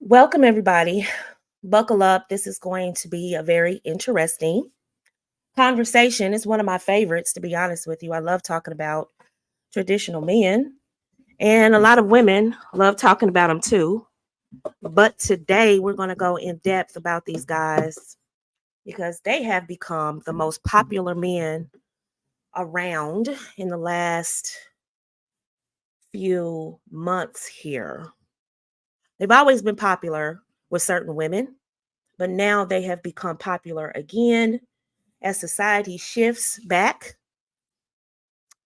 Welcome, everybody. Buckle up. This is going to be a very interesting conversation. It's one of my favorites, to be honest with you. I love talking about traditional men, and a lot of women love talking about them too. But today, we're going to go in depth about these guys because they have become the most popular men around in the last few months here. They've always been popular with certain women, but now they have become popular again as society shifts back.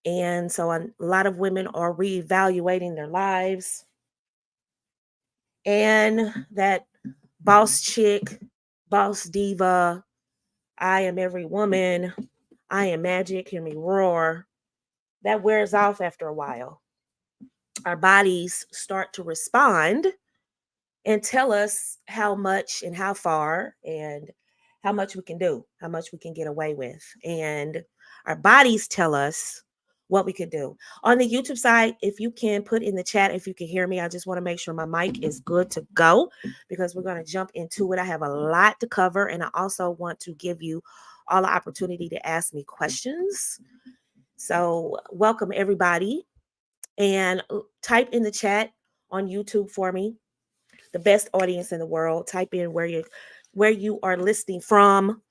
And so a lot of women are reevaluating their lives. And that boss chick, boss diva, I am every woman, I am magic, hear me roar, that wears off after a while. Our bodies start to respond and tell us how much and how far and how much we can do, how much we can get away with. And our bodies tell us what we could do. On the YouTube side, if you can put in the chat, if you can hear me, I just want to make sure my mic is good to go because we're going to jump into it. I have a lot to cover, and I also want to give you all the opportunity to ask me questions. So, welcome everybody, and type in the chat on YouTube for me, the best audience in the world. Type in where you are listening from.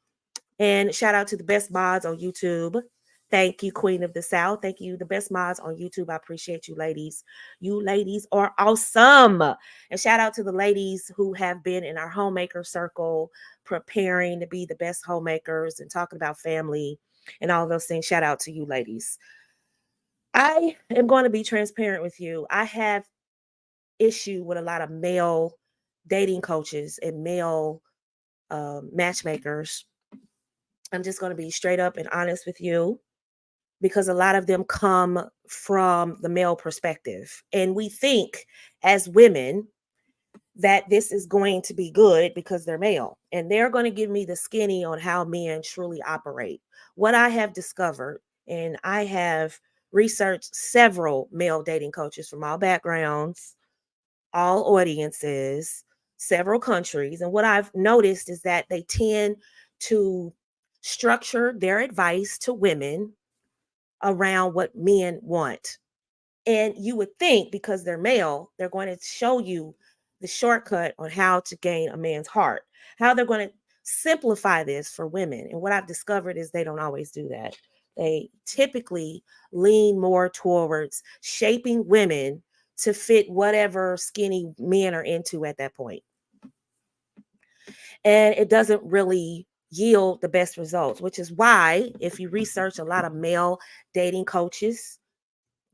And shout out to the best mods on YouTube. Thank you, Queen of the South. Thank you, the best mods on YouTube. I appreciate you, ladies. You ladies are awesome. And shout out to the ladies who have been in our homemaker circle, preparing to be the best homemakers and talking about family and all those things. Shout out to you, ladies. I am going to be transparent with you. I have issue with a lot of male dating coaches and male matchmakers. I'm just going to be straight up and honest with you because a lot of them come from the male perspective. And we think as women that this is going to be good because they're male. And they're going to give me the skinny on how men truly operate. What I have discovered, and I have researched several male dating coaches from all backgrounds, all audiences, several countries. And what I've noticed is that they tend to structure their advice to women around what men want. And you would think because they're male, they're going to show you the shortcut on how to gain a man's heart, how they're going to simplify this for women. And what I've discovered is they don't always do that. They typically lean more towards shaping women to fit whatever skinny men are into at that point. And it doesn't really yield the best results, which is why if you research a lot of male dating coaches,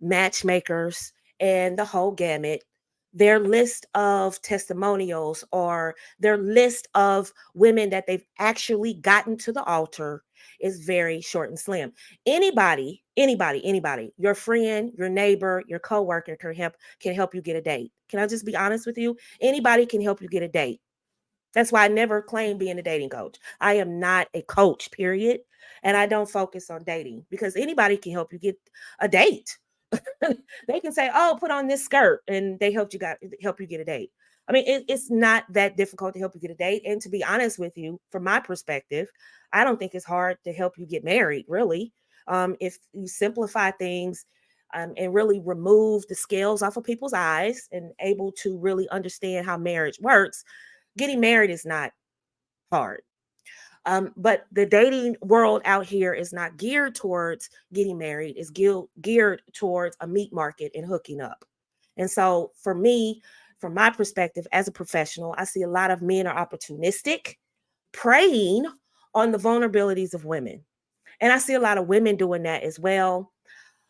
matchmakers, and the whole gamut, their list of testimonials or their list of women that they've actually gotten to the altar is very short and slim. Anybody, your friend, your neighbor, your coworker can help you get a date. Can I just be honest with you? Anybody can help you get a date. That's why I never claim being a dating coach. I am not a coach, period. And I don't focus on dating because anybody can help you get a date. They can say, "Oh, put on this skirt," and they help you get a date. I mean, it's not that difficult to help you get a date. And to be honest with you, from my perspective, I don't think it's hard to help you get married. Really, if you simplify things and really remove the scales off of people's eyes and able to really understand how marriage works, getting married is not hard. But the dating world out here is not geared towards getting married, it's geared towards a meat market and hooking up. And so for me, from my perspective as a professional, I see a lot of men are opportunistic, preying on the vulnerabilities of women. And I see a lot of women doing that as well.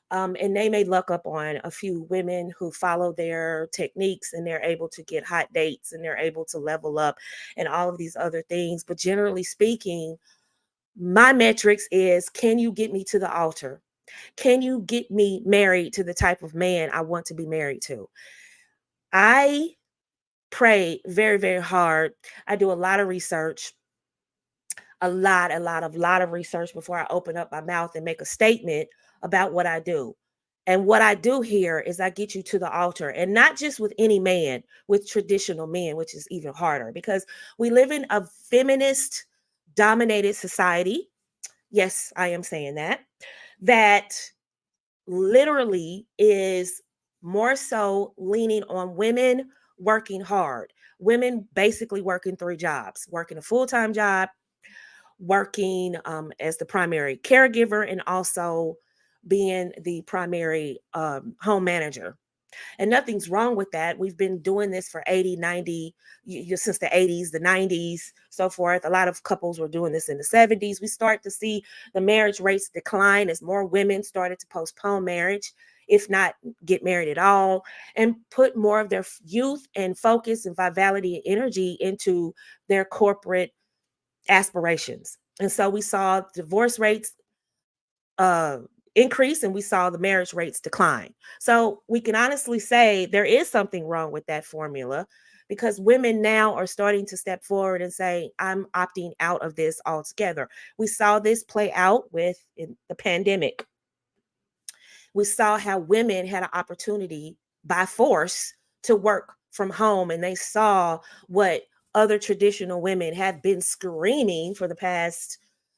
And they may luck up on a few women who follow their techniques and they're able to get hot dates and they're able to level up and all of these other things. But generally speaking, my metrics is, can you get me to the altar? Can you get me married to the type of man I want to be married to? I pray very, very hard. I do a lot of research, a lot of research before I open up my mouth and make a statement about what I do. And what I do here is I get you to the altar, and not just with any man, with traditional men, which is even harder because we live in a feminist dominated society. Yes, I am saying that. That literally is more so leaning on women working hard, women basically working three jobs, working a full time job, working as the primary caregiver, and also being the primary home manager. And nothing's wrong with that. We've been doing this for 80, 90, since the 80s, the 90s, so forth. A lot of couples were doing this in the 70s. We start to see the marriage rates decline as more women started to postpone marriage, if not get married at all, and put more of their youth and focus and vitality and energy into their corporate aspirations. And so we saw divorce rates uh, increase, and we saw the marriage rates decline. So we can honestly say there is something wrong with that formula, because women now are starting to step forward and say, I'm opting out of this altogether. We saw this play out with the pandemic. We saw how women had an opportunity by force to work from home, and they saw what other traditional women have been screaming for the past,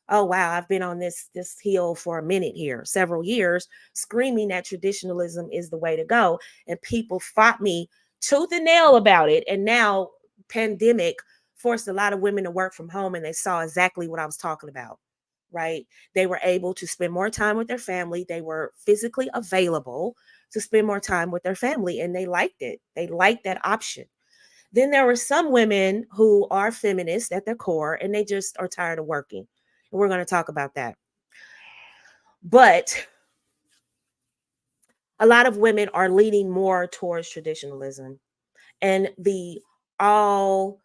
oh wow, I've been on this hill for a minute here, several years, screaming that traditionalism is the way to go, and people fought me tooth and nail about it. And now pandemic forced a lot of women to work from home, and they saw exactly what I was talking about, right? They were able to spend more time with their family. They were physically available to spend more time with their family, and they liked it. They liked that option. Then there were some women who are feminists at their core, and they just are tired of working. And we're going to talk about that. But a lot of women are leaning more towards traditionalism and the all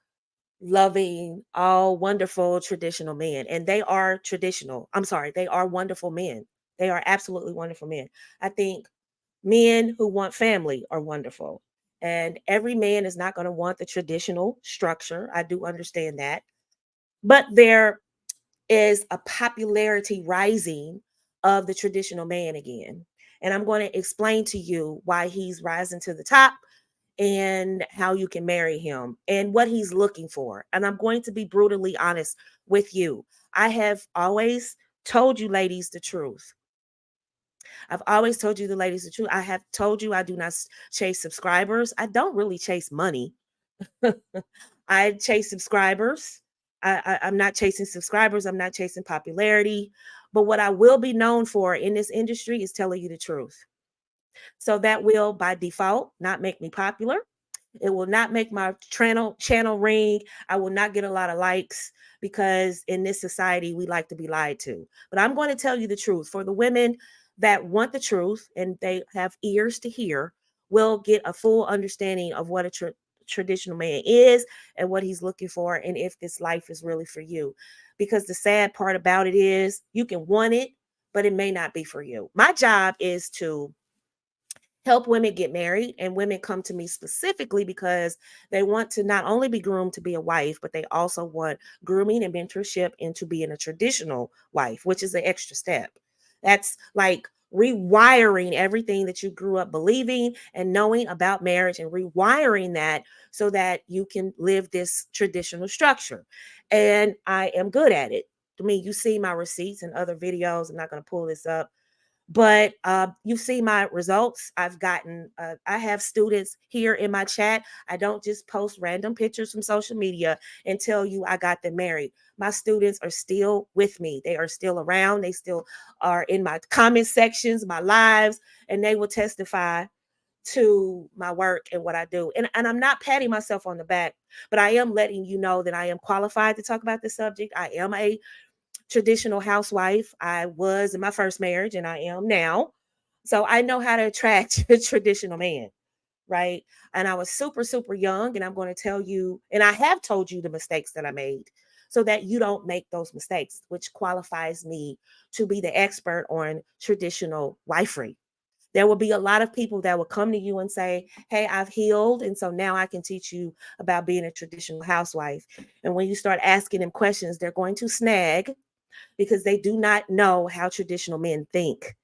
loving, all wonderful traditional men. And they are traditional. I'm sorry, they are wonderful men. They are absolutely wonderful men. I think men who want family are wonderful. And every man is not going to want the traditional structure. I do understand that. But there is a popularity rising of the traditional man again. And I'm going to explain to you why he's rising to the top and how you can marry him and what he's looking for. And I'm going to be brutally honest with you. I have always told you ladies the truth. I've always told you the ladies the truth. I have told you I do not chase subscribers. I don't really chase money. I chase subscribers. I'm not chasing subscribers. I'm not chasing popularity. But what I will be known for in this industry is telling you the truth. So that will, by default, not make me popular. It will not make my channel ring. I will not get a lot of likes because in this society we like to be lied to. But I'm going to tell you the truth. For the women that want the truth and they have ears to hear, will get a full understanding of what a traditional man is and what he's looking for, and if this life is really for you. Because the sad part about it is you can want it, but it may not be for you. My job is to help women get married, and women come to me specifically because they want to not only be groomed to be a wife, but they also want grooming and mentorship into being a traditional wife, which is an extra step. That's like rewiring everything that you grew up believing and knowing about marriage, and rewiring that so that you can live this traditional structure. And I am good at it. I mean, you see my receipts and other videos. I'm not going to pull this up, but you see my results. I've gotten I have students here in my chat. I don't just post random pictures from social media and tell you I got them married. My students are still with me. They are still around. They still are in my comment sections, my lives, and they will testify to my work and what I do. And I'm not patting myself on the back, but I am letting you know that I am qualified to talk about this subject. I am a traditional housewife. I was in my first marriage, and I am now. So I know how to attract a traditional man, right? And I was super, super young. And I'm going to tell you, and I have told you the mistakes that I made so that you don't make those mistakes, which qualifies me to be the expert on traditional wifery. There will be a lot of people that will come to you and say, hey, I've healed. And so now I can teach you about being a traditional housewife. And when you start asking them questions, they're going to snag because they do not know how traditional men think.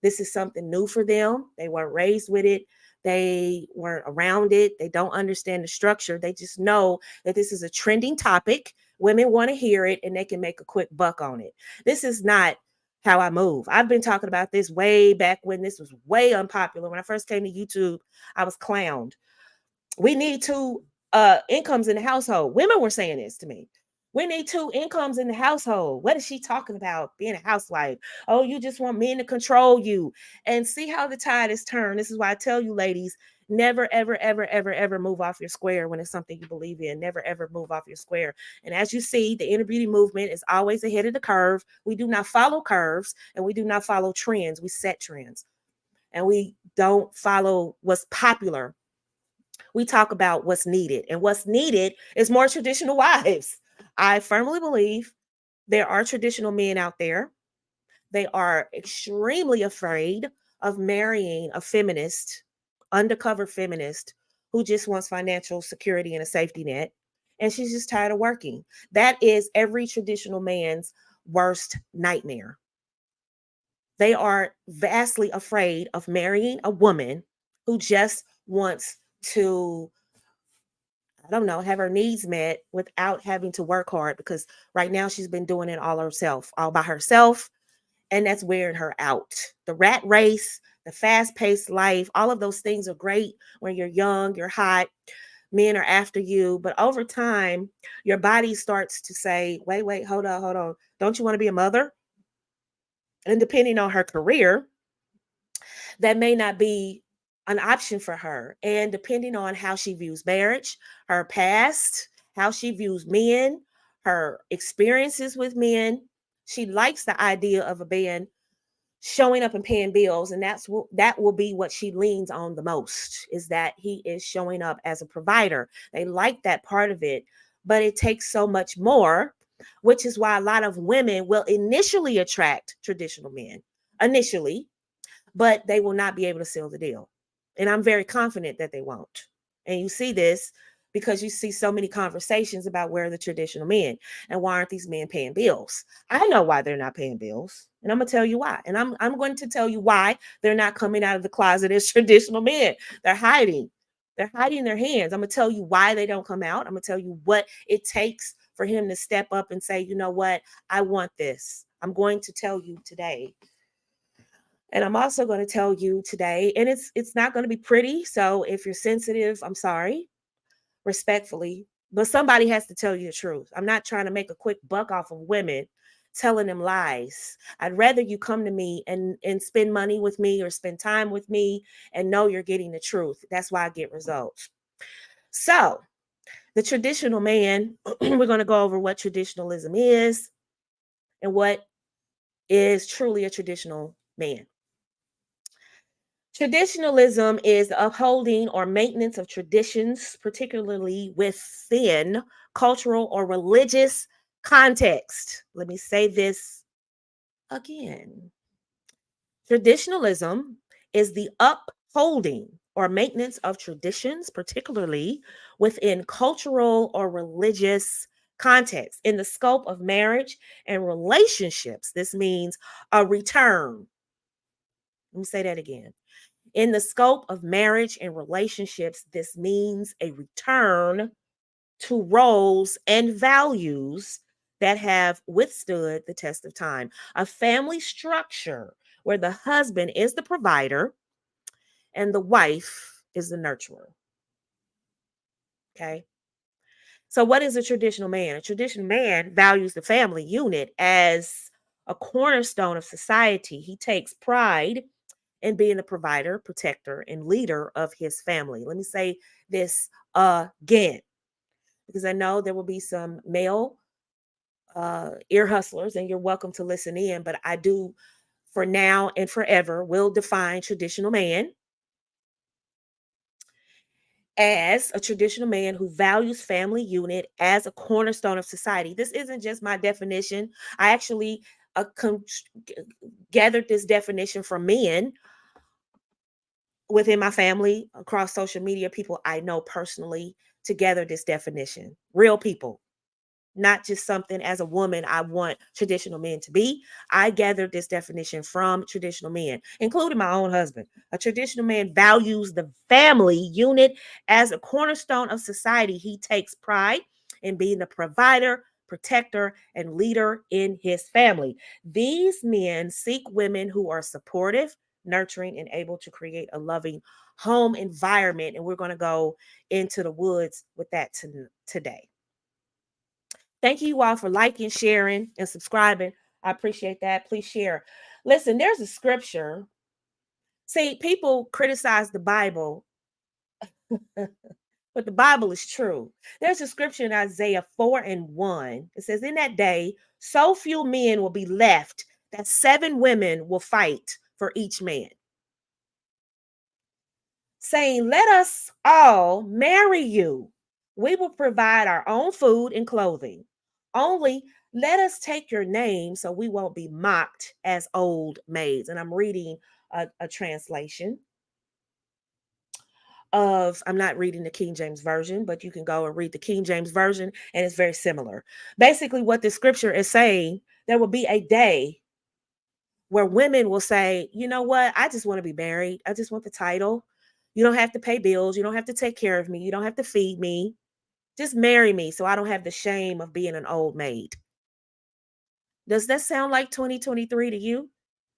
This is something new for them. They weren't raised with it. They weren't around it. They don't understand the structure. They just know that this is a trending topic. Women want to hear it and they can make a quick buck on it. This is not how I move. I've been talking about this way back when this was way unpopular. When I first came to YouTube, I was clowned. We need two incomes in the household. Women were saying this to me. We need two incomes in the household. What is she talking about? Being a housewife. Oh, you just want men to control you. And see how the tide is turned. This is why I tell you, ladies, never, ever, ever, ever, ever move off your square when it's something you believe in. Never, ever move off your square. And as you see, the inner beauty movement is always ahead of the curve. We do not follow curves and we do not follow trends. We set trends and we don't follow what's popular. We talk about what's needed, and what's needed is more traditional wives. I firmly believe there are traditional men out there. They are extremely afraid of marrying a feminist, undercover feminist who just wants financial security and a safety net. And she's just tired of working. That is every traditional man's worst nightmare. They are vastly afraid of marrying a woman who just wants to, I don't know, have her needs met without having to work hard, because right now she's been doing it all herself, all by herself. And that's wearing her out. The rat race, the fast paced life, all of those things are great when you're young, you're hot, men are after you. But over time, your body starts to say, wait, hold on, hold on. Don't you want to be a mother? And depending on her career, that may not be an option for her. And depending on how she views marriage, her past, how she views men, her experiences with men, she likes the idea of a man showing up and paying bills, and that will be what she leans on the most, is that he is showing up as a provider. They like that part of it, but it takes so much more, which is why a lot of women will initially attract traditional men initially, but they will not be able to seal the deal. And I'm very confident that they won't. And you see this because you see so many conversations about where are the traditional men and why aren't these men paying bills? I know why they're not paying bills. And I'm going to tell you why. And I'm going to tell you why they're not coming out of the closet as traditional men. They're hiding. They're hiding their hands. I'm going to tell you why they don't come out. I'm going to tell you what it takes for him to step up and say, you know what? I want this. I'm going to tell you today. And I'm also going to tell you today, and it's not going to be pretty. So if you're sensitive, I'm sorry, respectfully, but somebody has to tell you the truth. I'm not trying to make a quick buck off of women telling them lies. I'd rather you come to me and spend money with me or spend time with me and know you're getting the truth. That's why I get results. So the traditional man, we're going to go over what traditionalism is and what is truly a traditional man. Traditionalism is the upholding or maintenance of traditions, particularly within cultural or religious context. Let me say this again. Traditionalism is the upholding or maintenance of traditions, particularly within cultural or religious context. In the scope of marriage and relationships, this means a return. Let me say that again. In the scope of marriage and relationships, this means a return to roles and values that have withstood the test of time. A family structure where the husband is the provider and the wife is the nurturer. Okay. So, what is a traditional man? A traditional man values the family unit as a cornerstone of society. He takes pride and being the provider, protector, and leader of his family. Let me say this again, because I know there will be some male ear hustlers, and you're welcome to listen in, but I do, for now and forever, will define traditional man as a traditional man who values family unit as a cornerstone of society. This isn't just my definition. I actually gathered this definition from men within my family, across social media, people I know personally, to gather this definition. Real people. not just something as a woman I want traditional men to be. I gathered this definition from traditional men, including my own husband. A traditional man values the family unit as a cornerstone of society. He takes pride in being the provider, protector, and leader in his family. These men seek women who are supportive, nurturing, and able to create a loving home environment. And we're going to go into the woods with that today. Thank you all for liking, sharing, and subscribing. I appreciate that. Please share. Listen, there's a scripture. See, people criticize the Bible, but the Bible is true. There's a scripture in Isaiah 4 and 1. It says, in that day, so few men will be left that 7 women will fight for each man, saying, let us all marry you. We will provide our own food and clothing. Only let us take your name so we won't be mocked as old maids. And I'm reading a translation of, I'm not reading the King James Version, but you can go and read the King James Version, and it's very similar. Basically, what the scripture is saying, there will be a day where women will say, you know what, I just want to be married. I just want the title. You don't have to pay bills. You don't have to take care of me. You don't have to feed me. Just marry me so I don't have the shame of being an old maid. Does that sound like 2023 to you?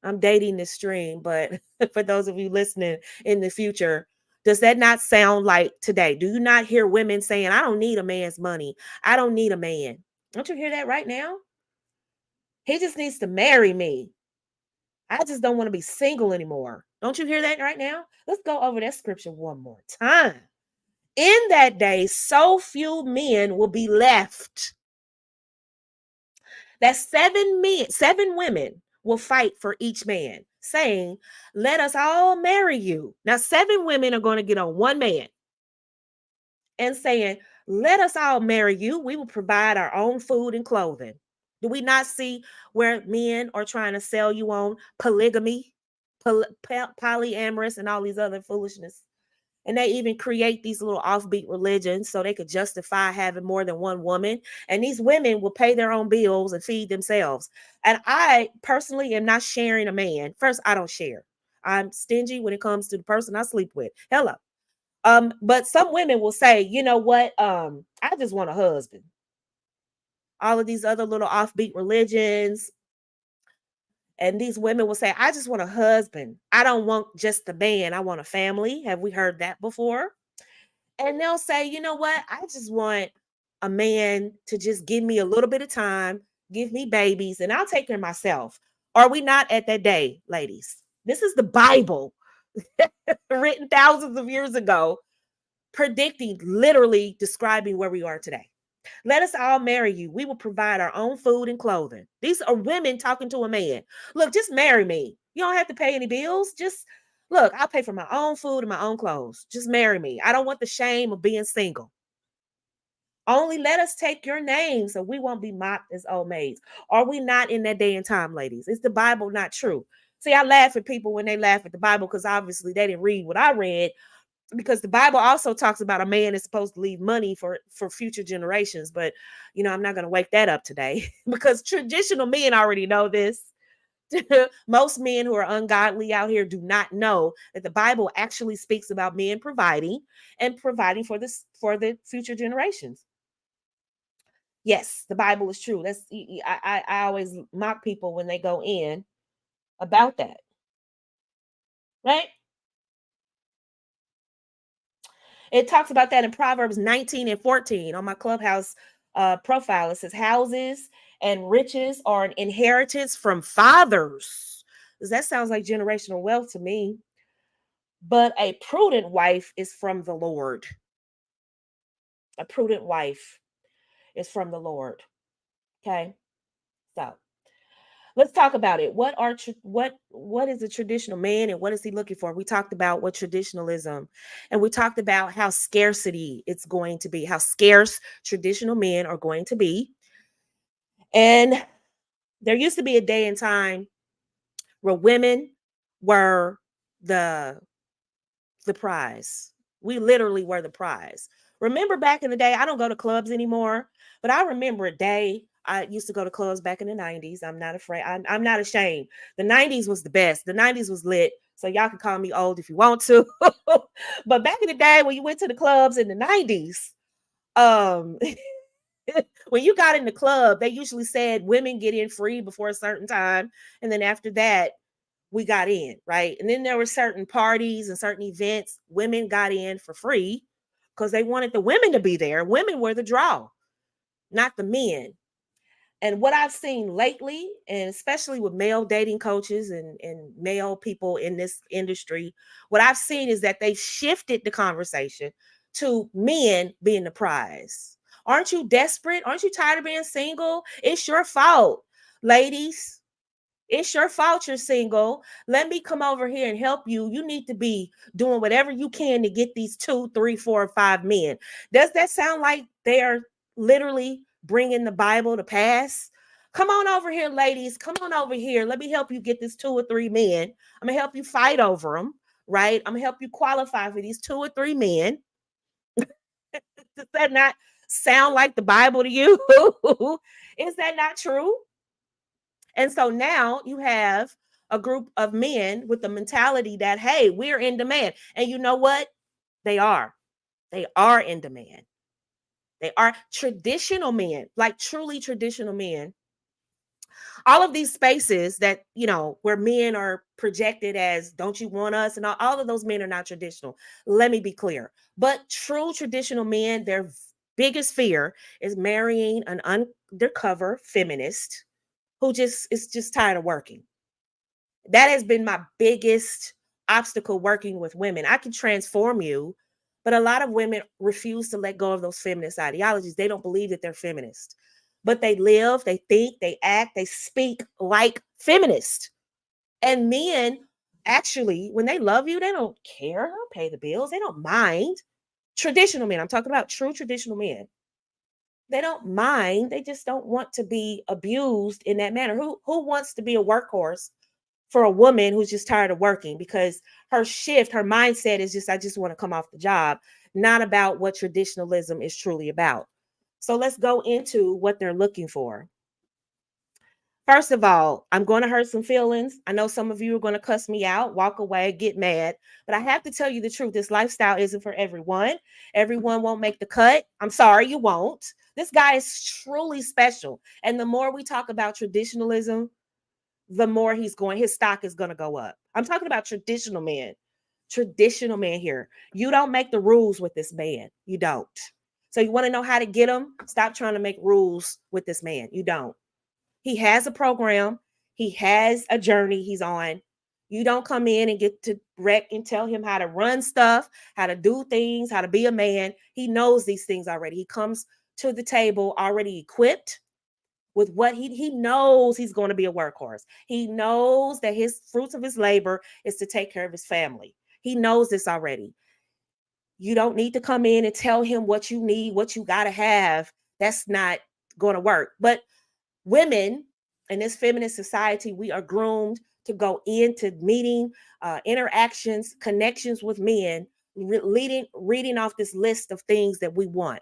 I'm dating this stream, but for those of you listening in the future, does that not sound like today? Do you not hear women saying, I don't need a man's money? I don't need a man. Don't you hear that right now? He just needs to marry me. I just don't want to be single anymore. Don't you hear that right now? Let's go over that scripture one more time. In that day, so few men will be left that 7 men, 7 women will fight for each man, saying, let us all marry you. Now, 7 women are going to get on one man and saying, let us all marry you. We will provide our own food and clothing. Do we not see where men are trying to sell you on polygamy, polyamorous, and all these other foolishness? And they even create these little offbeat religions so they could justify having more than one woman. And these women will pay their own bills and feed themselves. And I personally am not sharing a man. First, I don't share. I'm stingy when it comes to the person I sleep with. Hello. But some women will say, you know what? I just want a husband. All of these other little offbeat religions. And these women will say, I just want a husband. I don't want just a man. I want a family. Have we heard that before? And they'll say, you know what? I just want a man to just give me a little bit of time, give me babies, and I'll take care of myself. Are we not at that day, ladies? This is the Bible written thousands of years ago, predicting, literally describing where we are today. Let us all marry you. We will provide our own food and clothing. These are women talking to a man. Look, just marry me. You don't have to pay any bills. Just look, I'll pay for my own food and my own clothes. Just marry me. I don't want the shame of being single. Only let us take your name so we won't be mocked as old maids. Are we not in that day and time, ladies? Is the Bible not true? See, I laugh at people when they laugh at the Bible because obviously they didn't read what I read, because the Bible also talks about a man is supposed to leave money for future generations. But I'm not going to wake that up today because traditional men already know this. Most men who are ungodly out here do not know that the Bible actually speaks about men providing and providing for the future generations. Yes, the Bible is true. I always mock people when they go in about that, right? It talks about that in Proverbs 19 and 14 on my Clubhouse profile. It says, houses and riches are an inheritance from fathers. That sounds like generational wealth to me. But a prudent wife is from the Lord. A prudent wife is from the Lord. Okay. So let's talk about it. What is a traditional man and what is he looking for? We talked about what traditionalism, and we talked about how scarcity it's going to be, how scarce traditional men are going to be. And there used to be a day and time where women were the the prize. We literally were the prize. Remember back in the day, I don't go to clubs anymore, but I remember a day I used to go to clubs back in the 90s. I'm not afraid. I'm not ashamed. The 90s was the best. The 90s was lit. So y'all can call me old if you want to. But back in the day when you went to the clubs in the 90s, um, when you got in the club, they usually said women get in free before a certain time. And then after that, we got in, right? And then there were certain parties and certain events, women got in for free because they wanted the women to be there. Women were the draw, not the men. And what I've seen lately, and especially with male dating coaches and male people in this industry, what I've seen is that they've shifted the conversation to men being the prize. Aren't you desperate? Aren't you tired of being single? It's your fault, ladies. It's your fault you're single. Let me come over here and help you. You need to be doing whatever you can to get these 2, 3, 4, 5 men. Does that sound like they are literally bringing the Bible to pass? Come on over here, ladies. Come on over here. Let me help you get this 2 or 3 men. I'm going to help you fight over them, right? I'm going to help you qualify for these 2 or 3 men. Does that not sound like the Bible to you? Is that not true? And so now you have a group of men with the mentality that, hey, we're in demand. And you know what? They are. They are in demand. They are traditional men, like truly traditional men. All of these spaces that, where men are projected as, don't you want us? And all of those men are not traditional. Let me be clear. But true traditional men, their biggest fear is marrying an undercover feminist who just is just tired of working. That has been my biggest obstacle working with women. I can transform you, but a lot of women refuse to let go of those feminist ideologies. They don't believe that they're feminist, but they live, they think, they act, they speak like feminists. And men, actually, when they love you, they don't care. They don't pay the bills. They don't mind. Traditional men, I'm talking about true traditional men. They don't mind. They just don't want to be abused in that manner. Who wants to be a workhorse for a woman who's just tired of working because her shift, her mindset is just, I just want to come off the job, not about what traditionalism is truly about. So let's go into what they're looking for. First of all, I'm going to hurt some feelings. I know some of you are going to cuss me out, walk away, get mad, but I have to tell you the truth. This lifestyle isn't for everyone. Everyone won't make the cut. I'm sorry, you won't. This guy is truly special. And the more we talk about traditionalism, the more his stock is going to go up. I'm talking about traditional men here. You don't make the rules with this man. You don't. So you want to know how to get him? Stop trying to make rules with this man. You don't. He has a program. He has a journey he's on. You don't come in and get to wreck and tell him how to run stuff, how to do things, how to be a man. He knows these things already. He comes to the table already equipped with what he knows he's going to be a workhorse. He knows that his fruits of his labor is to take care of his family. He knows this already. You don't need to come in and tell him what you need, what you got to have. That's not going to work. But women in this feminist society, we are groomed to go into meeting, interactions, connections with men, reading off this list of things that we want,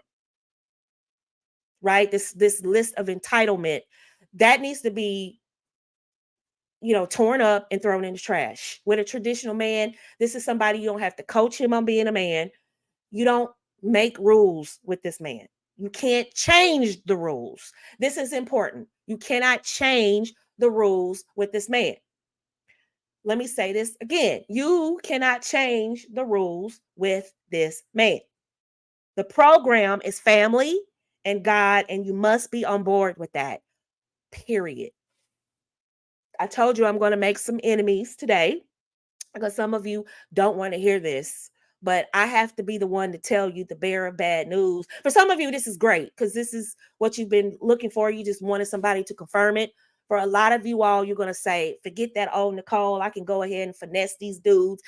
right? This list of entitlement that needs to be, torn up and thrown in the trash. With a traditional man, this is somebody you don't have to coach him on being a man. You don't make rules with this man. You can't change the rules. This is important. You cannot change the rules with this man. Let me say this again. You cannot change the rules with this man. The program is family and God, and you must be on board with that. Period. I told you I'm going to make some enemies today because some of you don't want to hear this, but I have to be the one to tell you the bearer of bad news. For some of you, this is great because this is what you've been looking for. You just wanted somebody to confirm it. For a lot of you all, you're going to say, forget that old Nicole. I can go ahead and finesse these dudes.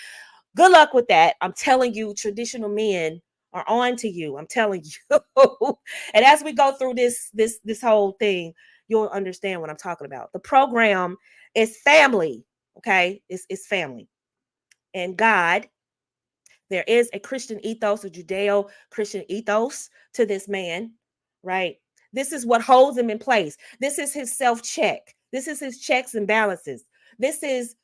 Good luck with that. I'm telling you, traditional men are on to you. I'm telling you. And as we go through this whole thing, you'll understand what I'm talking about. The program is family. Okay. It's family. And God, There is a Christian ethos, a Judeo Christian ethos to this man, right? This is what holds him in place. This is his self check. This is his checks and balances. This is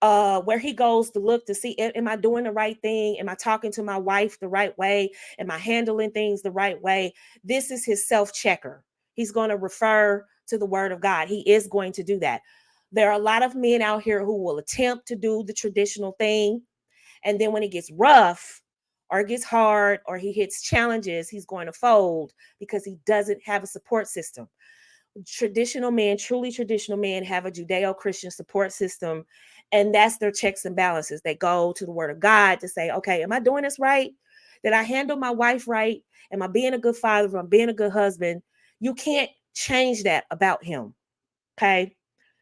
where he goes to look to see, am I doing the right thing? Am I talking to my wife the right way? Am I handling things the right way? This is his self checker. He's going to refer to the word of God. He is going to do that. There are a lot of men out here who will attempt to do the traditional thing, and then when it gets rough or it gets hard or he hits challenges, he's going to fold because he doesn't have a support system. Traditional men, truly traditional men, have a Judeo-Christian support system, and that's their checks and balances. They go to the word of God to say, okay, am I doing this right? Did I handle my wife right? Am I being a good father? Am I being a good husband? You can't change that about him. Okay.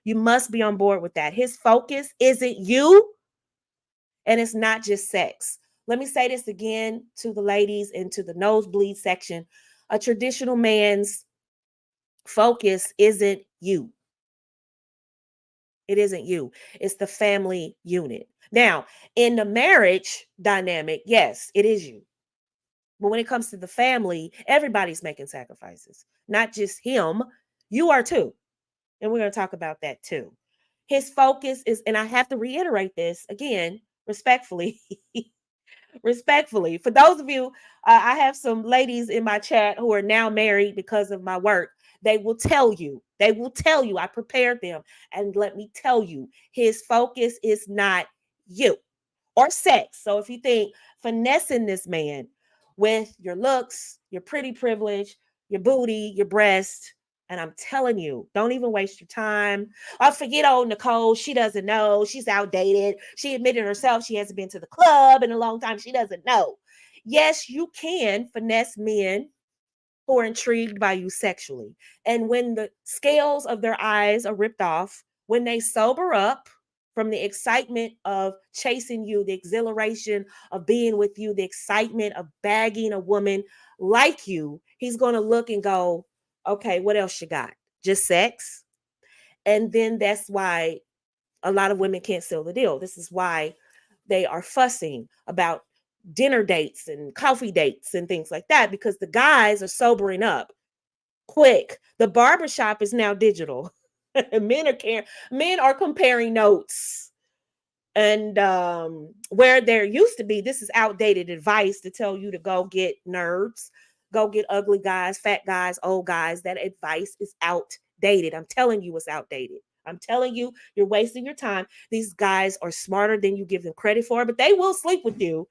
You must be on board with that. His focus isn't you, and it's not just sex. Let me say this again to the ladies and to the nosebleed section. A traditional man's focus isn't you. It isn't you. It's the family unit. Now, in the marriage dynamic, yes, it is you. But when it comes to the family, everybody's making sacrifices, not just him. You are too. And we're going to talk about that too. His focus is, and I have to reiterate this again, respectfully, respectfully. For those of you, I have some ladies in my chat who are now married because of my work. They will tell you, I prepared them. And let me tell you, his focus is not you or sex. So if you think finessing this man with your looks, your pretty privilege, your booty, your breast, and I'm telling you, don't even waste your time. I forget old Nicole. She doesn't know. She's outdated. She admitted herself she hasn't been to the club in a long time. She doesn't know. Yes, you can finesse men who are intrigued by you sexually. And when the scales of their eyes are ripped off, when they sober up from the excitement of chasing you, the exhilaration of being with you, the excitement of bagging a woman like you, he's going to look and go, okay, what else you got? Just sex? And then that's why a lot of women can't seal the deal. This is why they are fussing about dinner dates and coffee dates and things like that, because the guys are sobering up quick. The barbershop is now digital. Men are comparing notes. And where there used to be, this is outdated advice to tell you to go get nerds, go get ugly guys, fat guys, old guys. That advice is outdated. I'm telling you, it's outdated. I'm telling you, you're wasting your time. These guys are smarter than you give them credit for, but they will sleep with you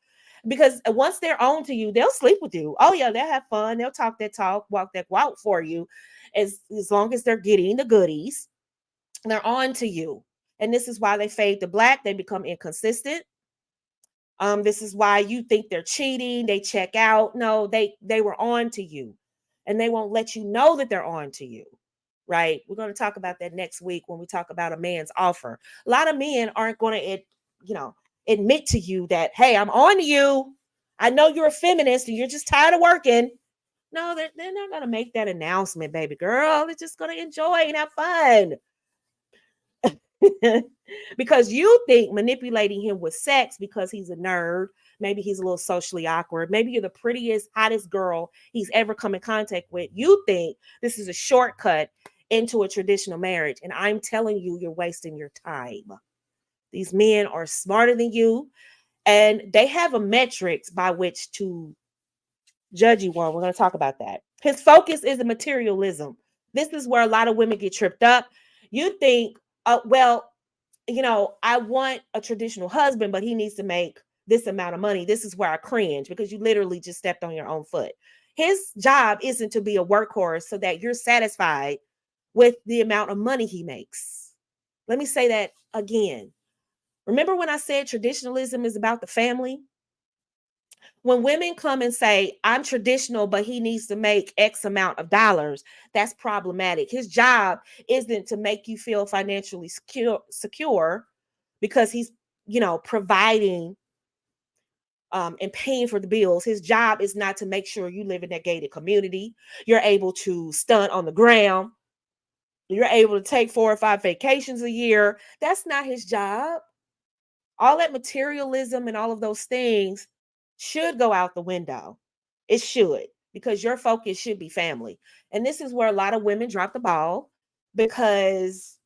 because once they're on to you, they'll sleep with you. Oh, yeah, they'll have fun. They'll talk that talk, walk that walk for you as long as they're getting the goodies. They're on to you. And this is why they fade to black. They become inconsistent. This is why you think they're cheating. They check out. No, they were on to you, and they won't let you know that they're on to you. Right? We're going to talk about that next week when we talk about a man's offer. A lot of men aren't going to, admit to you that, hey, I'm on to you. I know you're a feminist and you're just tired of working. No, they're not going to make that announcement, baby girl. They're just going to enjoy and have fun. Because you think manipulating him with sex because he's a nerd, maybe he's a little socially awkward, maybe you're the prettiest, hottest girl he's ever come in contact with. You think this is a shortcut into a traditional marriage. And I'm telling you, you're wasting your time. These men are smarter than you, and they have a metrics by which to judge you on. We're going to talk about that. His focus is materialism. This is where a lot of women get tripped up. You think, I want a traditional husband, but he needs to make this amount of money. This is where I cringe because you literally just stepped on your own foot. His job isn't to be a workhorse so that you're satisfied with the amount of money he makes. Let me say that again. Remember when I said traditionalism is about the family? When women come and say, I'm traditional, but he needs to make X amount of dollars, that's problematic. His job isn't to make you feel financially secure because he's, providing and paying for the bills. His job is not to make sure you live in that gated community. You're able to stunt on the ground. You're able to take 4 or 5 vacations a year. That's not his job. All that materialism and all of those things should go out the window. It should, because your focus should be family. And this is where a lot of women drop the ball, because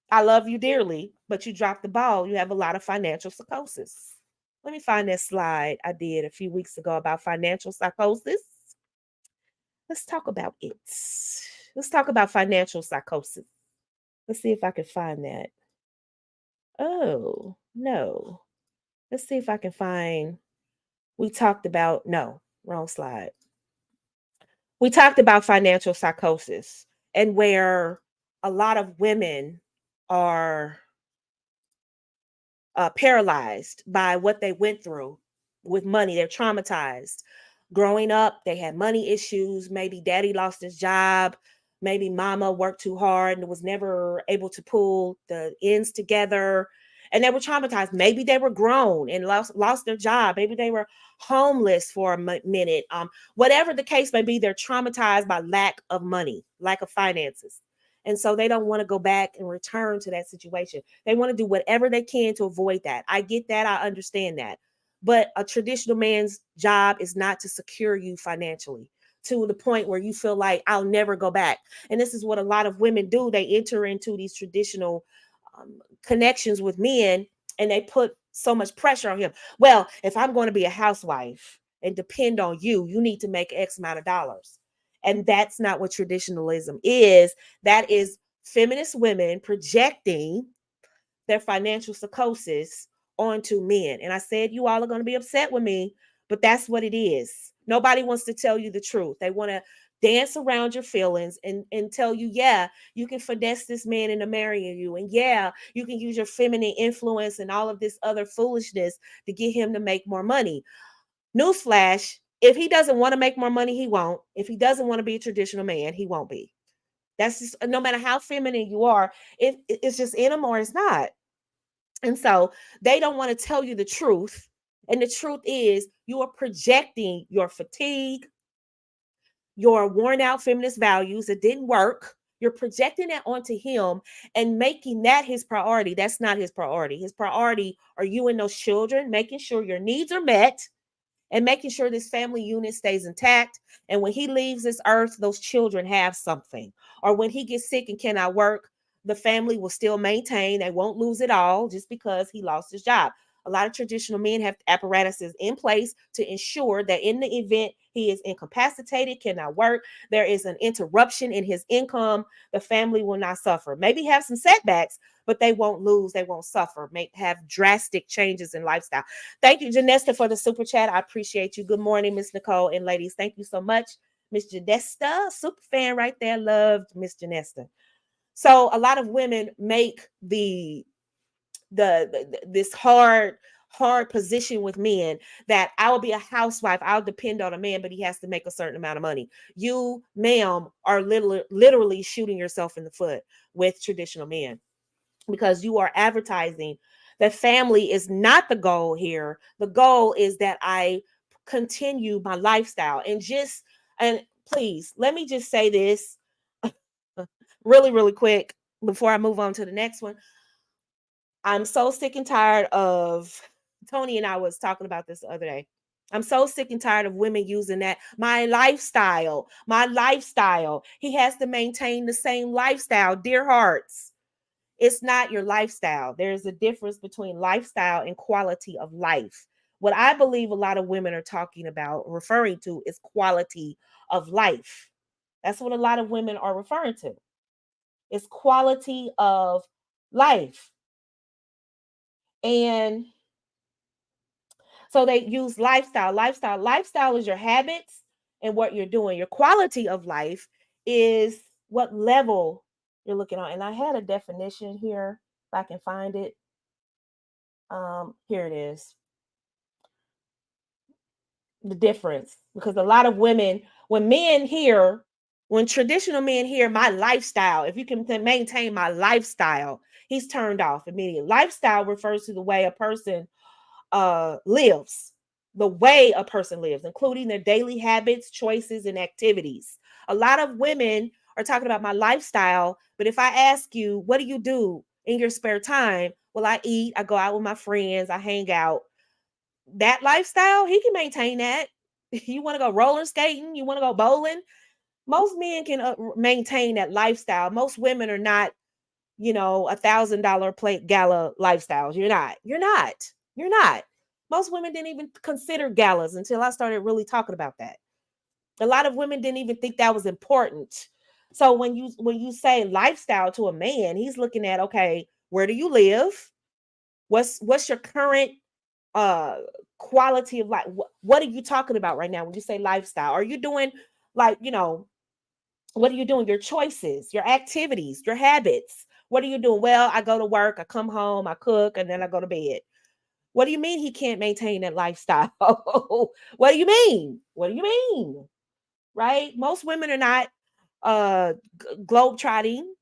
I love you dearly, but you dropped the ball. You have a lot of financial psychosis. Let me find that slide I did a few weeks ago about financial psychosis. Let's talk about it. Let's talk about financial psychosis. Let's see if I can find that. Oh, no. Let's see if I can find. We talked about, no, wrong slide. We talked about financial psychosis, and where a lot of women are paralyzed by what they went through with money. They're traumatized. Growing up, they had money issues. Maybe daddy lost his job. Maybe mama worked too hard and was never able to pull the ends together. And they were traumatized. Maybe they were grown and lost their job. Maybe they were homeless for a minute. Whatever the case may be, they're traumatized by lack of money, lack of finances. And so they don't want to go back and return to that situation. They want to do whatever they can to avoid that. I get that. I understand that. But a traditional man's job is not to secure you financially to the point where you feel like I'll never go back. And this is what a lot of women do. They enter into these traditional connections with men, and they put so much pressure on him. Well, if I'm going to be a housewife and depend on you, you need to make X amount of dollars. And that's not what traditionalism is. That is feminist women projecting their financial psychosis onto men. And I said, you all are going to be upset with me, but that's what it is. Nobody wants to tell you the truth. They want to dance around your feelings and tell you, yeah, you can finesse this man into marrying you. And yeah, you can use your feminine influence and all of this other foolishness to get him to make more money. Newsflash, if he doesn't want to make more money, he won't. If he doesn't want to be a traditional man, he won't be. That's just, no matter how feminine you are, it's just in him or it's not. And so they don't want to tell you the truth. And the truth is, you are projecting your fatigue, your worn out feminist values that didn't work. You're projecting that onto him and making that his priority. That's not his priority. His priority are you and those children, making sure your needs are met and making sure this family unit stays intact. And when he leaves this earth, those children have something. Or when he gets sick and cannot work, the family will still maintain. They won't lose it all just because he lost his job. A lot of traditional men have apparatuses in place to ensure that in the event he is incapacitated, cannot work, there is an interruption in his income, the family will not suffer. Maybe have some setbacks, but they won't lose, they won't suffer, may have drastic changes in lifestyle. Thank you, Janesta, for the super chat. I appreciate you. Good morning, Miss Nicole and ladies. Thank you so much. Miss Janesta, super fan right there. Loved Miss Janesta. So a lot of women make this hard position with men that I will be a housewife, I'll depend on a man, but he has to make a certain amount of money. You, ma'am, are literally shooting yourself in the foot with traditional men, because you are advertising that family is not the goal here. The goal is that I continue my lifestyle. And please, let me just say this really, really quick before I move on to the next one. I'm so sick and tired of, Tony and I was talking about this the other day. I'm so sick and tired of women using that. My lifestyle. He has to maintain the same lifestyle. Dear hearts, it's not your lifestyle. There's a difference between lifestyle and quality of life. What I believe a lot of women are talking about, referring to, is quality of life. That's what a lot of women are referring to. It's quality of life. And so they use lifestyle. Lifestyle is your habits and what you're doing. Your quality of life is what level you're looking on. And I had a definition here, if I can find it. Here it is. The difference, because a lot of women, when traditional men hear my lifestyle, if you can maintain my lifestyle, he's turned off immediately. Lifestyle refers to the way a person lives, including their daily habits, choices, and activities. A lot of women are talking about my lifestyle, but if I ask you, what do you do in your spare time? Well, I eat, I go out with my friends, I hang out. that lifestyle, he can maintain that. You want to go roller skating, you want to go bowling. Most men can maintain that lifestyle. Most women are not, $1,000 plate gala lifestyles. You're not. You're not. You're not. Most women didn't even consider galas until I started really talking about that. A lot of women didn't even think that was important. So when you say lifestyle to a man, he's looking at, okay, where do you live? What's your current uh quality of life? What are you talking about right now when you say lifestyle? Are you doing, like, what are you doing? Your choices, your activities, your habits. What are you doing? Well, I go to work, I come home, I cook, and then I go to bed. What do you mean he can't maintain that lifestyle? What do you mean? What do you mean? Right? Most women are not globe trotting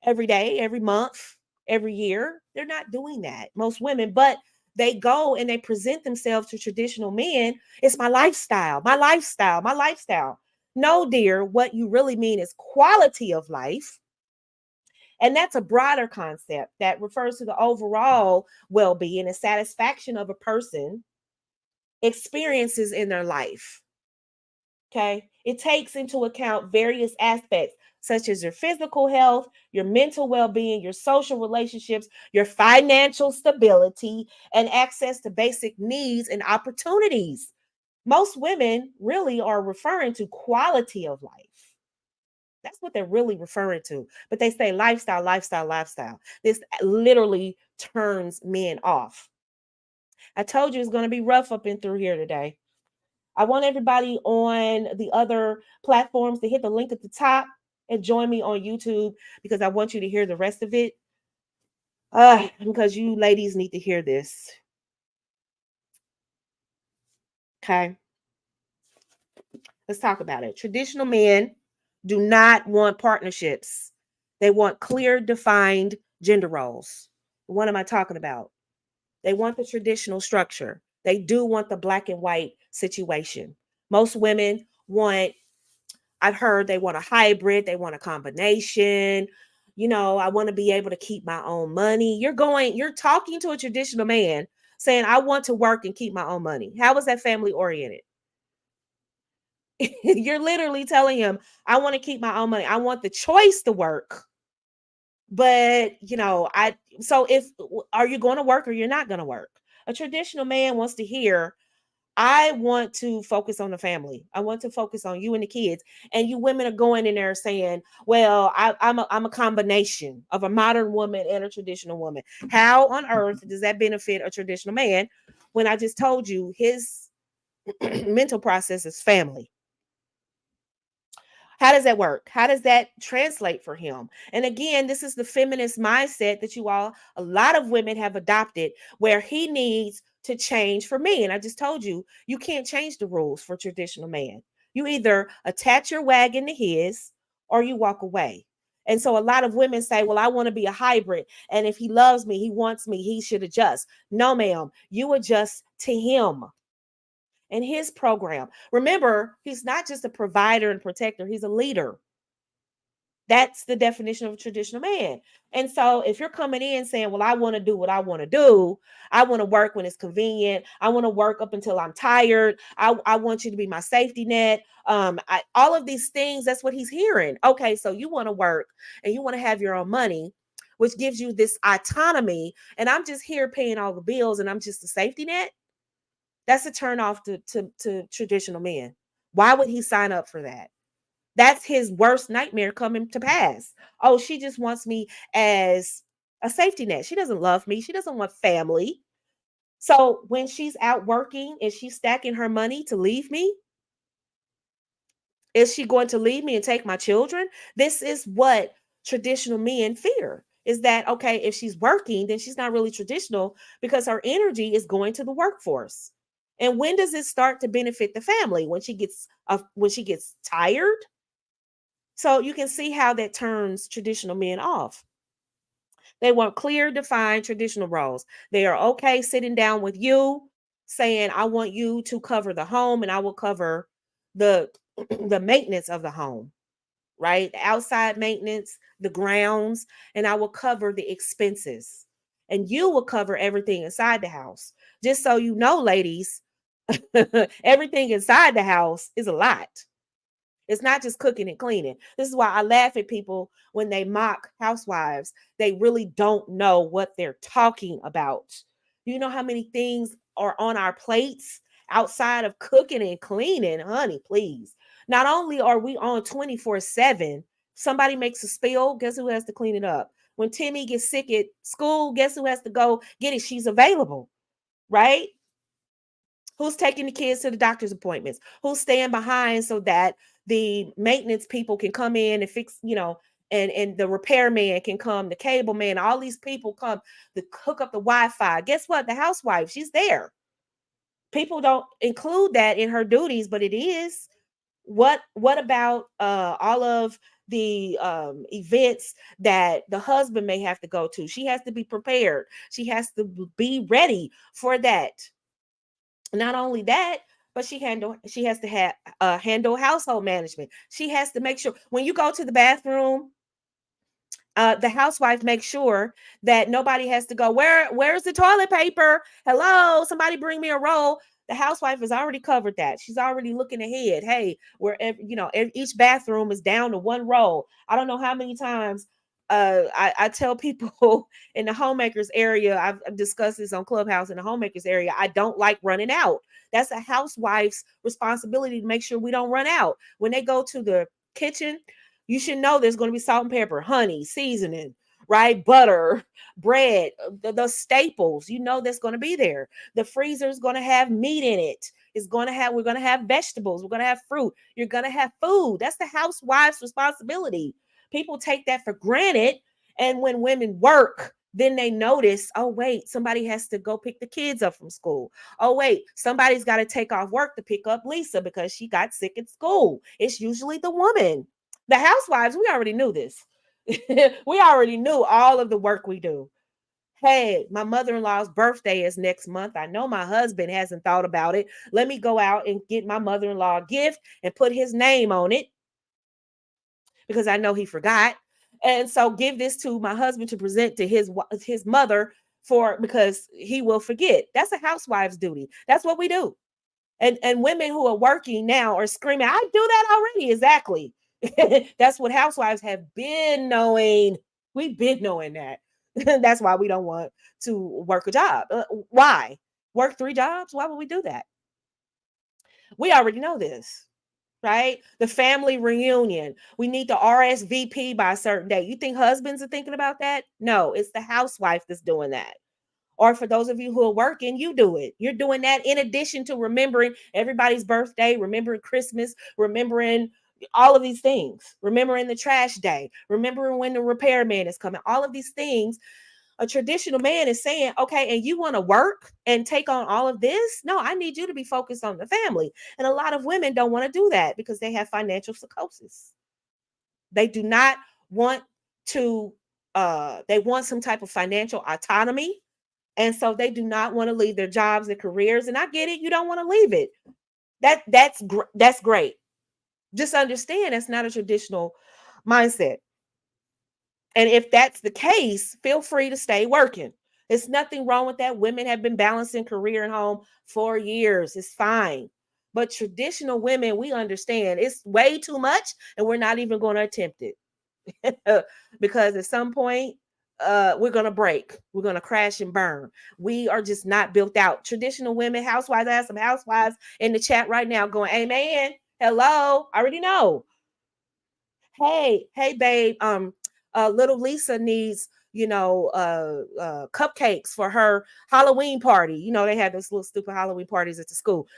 every day, every month, every year. They're not doing that. Most women, but they go and they present themselves to traditional men. It's my lifestyle, my lifestyle, my lifestyle. No, dear, what you really mean is quality of life. And that's a broader concept that refers to the overall well being and satisfaction of a person experiences in their life. Okay. It takes into account various aspects, such as your physical health, your mental well being, your social relationships, your financial stability, and access to basic needs and opportunities. Most women really are referring to quality of life. That's what they're really referring to. But they say lifestyle, lifestyle, lifestyle. This literally turns men off. I told you it's going to be rough up and through here today. I want everybody on the other platforms to hit the link at the top and join me on YouTube, because I want you to hear the rest of it. Because you ladies need to hear this. Okay. Let's talk about it. Traditional men do not want partnerships. They want clear, defined gender roles. What am I talking about? They want the traditional structure. They do want the black and white situation. Most women want, I've heard they want a hybrid, they want a combination. I want to be able to keep my own money. You're talking to a traditional man saying, I want to work and keep my own money. How is that family oriented? You're literally telling him, I want to keep my own money. I want the choice to work. But, so are you going to work or you're not going to work? A traditional man wants to hear, I want to focus on the family. I want to focus on you and the kids. And you women are going in there saying, well, I'm a combination of a modern woman and a traditional woman. How on earth does that benefit a traditional man when I just told you his mental process is family? How does that work? How does that translate for him? And again, this is the feminist mindset that a lot of women have adopted, where he needs to change for me. And I just told you, you can't change the rules for traditional man. You either attach your wagon to his or you walk away. And so a lot of women say, well, I want to be a hybrid. And if he loves me, he wants me, he should adjust. No, ma'am, you adjust to him and his program. Remember, he's not just a provider and protector, he's a leader. That's the definition of a traditional man. And so if you're coming in saying, well, I want to do what I want to do, I want to work when it's convenient, I want to work up until I'm tired, I want you to be my safety net. All of these things, that's what he's hearing. Okay, so you want to work and you want to have your own money, which gives you this autonomy. And I'm just here paying all the bills and I'm just a safety net. That's a turn off to traditional men. Why would he sign up for that? That's his worst nightmare coming to pass. Oh, she just wants me as a safety net. She doesn't love me. She doesn't want family. So when she's out working, is she stacking her money to leave me? Is she going to leave me and take my children? This is what traditional men fear, is that, okay, if she's working, then she's not really traditional because her energy is going to the workforce. And when does it start to benefit the family? When she gets tired? So you can see how that turns traditional men off. They want clear, defined traditional roles. They are okay sitting down with you, saying, I want you to cover the home and I will cover the the maintenance of the home, right? The outside maintenance, the grounds, and I will cover the expenses. And you will cover everything inside the house. Just so you know, ladies, everything inside the house is a lot. It's not just cooking and cleaning. This is why I laugh at people when they mock housewives. They really don't know what they're talking about. You know how many things are on our plates outside of cooking and cleaning? Honey, please. Not only are we on 24/7, somebody makes a spill, guess who has to clean it up? When Timmy gets sick at school, guess who has to go get it? She's available, right? Who's taking the kids to the doctor's appointments? Who's staying behind so that the maintenance people can come in and fix, and the repairman can come, the cable man, all these people come to hook up the Wi-Fi. Guess what? The housewife, she's there. People don't include that in her duties, but it is. What about all of the events that the husband may have to go to? She has to be prepared. She has to be ready for that. Not only that, but she has to have handle household management. She has to make sure when you go to the bathroom, the housewife makes sure that nobody has to go, where's the toilet paper? Hello, somebody bring me a roll. The housewife has already covered that. She's already looking ahead. Hey, wherever, each bathroom is down to one roll. I don't know how many times I tell people in the homemakers area, I've discussed this on Clubhouse, in the homemakers area, I don't like running out. That's a housewife's responsibility to make sure we don't run out. When they go to the kitchen, you should know there's going to be salt and pepper, honey, seasoning, right? Butter, bread, the staples, that's going to be there. The freezer is going to have meat in it. We're going to have vegetables. We're going to have fruit. You're going to have food. That's the housewife's responsibility. People take that for granted. And when women work, then they notice, oh, wait, somebody has to go pick the kids up from school. Oh, wait, somebody's got to take off work to pick up Lisa because she got sick at school. It's usually the woman. The housewives, we already knew this. We already knew all of the work we do. Hey, my mother-in-law's birthday is next month. I know my husband hasn't thought about it. Let me go out and get my mother-in-law a gift and put his name on it because I know he forgot. And so give this to my husband to present to his mother because he will forget. That's a housewife's duty. That's what we do. And women who are working now are screaming, I do that already. Exactly. That's what housewives have been knowing. We've been knowing that. That's why we don't want to work a job. Why? Work 3 jobs? Why would we do that? We already know this, right? The family reunion. We need to RSVP by a certain day. You think husbands are thinking about that? No, it's the housewife that's doing that. Or for those of you who are working, you do it. You're doing that in addition to remembering everybody's birthday, remembering Christmas, remembering all of these things, remembering the trash day, remembering when the repairman is coming. All of these things, a traditional man is saying, okay, and you want to work and take on all of this? No, I need you to be focused on the family. And a lot of women don't want to do that because they have financial psychosis. They do not want to, they want some type of financial autonomy. And so they do not want to leave their jobs and careers. And I get it. You don't want to leave it. That's great. Just understand that's not a traditional mindset. And if that's the case, feel free to stay working. There's nothing wrong with that. Women have been balancing career and home for years. It's fine. But traditional women, we understand it's way too much and we're not even going to attempt it. Because at some point, we're going to break. We're going to crash and burn. We are just not built out. Traditional women, housewives, I have some housewives in the chat right now going, amen. Hello. I already know. Hey, babe. Little Lisa needs, cupcakes for her Halloween party. They have those little stupid Halloween parties at the school.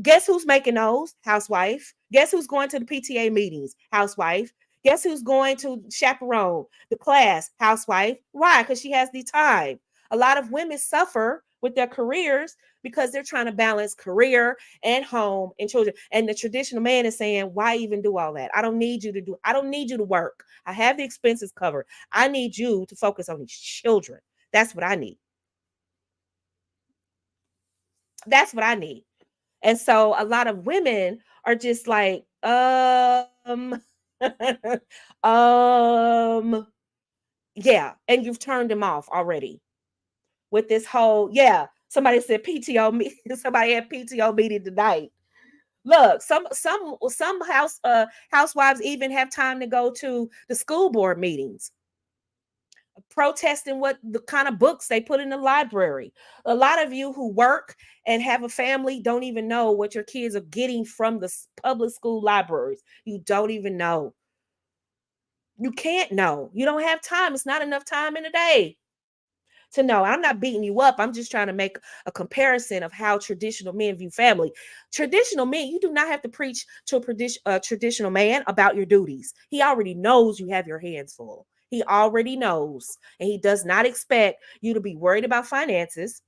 Guess who's making those? Housewife. Guess who's going to the PTA meetings? Housewife. Guess who's going to chaperone the class? Housewife. Why? Because she has the time. A lot of women suffer with their careers because they're trying to balance career and home and children. And the traditional man is saying, why even do all that? I don't need you to work. I have the expenses covered. I need you to focus on these children. That's what I need. That's what I need. And so a lot of women are just like, yeah. And you've turned them off already with this whole, yeah. Somebody said PTO me. Somebody had PTO meeting tonight. Look, some housewives even have time to go to the school board meetings, protesting what the kind of books they put in the library. A lot of you who work and have a family don't even know what your kids are getting from the public school libraries. You don't even know. You can't know. You don't have time. It's not enough time in a day to know. I'm not beating you up. I'm just trying to make a comparison of how traditional men view family. Traditional men, you do not have to preach to a traditional man about your duties. He already knows you have your hands full. He already knows, and he does not expect you to be worried about finances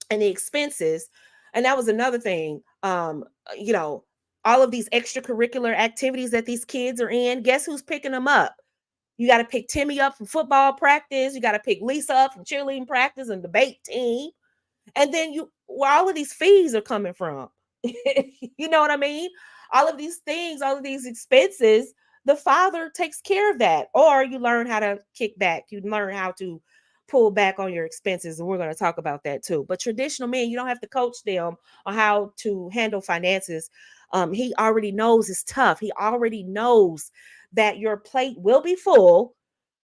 and the expenses. And that was another thing. You know, all of these extracurricular activities that these kids are in, guess who's picking them up? You got to pick Timmy up from football practice. You got to pick Lisa up from cheerleading practice and debate team. And then where all of these fees are coming from. You know what I mean? All of these things, all of these expenses, the father takes care of that. Or you learn how to kick back. You learn how to pull back on your expenses. And we're going to talk about that too. But traditional men, you don't have to coach them on how to handle finances. He already knows it's tough. He already knows that your plate will be full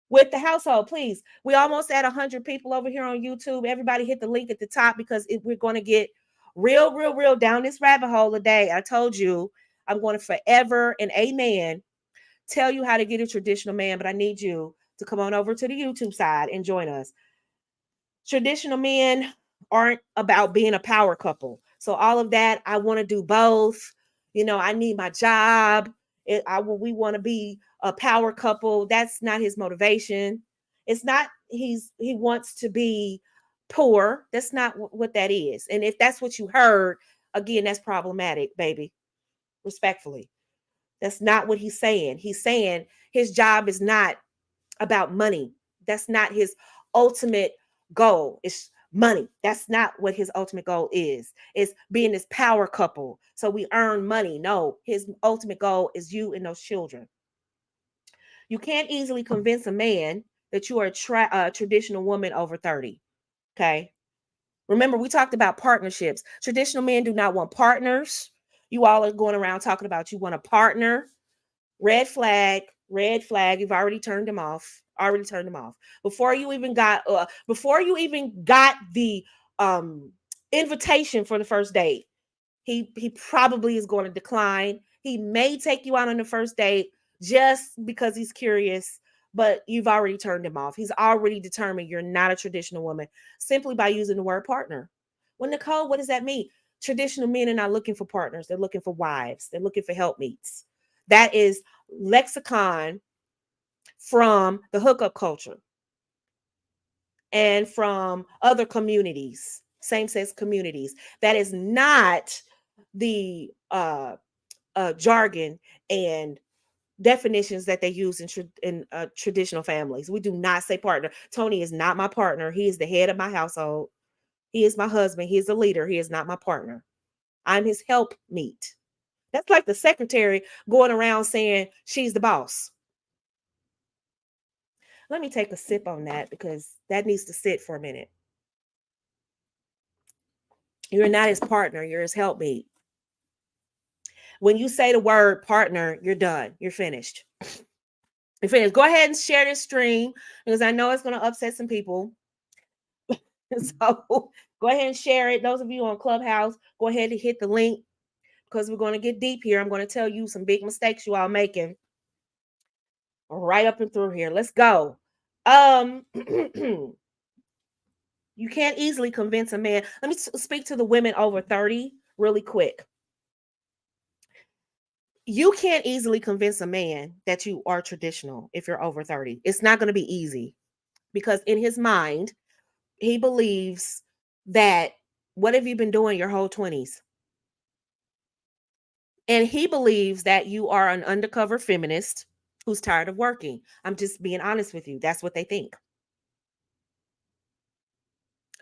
with the household. Please, we almost at 100 people over here on YouTube. Everybody hit the link at the top because we're going to get real down this rabbit hole today. I told you I'm going to forever and amen tell you how to get a traditional man, but I need you to come on over to the YouTube side and join us. Traditional men aren't about being a power couple. So all of that, I want to do both. You know, I need my job. We want to be a power couple. That's not his motivation. It's not he wants to be poor. That's not what that is. And if that's what you heard, again, that's problematic, baby. Respectfully. That's not what he's saying. He's saying his job is not about money. That's not his ultimate goal. It's money. That's not what his ultimate goal is. It's being this power couple. So we earn money. No, his ultimate goal is you and those children. You can't easily convince a man that you are a traditional woman over 30. Okay. Remember, we talked about partnerships. Traditional men do not want partners. You all are going around talking about you want a partner. Red flag, red flag. You've already turned him off. Already turned him off. Before you even got the invitation for the first date, he probably is going to decline. He may take you out on the first date just because he's curious, but you've already turned him off. He's already determined you're not a traditional woman simply by using the word partner. Well, Nicole, what does that mean? Traditional men are not looking for partners. They're looking for wives. They're looking for helpmeets. That is lexicon from the hookup culture and from other communities, same-sex communities. That is not the jargon and definitions that they use in traditional families. We do not say partner. Tony is not my partner. He is the head of my household. He is my husband. He is the leader. He is not my partner. I'm his helpmeet. That's like the secretary going around saying she's the boss. Let me take a sip on that because that needs to sit for a minute. You're not his partner. You're his helpmeet. When you say the word partner, you're done. You're finished. You're finished. Go ahead and share this stream because I know it's going to upset some people. So go ahead and share it. Those of you on Clubhouse, go ahead and hit the link because we're going to get deep here. I'm going to tell you some big mistakes you all making right up and through here. Let's go. You can't easily convince a man. Let me speak to the women over 30 really quick. You can't easily convince a man that you are traditional if you're over 30. It's not going to be easy because in his mind, he believes that what have you been doing your whole 20s? And he believes that you are an undercover feminist who's tired of working. I'm just being honest with you. That's what they think.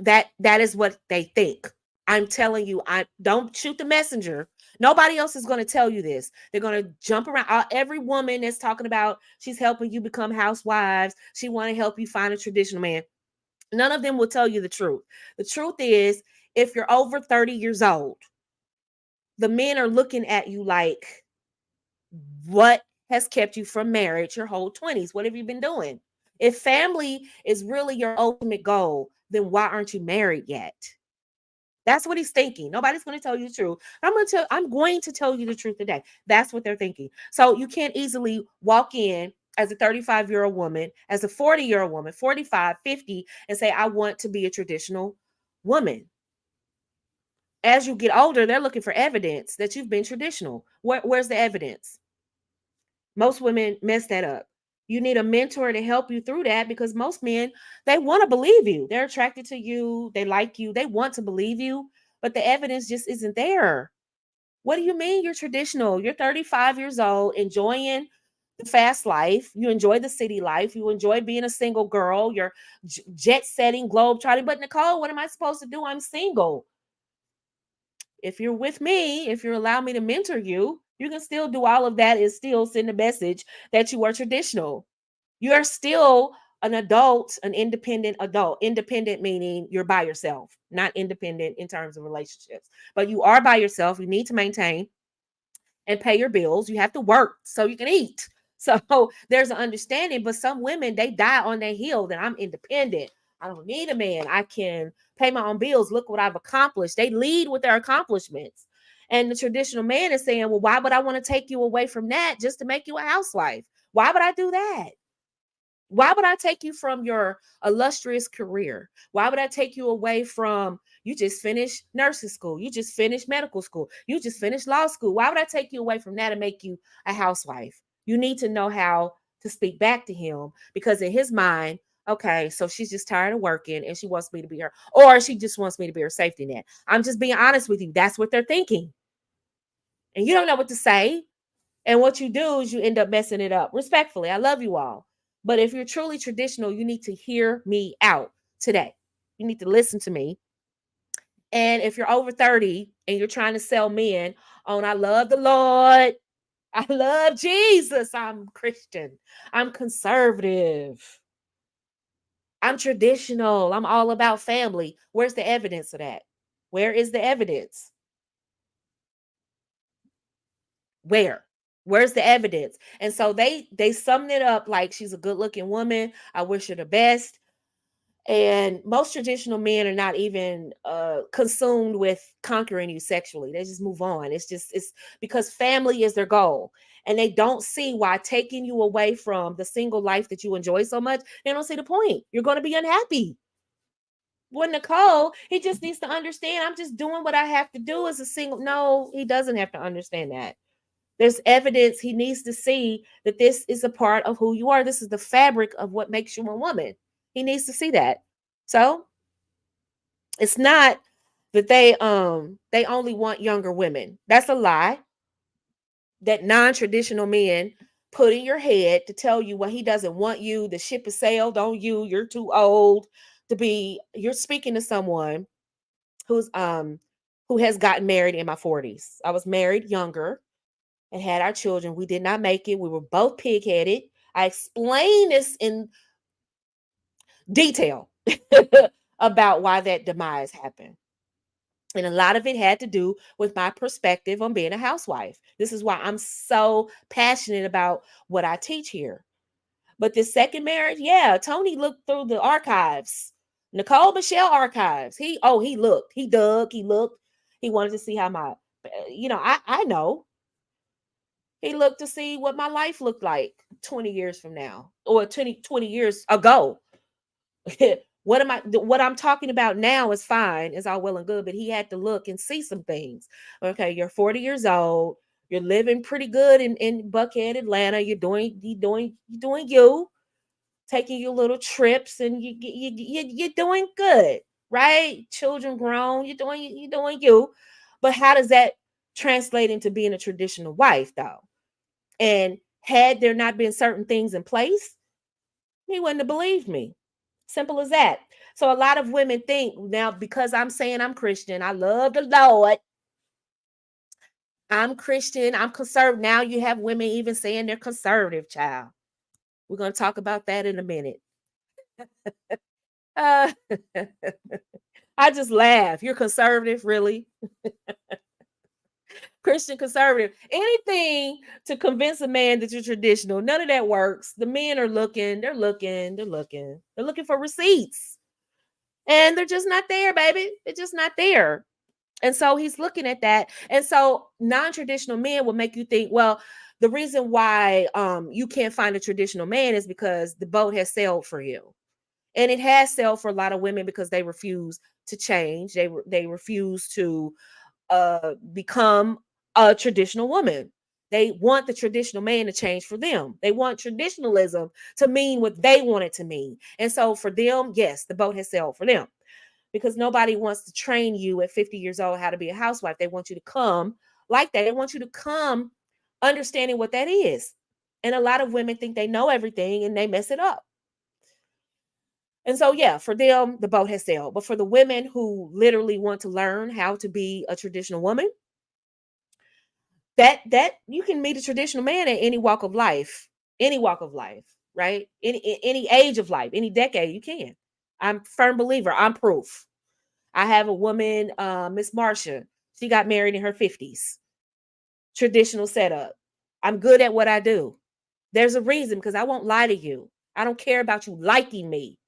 That is what they think. I'm telling you, I don't shoot the messenger. Nobody else is going to tell you this. They're going to jump around. Every woman that's talking about she's helping you become housewives. She want to help you find a traditional man. None of them will tell you the truth. The truth is, if you're over 30 years old, the men are looking at you like, what has kept you from marriage your whole 20s? What have you been doing? If family is really your ultimate goal, then why aren't you married yet? That's what he's thinking. Nobody's going to tell you the truth. I'm going to tell you the truth today. That's what they're thinking. So you can't easily walk in as a 35-year-old woman, as a 40-year-old woman, 45, 50, and say, I want to be a traditional woman. As you get older, they're looking for evidence that you've been traditional. Where's the evidence? Most women mess that up. You need a mentor to help you through that, because most men, they want to believe you. They're attracted to you. They like you. They want to believe you, but the evidence just isn't there. What do you mean you're traditional? You're 35 years old, enjoying the fast life. You enjoy the city life. You enjoy being a single girl. You're jet setting, globe trotting. But Nicole, what am I supposed to do? I'm single. If you're with me, if you allow me to mentor you, you can still do all of that and still send a message that you are traditional. You are still an adult, an independent adult. Independent meaning you're by yourself, not independent in terms of relationships. But you are by yourself. You need to maintain and pay your bills. You have to work so you can eat. So there's an understanding, but some women, they die on their heel that I'm independent. I don't need a man. I can pay my own bills. Look what I've accomplished. They lead with their accomplishments. And the traditional man is saying, well, why would I want to take you away from that just to make you a housewife? Why would I do that? Why would I take you from your illustrious career? Why would I take you away from, you just finished nursing school, you just finished medical school, you just finished law school? Why would I take you away from that and make you a housewife? You need to know how to speak back to him, because in his mind, okay, so she's just tired of working and she wants me to be her, or she just wants me to be her safety net. I'm just being honest with you. That's what they're thinking. And you don't know what to say. And what you do is you end up messing it up. Respectfully, I love you all. But if you're truly traditional, you need to hear me out today. You need to listen to me. And if you're over 30 and you're trying to sell men on, I love the Lord, I love Jesus, I'm Christian, I'm conservative, I'm traditional, I'm all about family. Where's the evidence of that? Where is the evidence? Where? Where's the evidence? And so they summed it up like, she's a good looking woman, I wish her the best. And most traditional men are not even consumed with conquering you sexually. They just move on. It's because family is their goal, and they don't see why taking you away from the single life that you enjoy so much, they don't see the point. You're going to be unhappy. With Nicole, he just needs to understand, I'm just doing what I have to do as a single. No, he doesn't have to understand that. There's evidence. He needs to see that this is a part of who you are. This is the fabric of what makes you a woman. He needs to see that. So it's not that they only want younger women. That's a lie that non-traditional men put in your head to tell you, well, he doesn't want you, the ship has sailed on you, you're too old to be. You're speaking to someone who's who has gotten married in my 40s. I was married younger and had our children. We did not make it. We were both pig-headed. I explained this in detail about why that demise happened. And a lot of it had to do with my perspective on being a housewife. This is why I'm so passionate about what I teach here. But this second marriage, yeah, Tony looked through the archives, Nicole Michelle archives. He looked, he dug, he looked, he wanted to see how my, I know. He looked to see what my life looked like 20 years from now, or 20 years ago. What I'm talking about now is fine, is all well and good, but he had to look and see some things. Okay, you're 40 years old, you're living pretty good in Buckhead, Atlanta. You're doing you, taking your little trips, and you're doing good, right? Children grown, you're doing you. But how does that translate into being a traditional wife, though? And had there not been certain things in place, he wouldn't have believed me. Simple as that. So a lot of women think now, because I'm saying I'm Christian, I love the Lord, I'm Christian, I'm conservative. Now you have women even saying they're conservative, child. We're going to talk about that in a minute. Uh, I just laugh. You're conservative, really? Christian conservative. Anything to convince a man that you're traditional, none of that works. The men are looking, they're looking for receipts. And they're just not there, baby. They're just not there. And so he's looking at that. And so non-traditional men will make you think, well, the reason why you can't find a traditional man is because the boat has sailed for you. And it has sailed for a lot of women because they refuse to change. They refuse to become a traditional woman. They want the traditional man to change for them. They want traditionalism to mean what they want it to mean. And so for them, yes, the boat has sailed for them because nobody wants to train you at 50 years old how to be a housewife. They want you to come like that. They want you to come understanding what that is. And a lot of women think they know everything and they mess it up. And so, yeah, for them, the boat has sailed. But for the women who literally want to learn how to be a traditional woman, that you can meet a traditional man at any walk of life, right? Any age of life, any decade, you can. I'm a firm believer. I'm proof. I have a woman, Miss Marsha. She got married in her 50s. Traditional setup. I'm good at what I do. There's a reason because I won't lie to you. I don't care about you liking me.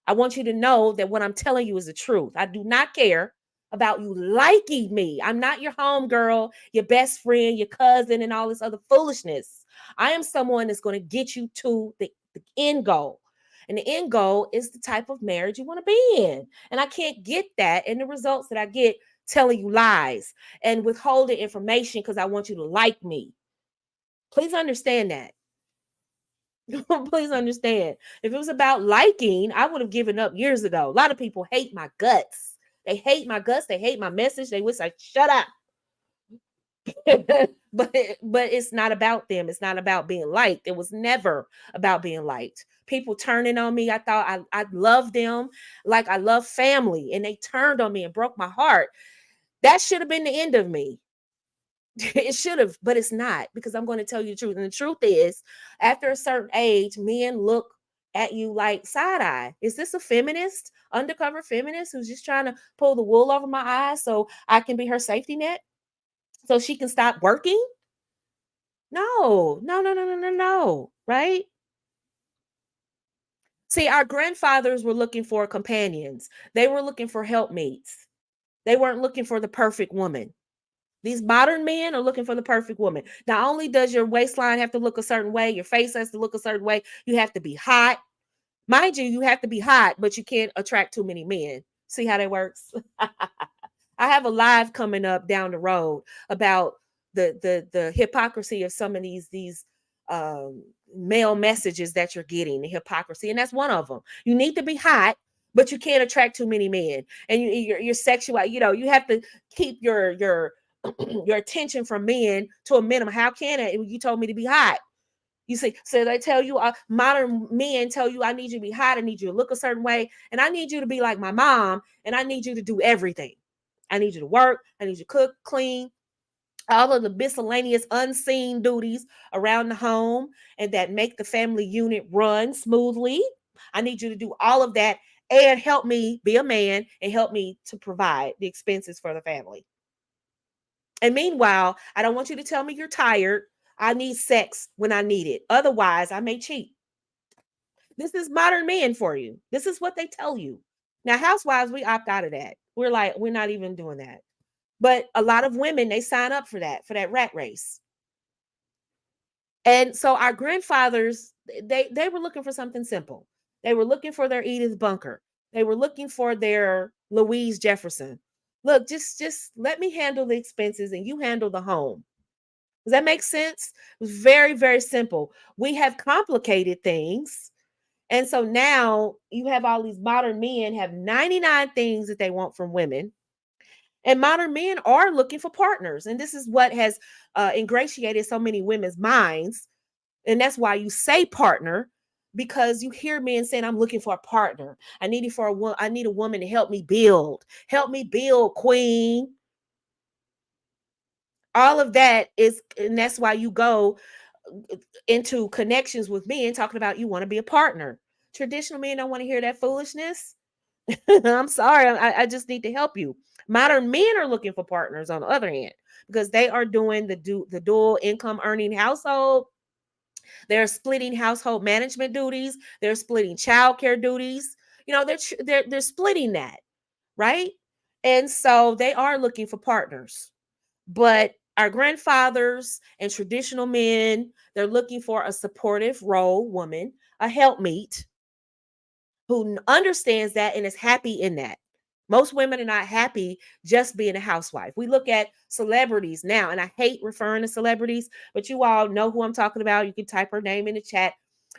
I want you to know that what I'm telling you is the truth. I do not care about you liking me. I'm not your home girl, your best friend, your cousin, and all this other foolishness. I am someone that's going to get you to the end goal. And the end goal is the type of marriage you want to be in. And I can't get that in the results that I get telling you lies and withholding information because I want you to like me. Please understand that. Please understand. If it was about liking, I would have given up years ago. A lot of people hate my guts. They hate my guts. They hate my message. They wish I shut up. but it's not about them. It's not about being liked. It was never about being liked. People turning on me. I thought I loved them like I love family, and they turned on me and broke my heart. That should have been the end of me. It should have, but it's not because I'm going to tell you the truth. And the truth is, after a certain age, men look at you like side eye. Is this a feminist, undercover feminist who's just trying to pull the wool over my eyes so I can be her safety net so she can stop working? No, no, no, no, no, no, no. Right? See, our grandfathers were looking for companions, they were looking for helpmates, they weren't looking for the perfect woman. These modern men are looking for the perfect woman. Not only does your waistline have to look a certain way, your face has to look a certain way, you have to be hot. Mind you, you have to be hot, but you can't attract too many men. See how that works? I have a live coming up down the road about the hypocrisy of some of these um male messages that you're getting, the hypocrisy, and that's one of them. You need to be hot, but you can't attract too many men, and your sexual, you have to keep your your attention from men to a minimum. How can it? You told me to be hot. You see, so they tell you, modern men tell you, I need you to be hot, I need you to look a certain way, and I need you to be like my mom, and I need you to do everything. I need you to work, I need you to cook, clean, all of the miscellaneous unseen duties around the home and that make the family unit run smoothly. I need you to do all of that and help me be a man and help me to provide the expenses for the family. And meanwhile, I don't want you to tell me you're tired. I need sex when I need it. Otherwise, I may cheat. This is modern men for you. This is what they tell you. Now, housewives, we opt out of that. We're like, we're not even doing that. But a lot of women, they sign up for that rat race. And so our grandfathers, they were looking for something simple. They were looking for their Edith Bunker. They were looking for their Louise Jefferson. Look, just let me handle the expenses and you handle the home. Does that make sense? It was very, very simple. We have complicated things. And so now you have all these modern men have 99 things that they want from women. And modern men are looking for partners. And this is what has ingratiated so many women's minds. And that's why you say partner, because you hear men saying, I'm looking for a partner. I need a woman to help me build. Help me build, queen. All of that is, and that's why you go into connections with men talking about you want to be a partner. Traditional men don't want to hear that foolishness. I'm sorry. I just need to help you. Modern men are looking for partners on the other hand because they are doing the dual income earning household. They're splitting household management duties. They're splitting childcare duties. They're splitting that, right? And so they are looking for partners. But our grandfathers and traditional men, they're looking for a supportive role woman, a helpmeet who understands that and is happy in that. Most women are not happy just being a housewife. We look at celebrities now, and I hate referring to celebrities, but you all know who I'm talking about. You can type her name in the chat.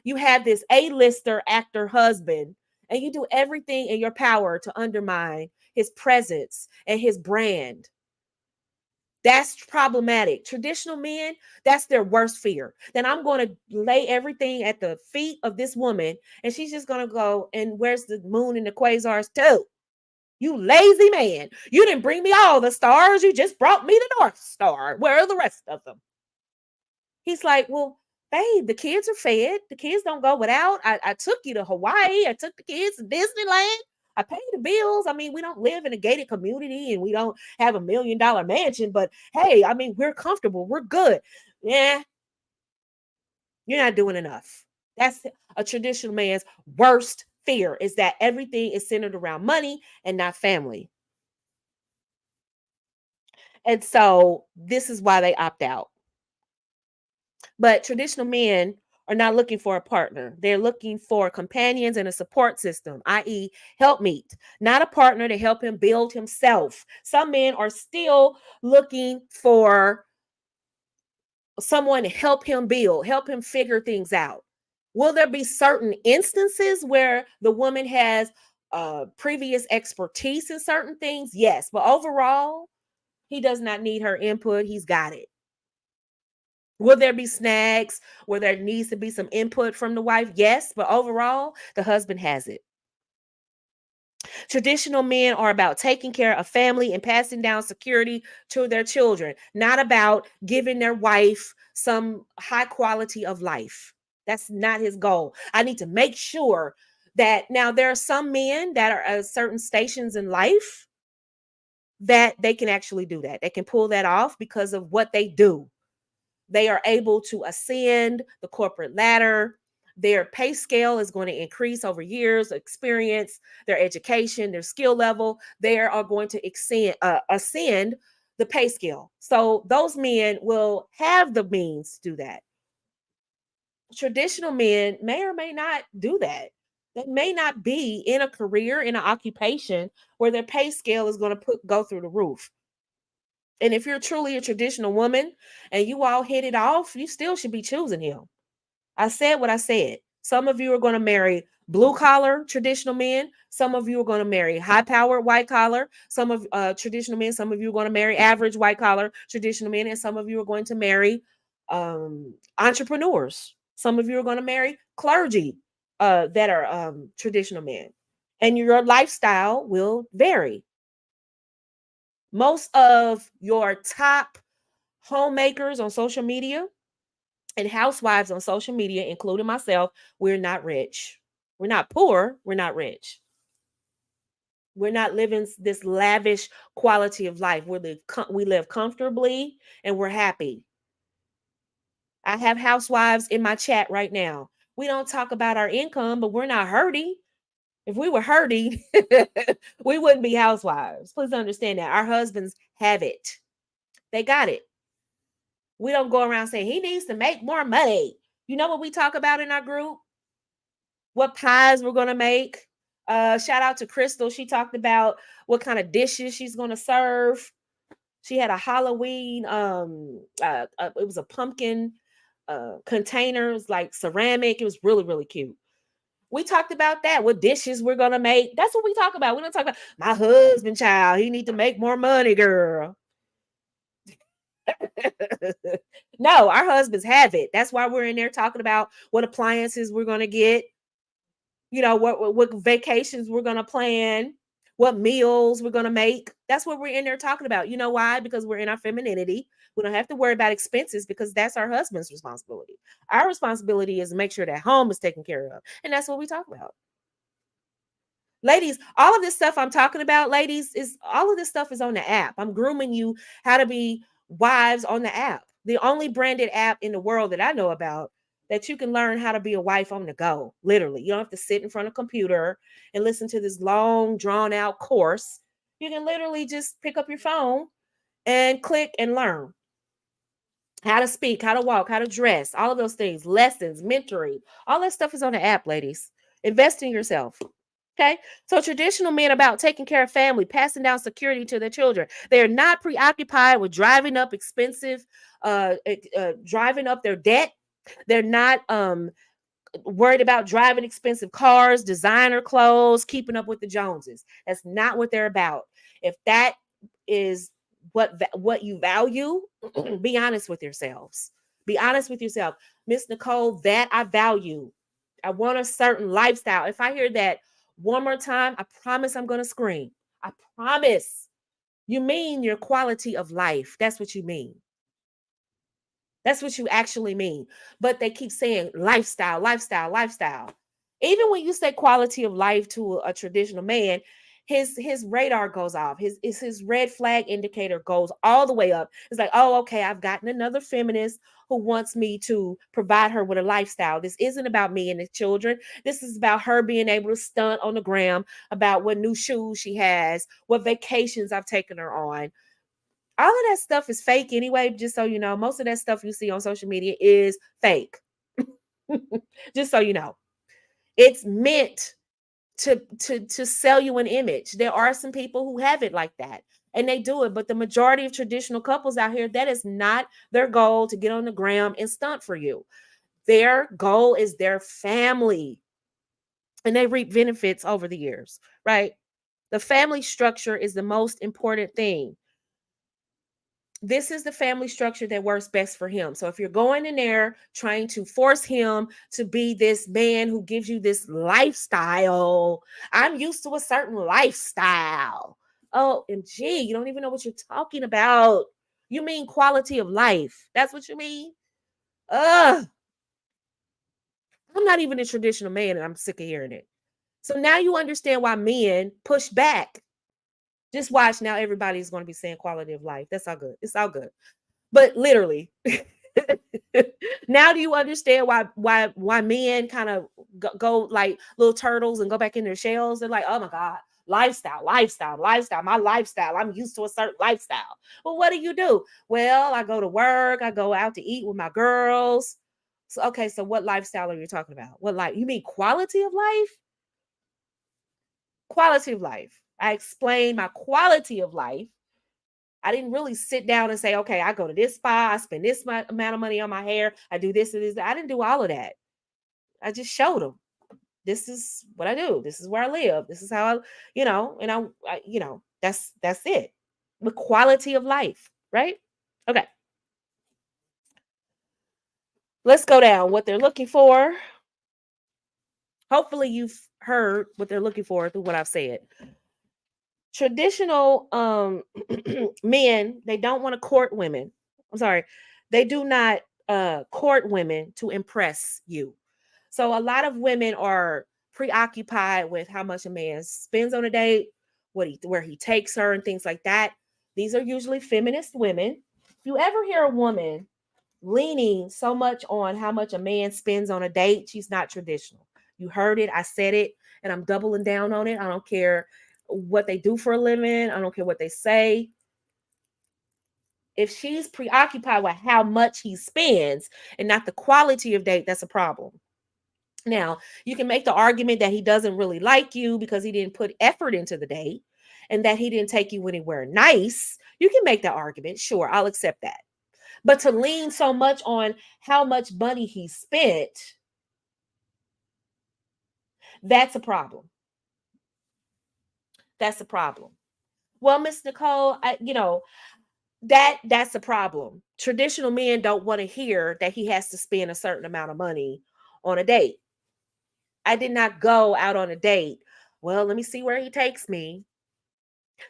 You have this A-lister actor husband, and you do everything in your power to undermine his presence and his brand. That's problematic. Traditional men, that's their worst fear. Then I'm going to lay everything at the feet of this woman, and she's just going to go, and where's the moon and the quasars too? You lazy man. You didn't bring me all the stars. You just brought me the North Star. Where are the rest of them? He's like, well, babe, the kids are fed. The kids don't go without. I took you to Hawaii. I took the kids to Disneyland. I pay the bills. I mean, we don't live in a gated community and we don't have $1 million mansion, but hey, I mean, we're comfortable. We're good. Yeah, you're not doing enough. That's a traditional man's worst fear is that everything is centered around money and not family. And so this is why they opt out. But traditional men are not looking for a partner. They're looking for companions and a support system, i.e., helpmeet, not a partner to help him build himself. Some men are still looking for someone to help him build, help him figure things out. Will there be certain instances where the woman has previous expertise in certain things? Yes. But overall, he does not need her input. He's got it. Will there be snags where there needs to be some input from the wife? Yes, but overall, the husband has it. Traditional men are about taking care of family and passing down security to their children, not about giving their wife some high quality of life. That's not his goal. I need to make sure that now there are some men that are at certain stations in life that they can actually do that. They can pull that off because of what they do. They are able to ascend the corporate ladder. Their pay scale is going to increase over years, experience, their education, their skill level. They are going to ascend the pay scale. So those men will have the means to do that. Traditional men may or may not do that. They may not be in a career, in an occupation where their pay scale is going to go through the roof. And if you're truly a traditional woman and you all hit it off, you still should be choosing him. I said what I said. Some of you are going to marry blue collar traditional men. Some of you are going to marry high powered white collar. Some of traditional men. Some of you are going to marry average white collar traditional men. And some of you are going to marry entrepreneurs. Some of you are going to marry clergy that are traditional men. And your lifestyle will vary. Most of your top homemakers on social media and housewives on social media, including myself, we're not rich. We're not poor. We're not rich. We're not living this lavish quality of life. We live comfortably and we're happy. I have housewives in my chat right now. We don't talk about our income, but we're not hurting. If we were hurting, we wouldn't be housewives. Please understand that. Our husbands have it. They got it. We don't go around saying he needs to make more money. You know what we talk about in our group? What pies we're going to make. Shout out to Crystal. She talked about what kind of dishes she's going to serve. She had a Halloween, it was a pumpkin container. It was like ceramic. It was really, really cute. We talked about that. What dishes we're going to make. That's what we talk about. We don't talk about my husband, child. He need to make more money, girl. No, our husbands have it. That's why we're in there talking about what appliances we're going to get, what vacations we're going to plan, what meals we're going to make. That's what we're in there talking about. You know why? Because we're in our femininity. We don't have to worry about expenses because that's our husband's responsibility. Our responsibility is to make sure that home is taken care of. And that's what we talk about. Ladies, all of this stuff I'm talking about, ladies, is all of this stuff is on the app. I'm grooming you how to be wives on the app. The only branded app in the world that I know about that you can learn how to be a wife on the go. Literally. You don't have to sit in front of a computer and listen to this long, drawn out course. You can literally just pick up your phone and click and learn how to speak, how to walk, how to dress, all of those things, lessons, mentoring, all that stuff is on the app, ladies. Invest in yourself. Okay. So traditional men about taking care of family, passing down security to their children. They're not preoccupied with driving up expensive, driving up their debt. They're not worried about driving expensive cars, designer clothes, keeping up with the Joneses. That's not what they're about. If that is what you value, be honest with yourselves. Be honest with yourself. Miss Nicole, that I value. I want a certain lifestyle. If I hear that one more time, I promise I'm going to scream. I promise. You mean your quality of life. That's what you mean. That's what you actually mean. But they keep saying lifestyle, lifestyle, lifestyle. Even when you say quality of life to a traditional man, his radar goes off. His red flag indicator goes all the way up. It's like, oh, okay, I've gotten another feminist who wants me to provide her with a lifestyle. This isn't about me and the children. This is about her being able to stunt on the gram about what new shoes she has, what vacations I've taken her on. All of that stuff is fake anyway, just so you know. Most of that stuff you see on social media is fake. Just so you know. It's meant to sell you an image. There are some people who have it like that and they do it, but the majority of traditional couples out here, that is not their goal, to get on the gram and stunt for you. Their goal is their family, and they reap benefits over the years, right? The family structure is the most important thing. This is the family structure that works best for him. So if you're going in there trying to force him to be this man who gives you this lifestyle, I'm used to a certain lifestyle. Oh, and gee, you don't even know what you're talking about. You mean quality of life. That's what you mean? Ugh. I'm not even a traditional man and I'm sick of hearing it. So now you understand why men push back. Just watch, now everybody's going to be saying quality of life. That's all good. It's all good. But literally, now do you understand why men kind of go like little turtles and go back in their shells? They're like, oh my God, lifestyle, lifestyle, lifestyle, my lifestyle. I'm used to a certain lifestyle. Well, what do? Well, I go to work, I go out to eat with my girls. So okay, so what lifestyle are you talking about? What, like, you mean quality of life? Quality of life. I explained my quality of life. I didn't really sit down and say, okay, I go to this spa, I spend this amount of money on my hair, I do this and this. I didn't do all of that. I just showed them, this is what I do. This is where I live. This is how I, and that's it. The quality of life, right? Okay. Let's go down what they're looking for. Hopefully you've heard what they're looking for through what I've said. Traditional men, they don't want to court women. I'm sorry. They do not court women to impress you. So a lot of women are preoccupied with how much a man spends on a date, where he takes her and things like that. These are usually feminist women. If you ever hear a woman leaning so much on how much a man spends on a date, she's not traditional. You heard it, I said it, and I'm doubling down on it. I don't care what they do for a living, I don't care what they say. If she's preoccupied with how much he spends and not the quality of date, that's a problem. Now, you can make the argument that he doesn't really like you because he didn't put effort into the date and that he didn't take you anywhere nice. You can make that argument. Sure, I'll accept that. But to lean so much on how much money he spent, that's a problem. That's a problem. Well, Miss Nicole, that's a problem. Traditional men don't want to hear that he has to spend a certain amount of money on a date. I did not go out on a date. Well, let me see where he takes me.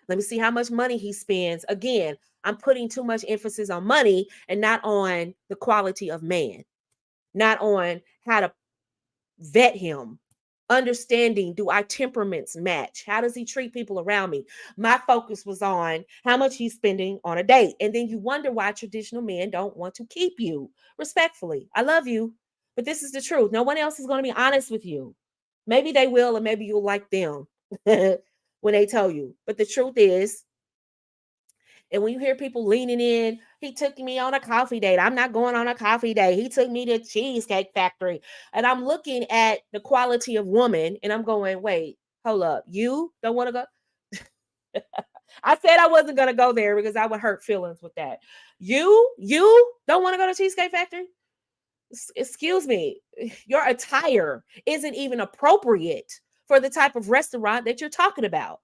Let me see how much money he spends. Again, I'm putting too much emphasis on money and not on the quality of man, not on how to vet him. understanding, do our temperaments match? How does he treat people around me? My focus was on how much he's spending on a date. And then you wonder why traditional men don't want to keep you. Respectfully, I love you, but this is the truth. No one else is going to be honest with you. Maybe they will, or maybe you'll like them when they tell you. But the truth is, and when you hear people leaning in, he took me on a coffee date. I'm not going on a coffee date. He took me to Cheesecake Factory. And I'm looking at the quality of woman and I'm going, wait, hold up. You don't want to go? I said I wasn't going to go there because I would hurt feelings with that. You don't want to go to Cheesecake Factory? Excuse me. Your attire isn't even appropriate for the type of restaurant that you're talking about.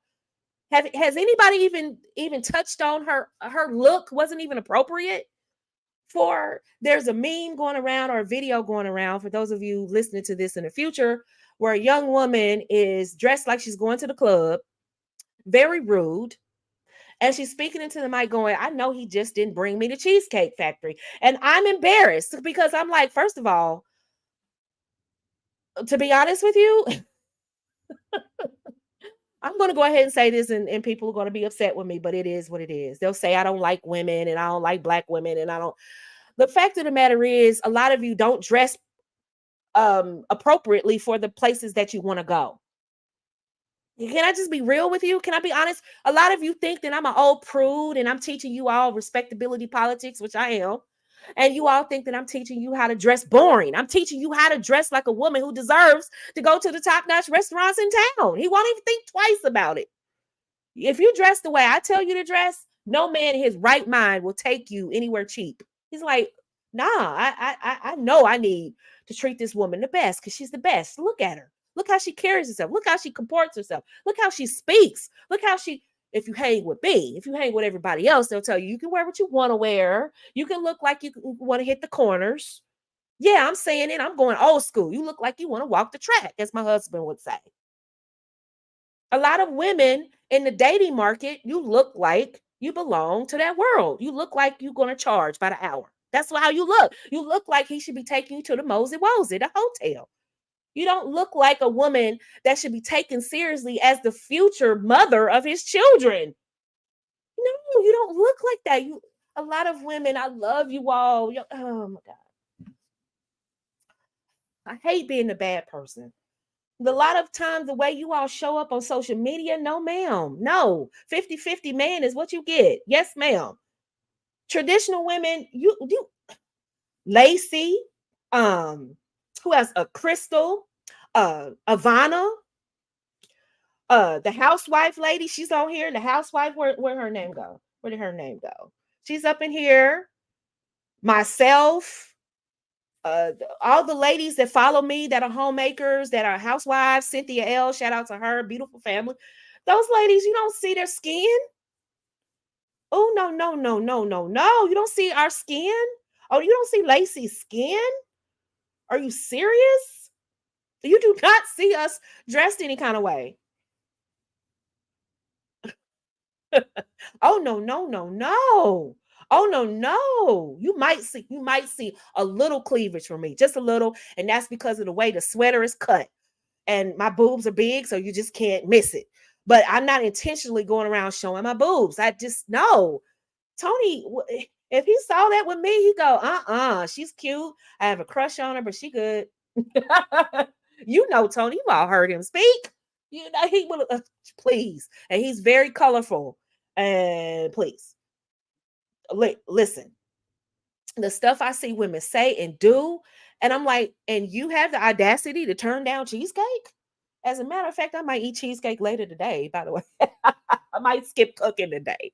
Has anybody even touched on her look wasn't even appropriate for? There's a meme going around or a video going around for those of you listening to this in the future where a young woman is dressed like she's going to the club, very rude, and she's speaking into the mic going, I know he just didn't bring me to Cheesecake Factory. And I'm embarrassed because I'm like, first of all, to be honest with you, I'm going to go ahead and say this, and people are going to be upset with me, but it is what it is. They'll say I don't like women and I don't like black women and I don't. The fact of the matter is, a lot of you don't dress appropriately for the places that you want to go. Can I just be real with you? Can I be honest? A lot of you think that I'm an old prude and I'm teaching you all respectability politics, which I am. And you all think that I'm teaching you how to dress boring. I'm teaching you how to dress like a woman who deserves to go to the top-notch restaurants in town. He won't even think twice about it. If you dress the way I tell you to dress, no man in his right mind will take you anywhere cheap. He's like, nah, I know I need to treat this woman the best because she's the best. Look at her. Look how she carries herself. Look how she comports herself. Look how she speaks. Look how she, if you hang with me, if you hang with everybody else, they'll tell you you can wear what you want to wear. You can look like you want to hit the corners. Yeah, I'm saying it. I'm going old school. You look like you want to walk the track, as my husband would say. A lot of women in the dating market, you look like you belong to that world. You look like you're going to charge by the hour. That's how you look. You look like he should be taking you to the Mosey Wozy, the hotel. You don't look like a woman that should be taken seriously as the future mother of his children. No, you don't look like that. A lot of women, I love you all. Oh my God. I hate being a bad person. A lot of times the way you all show up on social media, no ma'am. No. 50-50 man is what you get. Yes, ma'am. Traditional women, you Lacey, who has a Crystal, Ivana, the housewife lady, she's on here. The housewife, where her name go? Where did her name go? She's up in here. Myself, all the ladies that follow me that are homemakers, that are housewives, Cynthia L, shout out to her, beautiful family. Those ladies, you don't see their skin. Oh, no, no, no, no, no, no. You don't see our skin. Oh, you don't see Lacey's skin. Are you serious? You do not see us dressed any kind of way. Oh, no, no, no, no. Oh, no, no. You might see a little cleavage from me, just a little, and that's because of the way the sweater is cut. And my boobs are big, so you just can't miss it. But I'm not intentionally going around showing my boobs. I just know. Tony, if he saw that with me, he'd go, she's cute. I have a crush on her, but she good. You know, Tony, you all heard him speak. You know, he will, please. And he's very colorful. And please, listen, the stuff I see women say and do, and I'm like, and you have the audacity to turn down cheesecake? As a matter of fact, I might eat cheesecake later today, by the way. I might skip cooking today.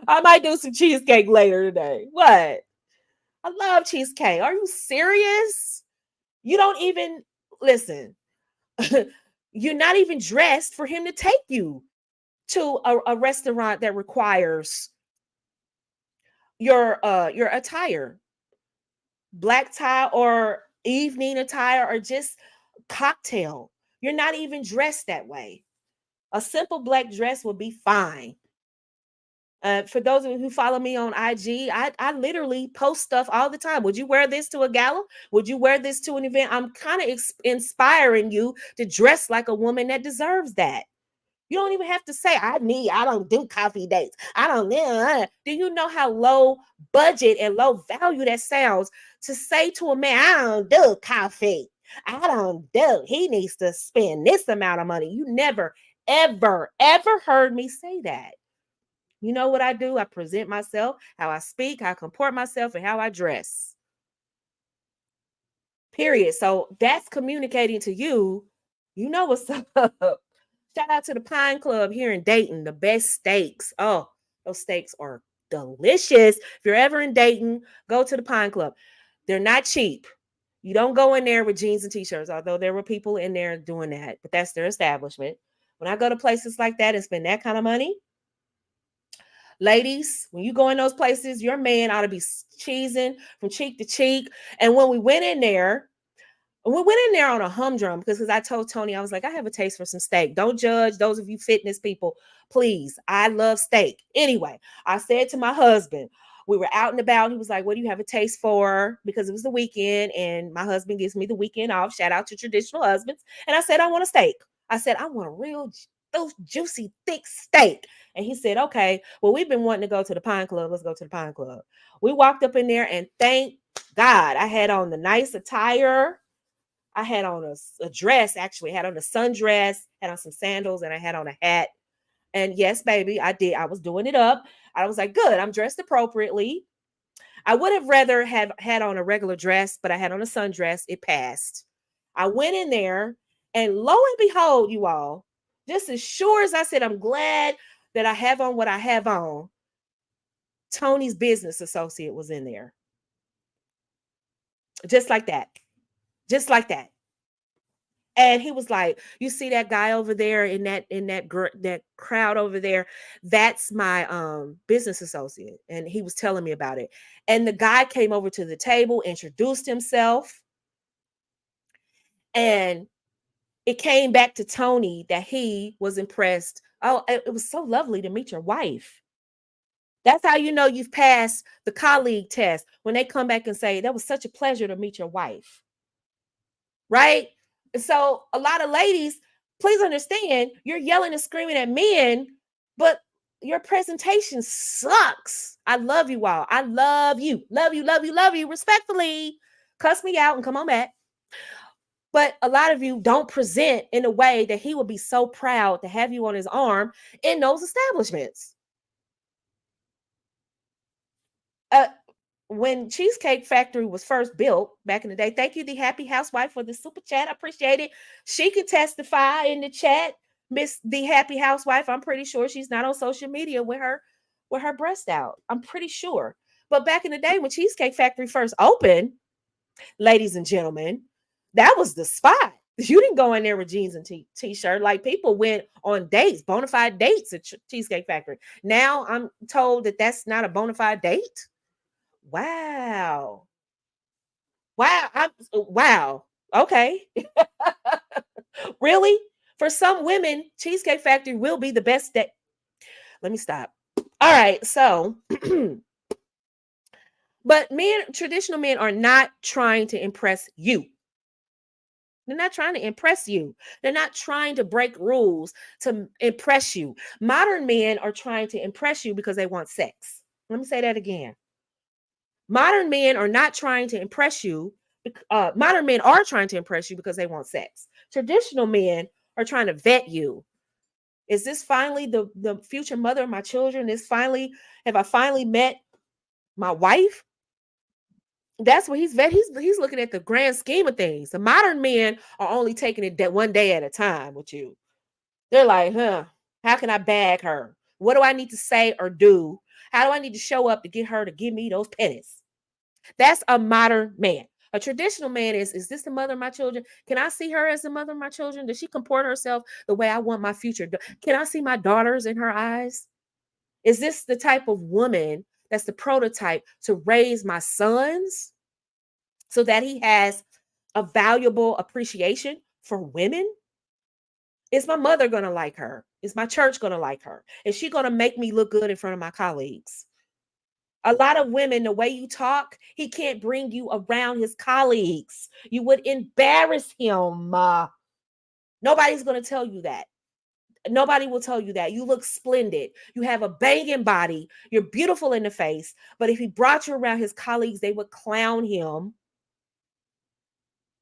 I might do some cheesecake later today. What? I love cheesecake. Are you serious? You don't even listen. You're not even dressed for him to take you to a restaurant that requires your attire, black tie or evening attire or just cocktail. You're not even dressed that way. A simple black dress will be fine. For those of you who follow me on IG, I literally post stuff all the time. Would you wear this to a gala? Would you wear this to an event? I'm kind of inspiring you to dress like a woman that deserves that. You don't even have to say, I don't do coffee dates. I don't. Do you know how low budget and low value that sounds to say to a man, I don't do coffee. I don't do. He needs to spend this amount of money. You never, ever, ever heard me say that. You know what I do? I present myself, how I speak, how I comport myself, and how I dress. Period. So that's communicating to you. You know what's up. Shout out to the Pine Club here in Dayton, the best steaks. Oh, those steaks are delicious. If you're ever in Dayton, go to the Pine Club. They're not cheap. You don't go in there with jeans and t-shirts, although there were people in there doing that, but that's their establishment. When I go to places like that and spend that kind of money, ladies, when you go in those places, your man ought to be cheesing from cheek to cheek. And when we went in there, on a humdrum because I told Tony, I was like, I have a taste for some steak. Don't judge those of you fitness people, please. I love steak. Anyway, I said to my husband, we were out and about. He was like, what do you have a taste for? Because it was the weekend and my husband gives me the weekend off. Shout out to traditional husbands. And I said, I want a steak. I said, I want a real those juicy, thick steak. And he said, okay, well, we've been wanting to go to the Pine Club. Let's go to the Pine Club. We walked up in there and thank God I had on the nice attire. I had on a dress, actually, had on a sundress, had on some sandals, and I had on a hat. And yes, baby, I did. I was doing it up. I was like, good, I'm dressed appropriately. I would have rather have had on a regular dress, but I had on a sundress. It passed. I went in there, and lo and behold, you all, just as sure as I said, I'm glad that I have on what I have on, Tony's business associate was in there. Just like that. Just like that. And he was like, you see that guy over there in that crowd over there? That's my business associate. And he was telling me about it. And the guy came over to the table, introduced himself. And it came back to Tony that he was impressed. Oh, it was so lovely to meet your wife. That's how you know you've passed the colleague test, when they come back and say, that was such a pleasure to meet your wife. Right? So a lot of ladies, please understand, you're yelling and screaming at men, but your presentation sucks. I love you all. I love you. Love you, love you, love you. Respectfully, cuss me out and come on back. But a lot of you don't present in a way that he would be so proud to have you on his arm in those establishments. When Cheesecake Factory was first built back in the day, thank you, the Happy Housewife, for the super chat. I appreciate it. She can testify in the chat, Miss the Happy Housewife. I'm pretty sure she's not on social media with her breast out. I'm pretty sure. But back in the day when Cheesecake Factory first opened, ladies and gentlemen, that was the spot. You didn't go in there with jeans and t-shirt. Like, people went on dates, bona fide dates at Cheesecake Factory. Now I'm told that that's not a bona fide date. Wow. Wow. Okay. Really? For some women, Cheesecake Factory will be the best day. Let me stop. All right. So, but traditional men are not trying to impress you. They're not trying to impress you. They're not trying to break rules to impress you. Modern men are trying to impress you because they want sex. Let me say that again. Modern men are not trying to impress you. Modern men are trying to impress you because they want sex. Traditional men are trying to vet you. Is this finally the future mother of my children? Have I finally met my wife? That's what he's vet. He's looking at the grand scheme of things. The modern men are only taking it that one day at a time with you. They're like, how can I bag her? What do I need to say or do? How do I need to show up to get her to give me those pennies? That's a modern man. A traditional man is this the mother of my children? Can I see her as the mother of my children? Does she comport herself the way I want my future? Can I see my daughters in her eyes? Is this the type of woman that's the prototype to raise my sons so that he has a valuable appreciation for women? Is my mother going to like her? Is my church going to like her? Is she going to make me look good in front of my colleagues? A lot of women, the way you talk, he can't bring you around his colleagues. You would embarrass him. Nobody's going to tell you that. Nobody will tell you that. You look splendid. You have a banging body. You're beautiful in the face. But if he brought you around his colleagues, they would clown him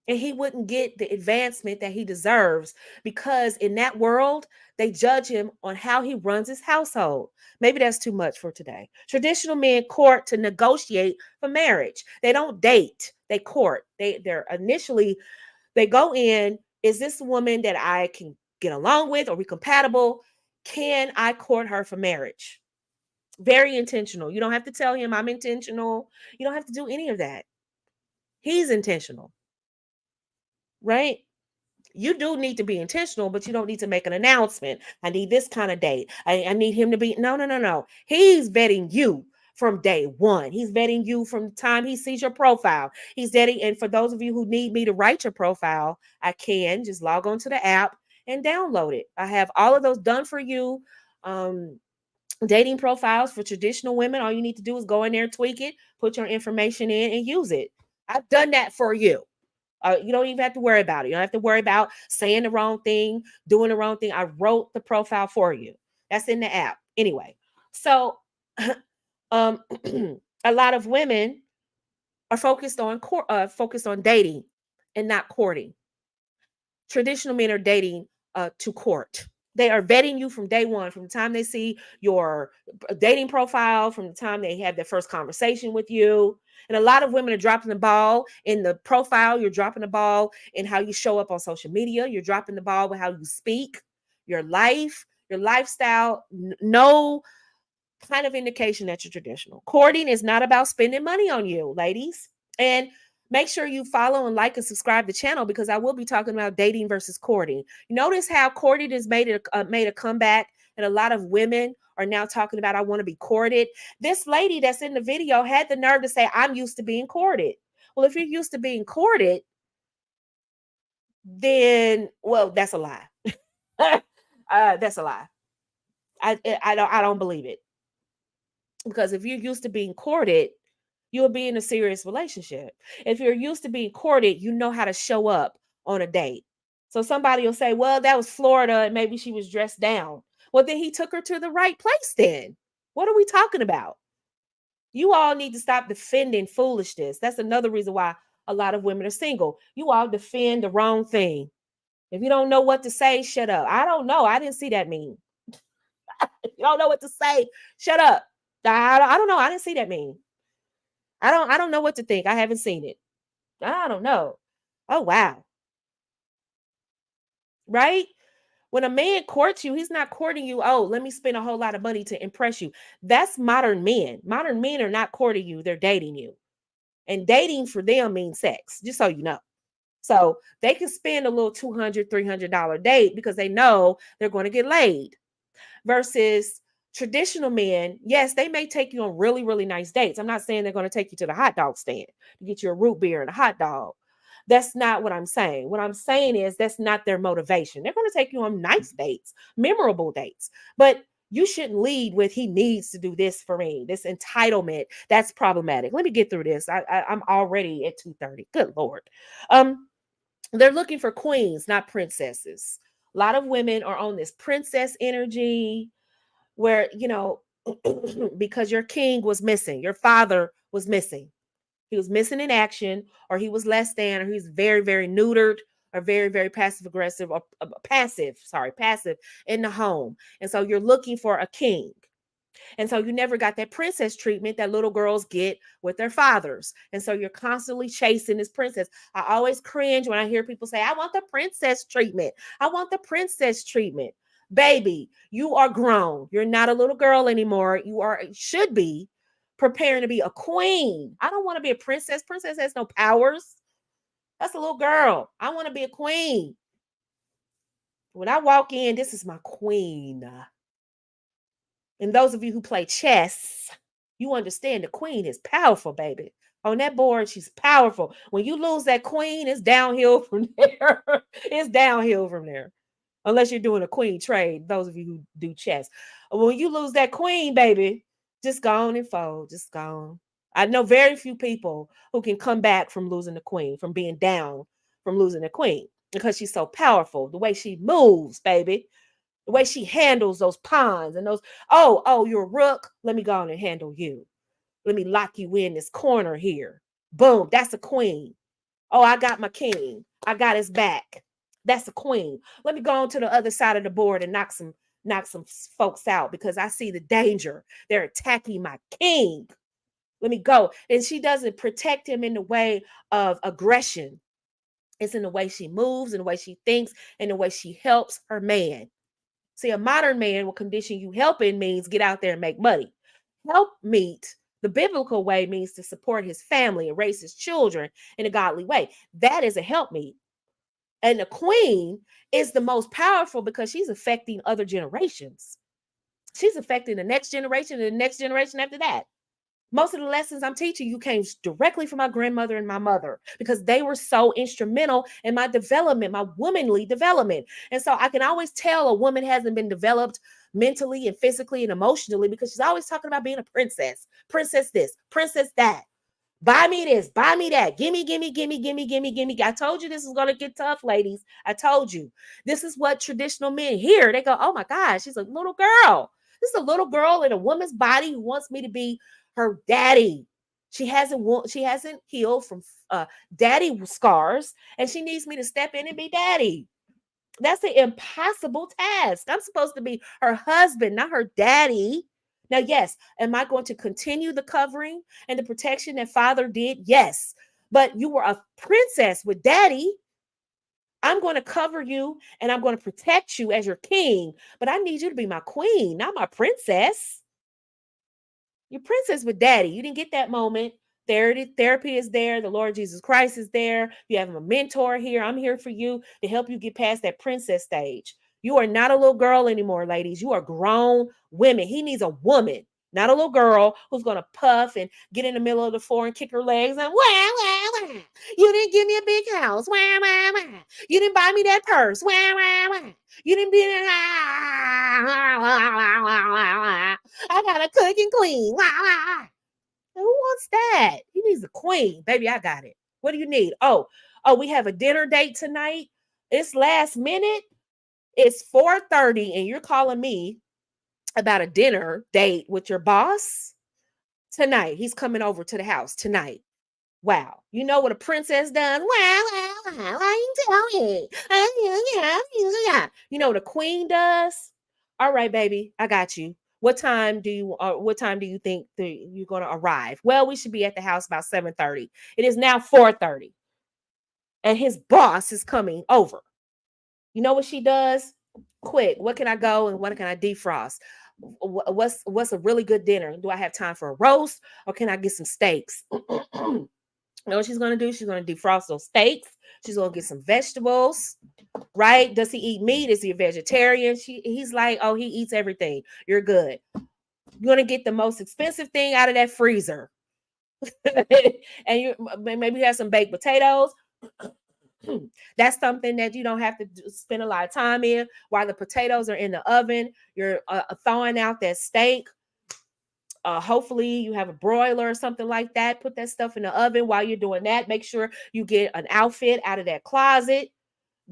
and he wouldn't get the advancement that he deserves because in that world, they judge him on how he runs his household. Maybe that's too much for today. Traditional men court to negotiate for marriage. They don't date, they court. They're initially, they go in, is this a woman that I can get along with? Are we compatible? Can I court her for marriage? Very intentional. You don't have to tell him I'm intentional. You don't have to do any of that. He's intentional, right? You do need to be intentional, but you don't need to make an announcement. I need this kind of date. I need him to be. No, no, no, no. He's vetting you from day one. He's vetting you from the time he sees your profile. He's vetting. And for those of you who need me to write your profile, I can just log on to the app and download it. I have all of those done for you. Dating profiles for traditional women. All you need to do is go in there, tweak it, put your information in, and use it. I've done that for you. You don't even have to worry about it. You don't have to worry about saying the wrong thing, doing the wrong thing. I wrote the profile for you. That's in the app. Anyway, so a lot of women are focused on dating and not courting. Traditional men are dating to court. They are vetting you from day one, from the time they see your dating profile, from the time they have their first conversation with you. And a lot of women are dropping the ball in the profile. You're dropping the ball in how you show up on social media. You're dropping the ball with how you speak, your life, your lifestyle. No kind of indication that you're traditional. Courting is not about spending money on you, ladies. And make sure you follow and like and subscribe to the channel because I will be talking about dating versus courting. Notice how courting has made a comeback, and a lot of women are now talking about I want to be courted. This lady that's in the video had the nerve to say I'm used to being courted. Well, if you're used to being courted, then well, that's a lie. That's a lie. I don't believe it. Because if you're used to being courted, you'll be in a serious relationship. If you're used to being courted, you know how to show up on a date. So somebody will say, well, that was Florida and maybe she was dressed down. Well, then he took her to the right place then. What are we talking about? You all need to stop defending foolishness. That's another reason why a lot of women are single. You all defend the wrong thing. If you don't know what to say, shut up. I don't know. I didn't see that meme. If you don't know what to say, shut up. I don't know. I didn't see that meme. I don't know what to think. I haven't seen it. I don't know. Oh wow. Right? When a man courts you, he's not courting you. Oh, let me spend a whole lot of money to impress you. That's modern men. Modern men are not courting you, they're dating you. And dating for them means sex, just so you know. So they can spend a little $200, $300 date because they know they're going to get laid. Versus traditional men, yes, they may take you on really, really nice dates. I'm not saying they're going to take you to the hot dog stand to get you a root beer and a hot dog. That's not what I'm saying. What I'm saying is that's not their motivation. They're going to take you on nice dates, memorable dates. But you shouldn't lead with he needs to do this for me. This entitlement, that's problematic. Let me get through this. I'm already at 2:30. Good Lord. They're looking for queens, not princesses. A lot of women are on this princess energy where, because your king was missing, your father was missing. He was missing in action, or he was less than, or he's very, very neutered, or very, very passive aggressive, or passive in the home. And so you're looking for a king. And so you never got that princess treatment that little girls get with their fathers. And so you're constantly chasing this princess. I always cringe when I hear people say, I want the princess treatment. I want the princess treatment. Baby, you are grown. You're not a little girl anymore. Should be preparing to be a queen. I don't want to be a princess. Princess has no powers. That's a little girl. I want to be a queen. When I walk in, this is my queen. And those of you who play chess, you understand the queen is powerful, baby. On that board, she's powerful. When you lose that queen, it's downhill from there. It's downhill from there. unless you're doing a queen trade. Those of you who do chess, when you lose that queen, baby, just go on and fold. Just go on. I know very few people who can come back from losing the queen, from being down, from losing the queen, because she's so powerful. The way she moves, baby, the way she handles those pawns and those. Oh, you're a rook. Let me go on and handle you. Let me lock you in this corner here. Boom, that's a queen. Oh, I got my king. I got his back. That's a queen. Let me go on to the other side of the board and knock some folks out because I see the danger. They're attacking my king. Let me go. And she doesn't protect him in the way of aggression. It's in the way she moves, in the way she thinks, in the way she helps her man. See, a modern man will condition you helping means get out there and make money. Help meet the biblical way means to support his family and raise his children in a godly way. That is a help meet. And the queen is the most powerful because she's affecting other generations. She's affecting the next generation and the next generation after that. Most of the lessons I'm teaching you came directly from my grandmother and my mother because they were so instrumental in my development, my womanly development. And so I can always tell a woman hasn't been developed mentally and physically and emotionally because she's always talking about being a princess, princess this, princess that. Buy me this, buy me that. Gimme, gimme, gimme, gimme, gimme, gimme. I told you this is going to get tough, ladies. I told you. This is what traditional men hear. They go, oh my God, she's a little girl. This is a little girl in a woman's body who wants me to be her daddy. She hasn't healed from daddy scars, and she needs me to step in and be daddy. That's an impossible task. I'm supposed to be her husband, not her daddy. Now, yes, am I going to continue the covering and the protection that father did? Yes. But you were a princess with daddy. I'm going to cover you and I'm going to protect you as your king. But I need you to be my queen, not my princess. Your princess with daddy. You didn't get that moment. Therapy is there. The Lord Jesus Christ is there. You have a mentor here. I'm here for you to help you get past that princess stage. You are not a little girl anymore, ladies. You are grown women. He needs a woman, not a little girl who's going to puff and get in the middle of the floor and kick her legs and wah, wah, wah. You didn't give me a big house. Wah, wah, wah. You didn't buy me that purse. Wah, wah, wah. You didn't be I got a cook and clean. Wah, wah. Who wants that? He needs a queen. Baby, I got it. What do you need? Oh, we have a dinner date tonight. It's last minute. It's 4:30 and you're calling me about a dinner date with your boss tonight. He's coming over to the house tonight. Wow. You know what a princess does? Wow, wow, wow. Why you tell me? You know what a queen does? All right, baby, I got you. What time do you think you're going to arrive? Well, we should be at the house about 7:30. It is now 4:30 and his boss is coming over. You know what she does? Quick, what can I go and what can I defrost? What's a really good dinner? Do I have time for a roast or can I get some steaks? You know what she's gonna do? She's gonna defrost those steaks. She's gonna get some vegetables, right? Does he eat meat? Is he a vegetarian? He's like, oh, he eats everything. You're good. You're gonna get the most expensive thing out of that freezer, and maybe you have some baked potatoes. That's something that you don't have to spend a lot of time in. While the potatoes are in the oven, you're thawing out that steak. Hopefully you have a broiler or something like that. Put that stuff in the oven while you're doing that. Make sure you get an outfit out of that closet.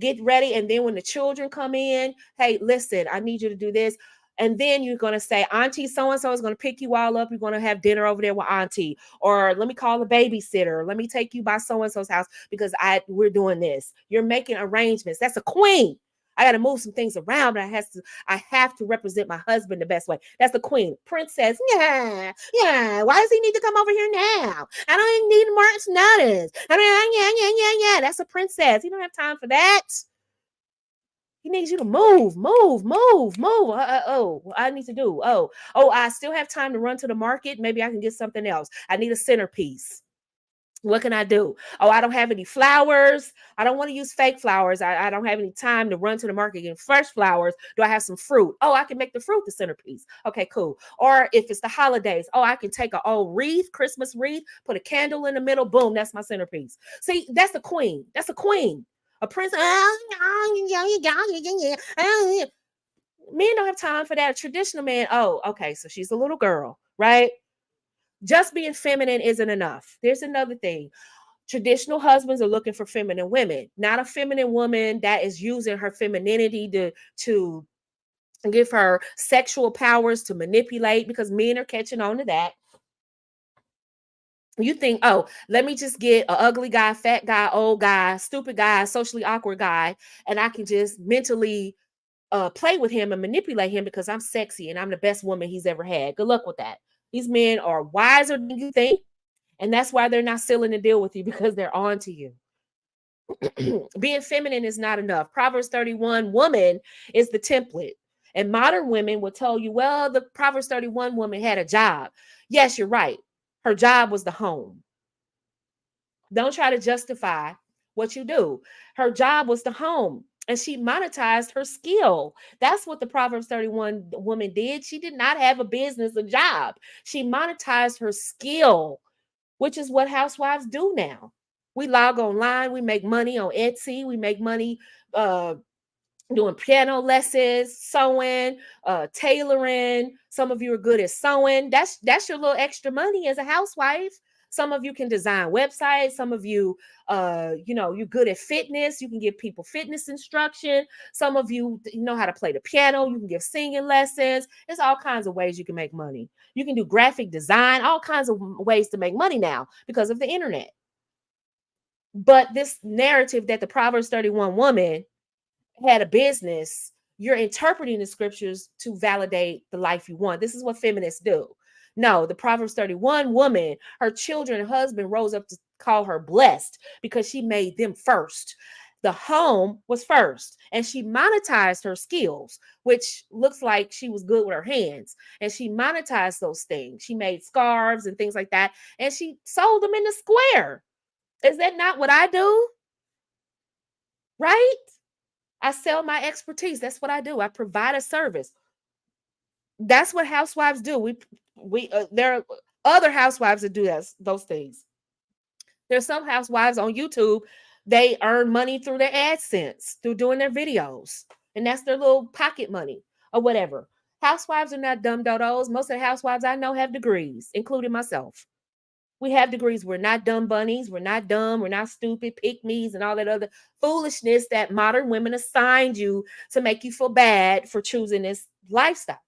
Get ready. And then when the children come in, hey, listen, I need you to do this. And then you're going to say, Auntie so-and-so is going to pick you all up. You're going to have dinner over there with Auntie. Or let me call a babysitter. Let me take you by so-and-so's house because we're doing this. You're making arrangements. That's a queen. I got to move some things around, but I have to represent my husband the best way. That's the queen. Princess, yeah, yeah. Why does he need to come over here now? I don't even need Martin's notice. I mean, yeah. That's a princess. You don't have time for that. He needs you to move. I need to do. I still have time to run to the market. Maybe I can get something else. I need a centerpiece. What can I do? Oh, I don't have any flowers. I don't want to use fake flowers. I don't have any time to run to the market and get fresh flowers. Do I have some fruit? Oh, I can make the fruit the centerpiece. Okay, cool. Or if it's the holidays, I can take an old wreath, Christmas wreath, put a candle in the middle. Boom, that's my centerpiece. See, that's the queen. That's a queen. A princess. Men don't have time for that. A traditional man, oh, okay, so she's a little girl, right? Just being feminine isn't enough. There's another thing. Traditional husbands are looking for feminine women, not a feminine woman that is using her femininity to give her sexual powers to manipulate, because men are catching on to that. You think, oh, let me just get an ugly guy, fat guy, old guy, stupid guy, socially awkward guy, and I can just mentally play with him and manipulate him because I'm sexy and I'm the best woman he's ever had. Good luck with that. These men are wiser than you think, and that's why they're not sealing the deal with you, because they're on to you. Being feminine is not enough. Proverbs 31 woman is the template. And modern women will tell you, well, the Proverbs 31 woman had a job. Yes, you're right. Her job was the home. Don't try to justify what you do. Her job was the home, and she monetized her skill. That's what the Proverbs 31 woman did. She did not have a business, a job. She monetized her skill, which is what housewives do now. We log online, we make money on Etsy, we make money uh, doing piano lessons, sewing, tailoring. Some of you are good at sewing. That's your little extra money as a housewife. Some of you can design websites. Some of you, you're good at fitness. You can give people fitness instruction. Some of you know how to play the piano. You can give singing lessons. There's all kinds of ways you can make money. You can do graphic design, all kinds of ways to make money now because of the internet. But this narrative that the Proverbs 31 woman had a business, you're interpreting the scriptures to validate the life you want. This is what feminists do. No, the Proverbs 31 woman, her children and husband rose up to call her blessed because she made them first. The home was first, and she monetized her skills, which looks like she was good with her hands. And she monetized those things. She made scarves and things like that, and she sold them in the square. Is that not what I do? Right? I sell my expertise. That's what I do. I provide a service. That's what housewives do. There are other housewives that do those things. There's some housewives on YouTube. They earn money through their AdSense, through doing their videos, and that's their little pocket money or whatever. Housewives are not dumb dodos. Most of the housewives I know have degrees, including myself. We have degrees. We're not dumb bunnies. We're not dumb. We're not stupid, pick me's, and all that other foolishness that modern women assigned you to make you feel bad for choosing this lifestyle,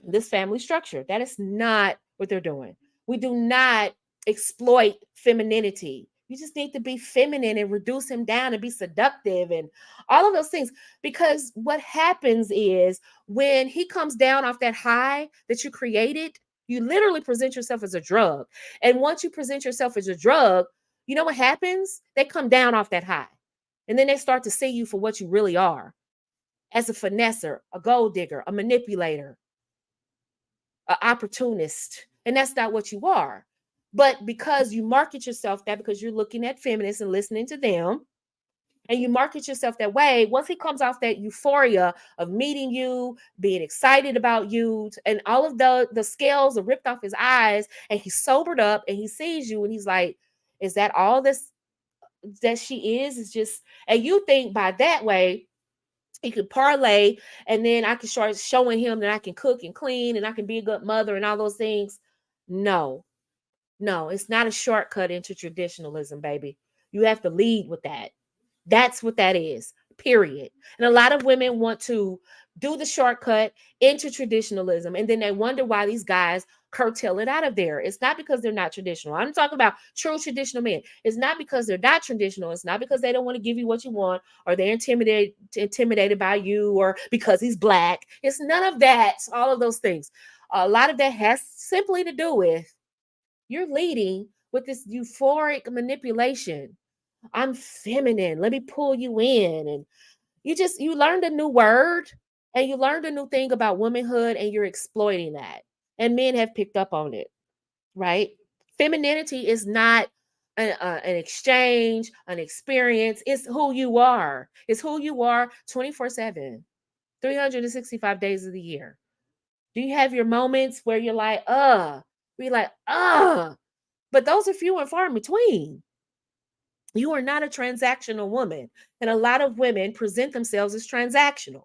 this family structure. That is not what they're doing. We do not exploit femininity. You just need to be feminine and reduce him down and be seductive and all of those things. Because what happens is when he comes down off that high that you created, you literally present yourself as a drug. And once you present yourself as a drug, you know what happens? They come down off that high. And then they start to see you for what you really are, as a finesser, a gold digger, a manipulator, an opportunist. And that's not what you are. But because you market yourself that, because you're looking at feminists and listening to them, and you market yourself that way, once he comes off that euphoria of meeting you, being excited about you, and all of the scales are ripped off his eyes, and he's sobered up and he sees you and he's like, is that all this that she is? It's just, and you think by that way, he could parlay, and then I can start showing him that I can cook and clean and I can be a good mother and all those things. No, no, it's not a shortcut into traditionalism, baby. You have to lead with that. That's what that is, period. And a lot of women want to do the shortcut into traditionalism, and then they wonder why these guys curtail it out of there. It's not because they're not traditional. I'm talking about true traditional men. It's not because they're not traditional. It's not because they don't want to give you what you want, or they're intimidated by you, or because he's black. It's none of that. All of those things. A lot of that has simply to do with you're leading with this euphoric manipulation. I'm feminine. Let me pull you in. And you learned a new word, and you learned a new thing about womanhood, and you're exploiting that. And men have picked up on it, right? Femininity is not an exchange, an experience. It's who you are. It's who you are 24/7, 365 days of the year. Do you have your moments where you're like, where you're like, but those are few and far in between. You are not a transactional woman. And a lot of women present themselves as transactional.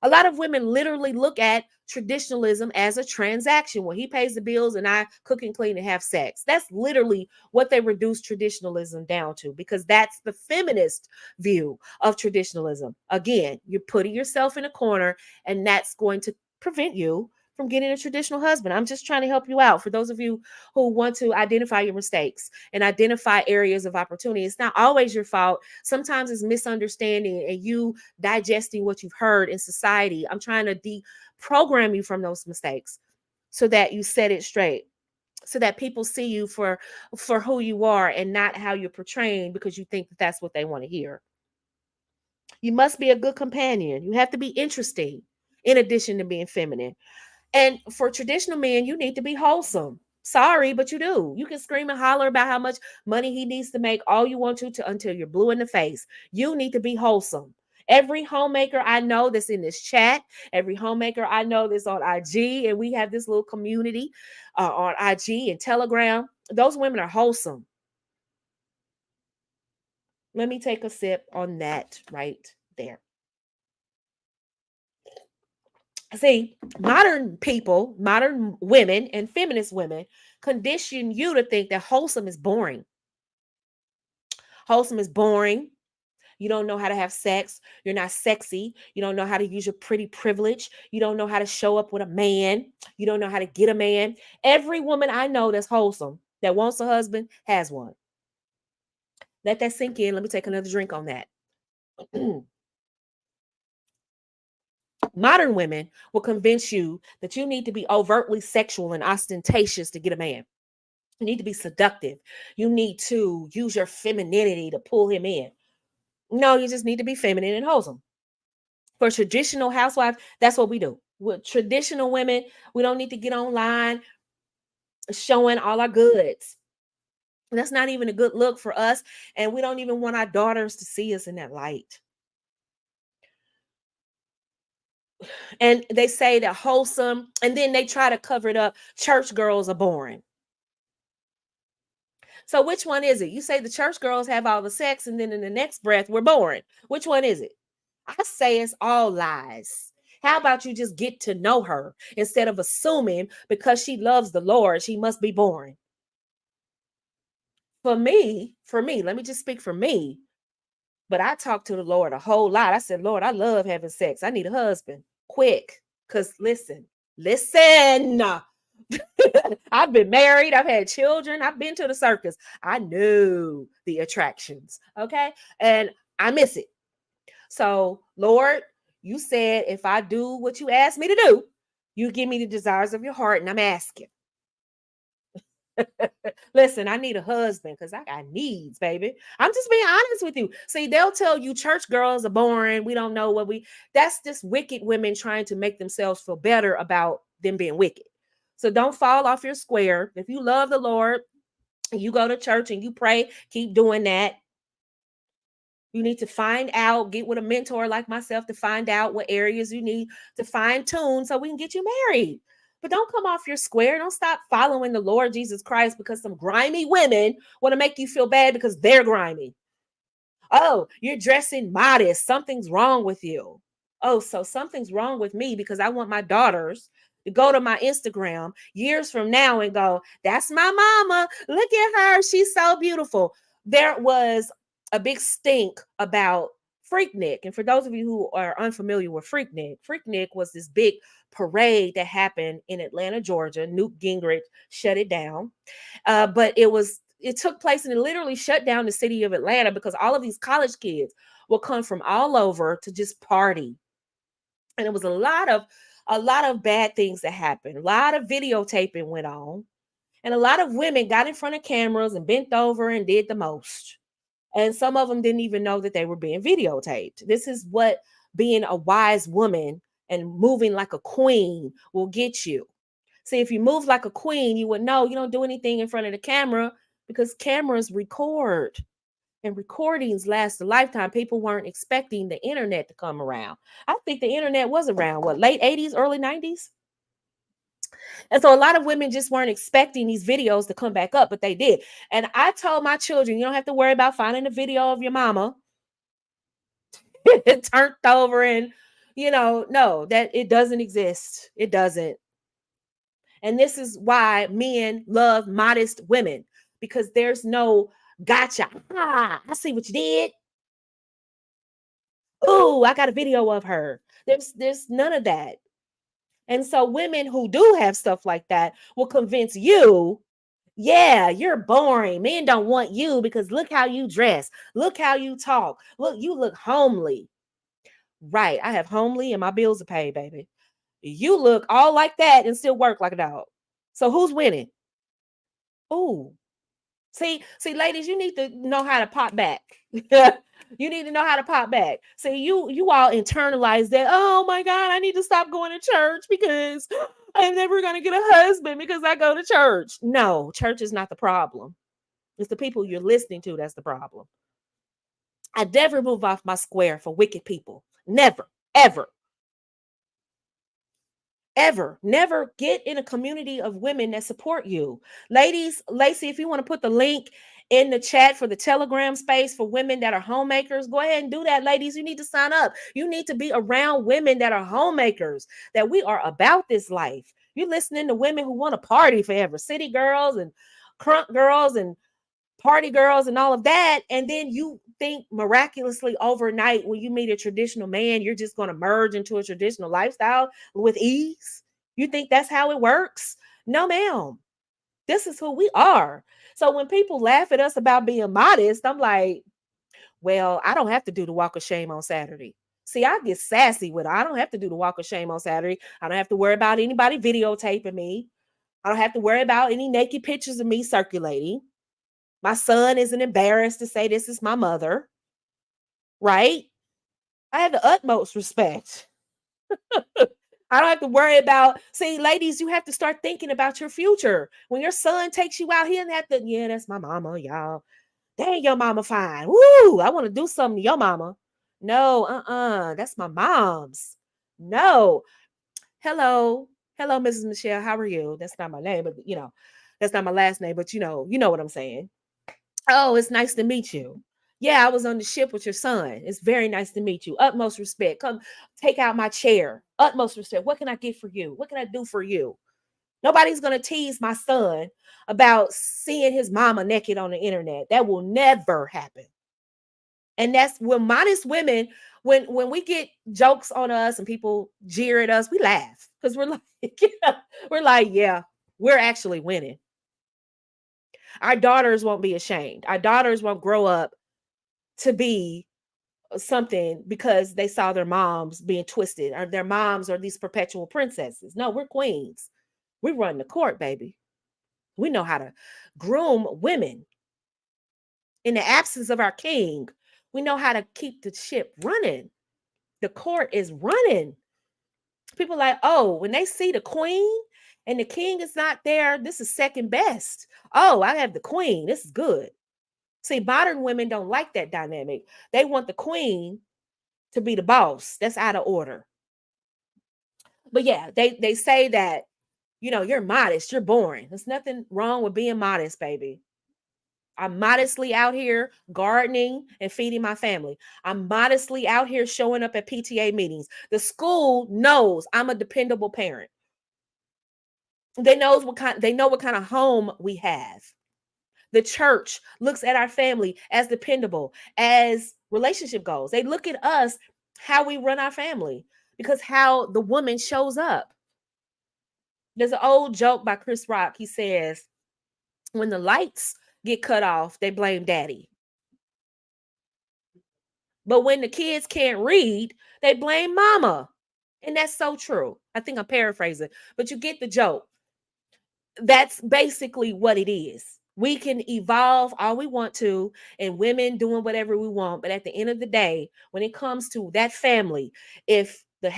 A lot of women literally look at traditionalism as a transaction. Well, he pays the bills and I cook and clean and have sex. That's literally what they reduce traditionalism down to, because that's the feminist view of traditionalism. Again, you're putting yourself in a corner, and that's going to prevent you from getting a traditional husband. I'm just trying to help you out. For those of you who want to identify your mistakes and identify areas of opportunity, it's not always your fault. Sometimes it's misunderstanding and you digesting what you've heard in society. I'm trying to deprogram you from those mistakes so that you set it straight, so that people see you for who you are and not how you're portraying because you think that that's what they want to hear. You must be a good companion. You have to be interesting in addition to being feminine. And for traditional men, you need to be wholesome. Sorry, but you do. You can scream and holler about how much money he needs to make all you want to until you're blue in the face. You need to be wholesome. Every homemaker I know that's in this chat, every homemaker I know that's on IG, and we have this little community on IG and Telegram, those women are wholesome. Let me take a sip on that right there. See, modern people, modern women, and feminist women condition you to think that wholesome is boring. Wholesome is boring. You don't know how to have sex. You're not sexy. You don't know how to use your pretty privilege. You don't know how to show up with a man. You don't know how to get a man. Every woman I know that's wholesome, that wants a husband, has one. Let that sink in. Let me take another drink on that. Modern women will convince you that you need to be overtly sexual and ostentatious to get a man. You need to be seductive. You need to use your femininity to pull him in. No, you just need to be feminine and wholesome. For traditional housewives, that's what we do. With traditional women, we don't need to get online showing all our goods. That's not even a good look for us. And we don't even want our daughters to see us in that light. And they say that wholesome, and then they try to cover it up. Church girls are boring. So which one is it? You say the church girls have all the sex, and then in the next breath, we're boring. Which one is it? I say it's all lies. How about you just get to know her instead of assuming because she loves the Lord, she must be boring. For me, let me just speak for me. But I talk to the Lord a whole lot. I said, Lord, I love having sex. I need a husband quick. Because listen. I've been married. I've had children. I've been to the circus. I know the attractions. Okay. And I miss it. So, Lord, you said if I do what you asked me to do, you give me the desires of your heart. And I'm asking. Listen, I need a husband because I got needs, baby. I'm just being honest with you. See, they'll tell you church girls are boring. We don't know what that's just wicked women trying to make themselves feel better about them being wicked. So don't fall off your square. If you love the Lord, you go to church and you pray, keep doing that. You need to find out, get with a mentor like myself to find out what areas you need to fine tune so we can get you married. But don't come off your square. Don't stop following the Lord Jesus Christ because some grimy women want to make you feel bad because they're grimy. Oh, you're dressing modest. Something's wrong with you. Oh, so something's wrong with me because I want my daughters to go to my Instagram years from now and go, that's my mama. Look at her. She's so beautiful. There was a big stink about Freaknik. And for those of you who are unfamiliar with Freaknik was this big parade that happened in Atlanta, Georgia. Newt Gingrich shut it down. But it took place and it literally shut down the city of Atlanta because all of these college kids will come from all over to just party. And it was a lot of bad things that happened. A lot of videotaping went on. And a lot of women got in front of cameras and bent over and did the most. And some of them didn't even know that they were being videotaped. This is what being a wise woman and moving like a queen will get you. See, if you move like a queen, you would know you don't do anything in front of the camera because cameras record and recordings last a lifetime. People weren't expecting the internet to come around. I think the internet was around, what, late 80s, early 90s? And so a lot of women just weren't expecting these videos to come back up, but they did. And I told my children, you don't have to worry about finding a video of your mama turned over and, no, that it doesn't exist. It doesn't. And this is why men love modest women, because there's no gotcha. Ah, I see what you did. Oh, I got a video of her. There's none of that. And so women who do have stuff like that will convince you, yeah, you're boring. Men don't want you because look how you dress. Look how you talk. Look, you look homely. Right. I have homely and my bills are paid, baby. You look all like that and still work like a dog. So who's winning? Ooh. See, ladies, you need to know how to pop back. You need to know how to pop back. See, you all internalize that. Oh my God, I need to stop going to church because I'm never gonna get a husband because I go to church. No, church is not the problem. It's the people you're listening to that's the problem. I never move off my square for wicked people. Never, ever. Ever. Never get in a community of women that support you. Ladies, Lacey, if you want to put the link in the chat for the Telegram space for women that are homemakers, go ahead and do that, ladies. You need to sign up. You need to be around women that are homemakers, that we are about this life. You're listening to women who want to party forever, city girls and crunk girls and party girls and all of that. And then you think miraculously overnight when you meet a traditional man, you're just going to merge into a traditional lifestyle with ease. You think that's how it works? No, ma'am. This is who we are. So when people laugh at us about being modest, I'm like, well, I don't have to do the walk of shame on Saturday. See, I get sassy with it. I don't have to do the walk of shame on Saturday. I don't have to worry about anybody videotaping me. I don't have to worry about any naked pictures of me circulating. My son isn't embarrassed to say this is my mother, right? I have the utmost respect. I don't have to worry about, see, ladies, you have to start thinking about your future. When your son takes you out, he doesn't have to, yeah, that's my mama, y'all. Dang, your mama fine. Woo, I want to do something to your mama. No, that's my mom's. No. Hello. Hello, Mrs. Michelle. How are you? That's not my name, but that's not my last name, but you know what I'm saying. Oh, it's nice to meet you. Yeah, I was on the ship with your son. It's very nice to meet you. Utmost respect. Come take out my chair. Utmost respect. What can I get for you? What can I do for you? Nobody's going to tease my son about seeing his mama naked on the internet. That will never happen. And that's when modest women, when we get jokes on us and people jeer at us, we laugh because we're like, we're like, yeah, we're actually winning. Our daughters won't be ashamed. Our daughters won't grow up to be something because they saw their moms being twisted or their moms are these perpetual princesses. No, we're queens. We run the court, baby. We know how to groom women. In the absence of our king, we know how to keep the ship running. The court is running. People like, oh, when they see the queen and the king is not there, this is second best. Oh, I have the queen. This is good. See, modern women don't like that dynamic. They want the queen to be the boss. That's out of order. But yeah, they say that, you're modest, you're boring. There's nothing wrong with being modest, baby. I'm modestly out here gardening and feeding my family. I'm modestly out here showing up at PTA meetings. The school knows I'm a dependable parent. They know what kind of home we have. The church looks at our family as dependable as relationship goals. They look at us how we run our family because how the woman shows up. There's an old joke by Chris Rock. He says, when the lights get cut off, they blame daddy. But when the kids can't read, they blame mama. And that's so true. I think I'm paraphrasing, but you get the joke. That's basically what it is. We can evolve all we want to, and women doing whatever we want. But at the end of the day, when it comes to that family, if the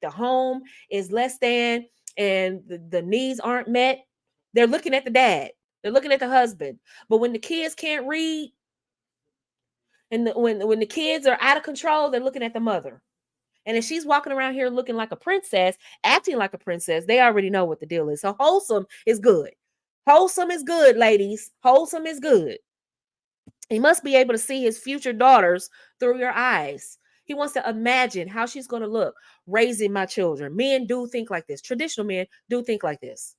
home is less than, and the needs aren't met, they're looking at the dad, they're looking at the husband. But when the kids can't read, and when the kids are out of control, they're looking at the mother. And if she's walking around here looking like a princess, acting like a princess, they already know what the deal is. So wholesome is good. Wholesome is good, ladies. Wholesome is good. He must be able to see his future daughters through your eyes. He wants to imagine how she's going to look raising my children. Men do think like this. Traditional men do think like this.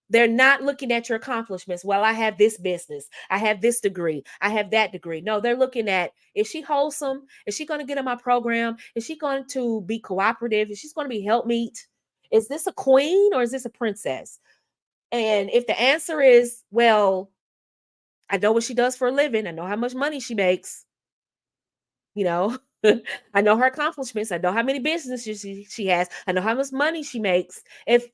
They're not looking at your accomplishments. Well, I have this business. I have this degree. I have that degree. No, they're looking at, is she wholesome? Is she going to get in my program? Is she going to be cooperative? Is she going to be helpmeet? Is this a queen or is this a princess? And if the answer is, well, I know what she does for a living. I know how much money she makes. You know, I know her accomplishments. I know how many businesses she has. I know how much money she makes. If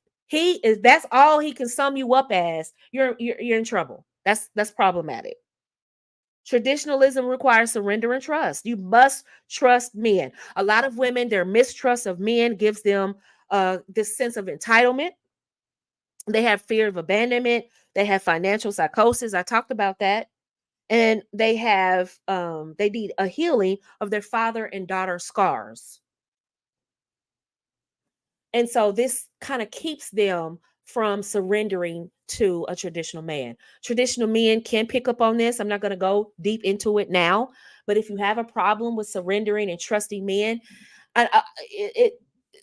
that's all he can sum you up as, you're in trouble. That's problematic. Traditionalism requires surrender and trust. You must trust men. A lot of women, their mistrust of men gives them this sense of entitlement. They have fear of abandonment. They have financial psychosis. I talked about that. And they need a healing of their father and daughter scars. And so this kind of keeps them from surrendering to a traditional man. Traditional men can pick up on this. I'm not going to go deep into it now, but if you have a problem with surrendering and trusting men,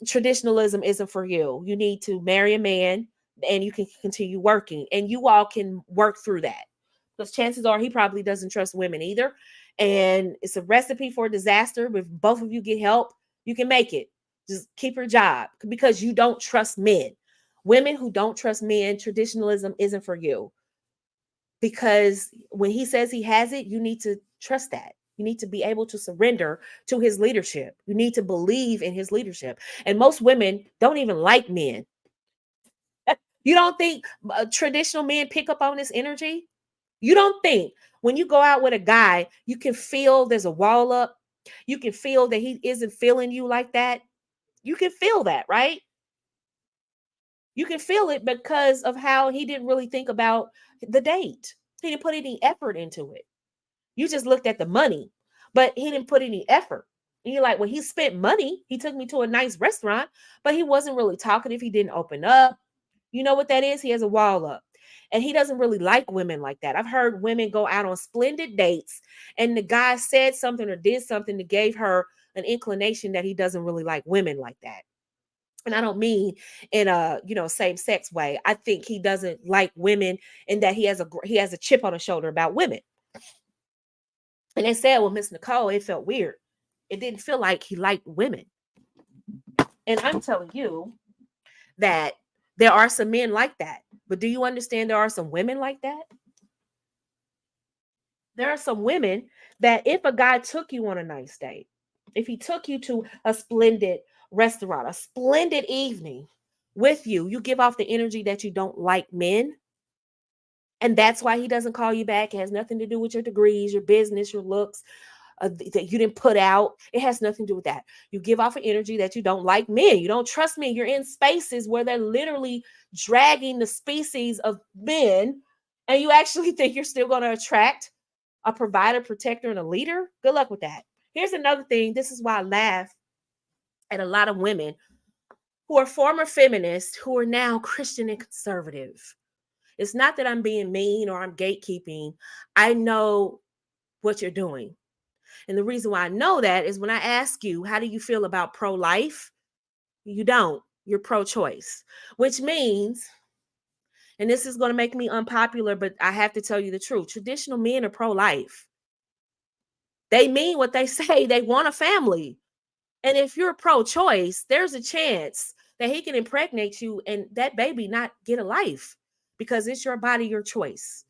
traditionalism isn't for you. You need to marry a man and you can continue working, and you all can work through that, because chances are he probably doesn't trust women either. And it's a recipe for disaster. If both of you get help, you can make it. Just keep your job because you don't trust men. Women who don't trust men, traditionalism isn't for you. Because when he says he has it, you need to trust that. You need to be able to surrender to his leadership. You need to believe in his leadership. And most women don't even like men. You don't think traditional men pick up on this energy? You don't think when you go out with a guy, you can feel there's a wall up? You can feel that he isn't feeling you like that? You can feel that, right? You can feel it because of how he didn't really think about the date. He didn't put any effort into it. You just looked at the money, but he didn't put any effort. And you're like, well, he spent money. He took me to a nice restaurant, but he wasn't really talkative. He didn't open up. You know what that is? He has a wall up. And he doesn't really like women like that. I've heard women go out on splendid dates and the guy said something or did something that gave her an inclination that he doesn't really like women like that. And I don't mean in a, same sex way. I think he doesn't like women and that he has a chip on his shoulder about women. And they said, well, Miss Nicole, it felt weird. It didn't feel like he liked women. And I'm telling you that there are some men like that. But do you understand there are some women like that? There are some women that if a guy took you on a nice date, if he took you to a splendid restaurant, a splendid evening with you, you give off the energy that you don't like men. And that's why he doesn't call you back. It has nothing to do with your degrees, your business, your looks that you didn't put out. It has nothing to do with that. You give off an energy that you don't like men. You don't trust men. You're in spaces where they're literally dragging the species of men, and you actually think you're still going to attract a provider, protector, and a leader. Good luck with that. Here's another thing. This is why I laugh at a lot of women who are former feminists who are now Christian and conservative. It's not that I'm being mean or I'm gatekeeping. I know what you're doing. And the reason why I know that is when I ask you, how do you feel about pro-life? You don't. You're pro-choice, which means, and this is going to make me unpopular, but I have to tell you the truth. Traditional men are pro-life. They mean what they say. They want a family. And if you're pro-choice, there's a chance that he can impregnate you and that baby not get a life because it's your body, your choice.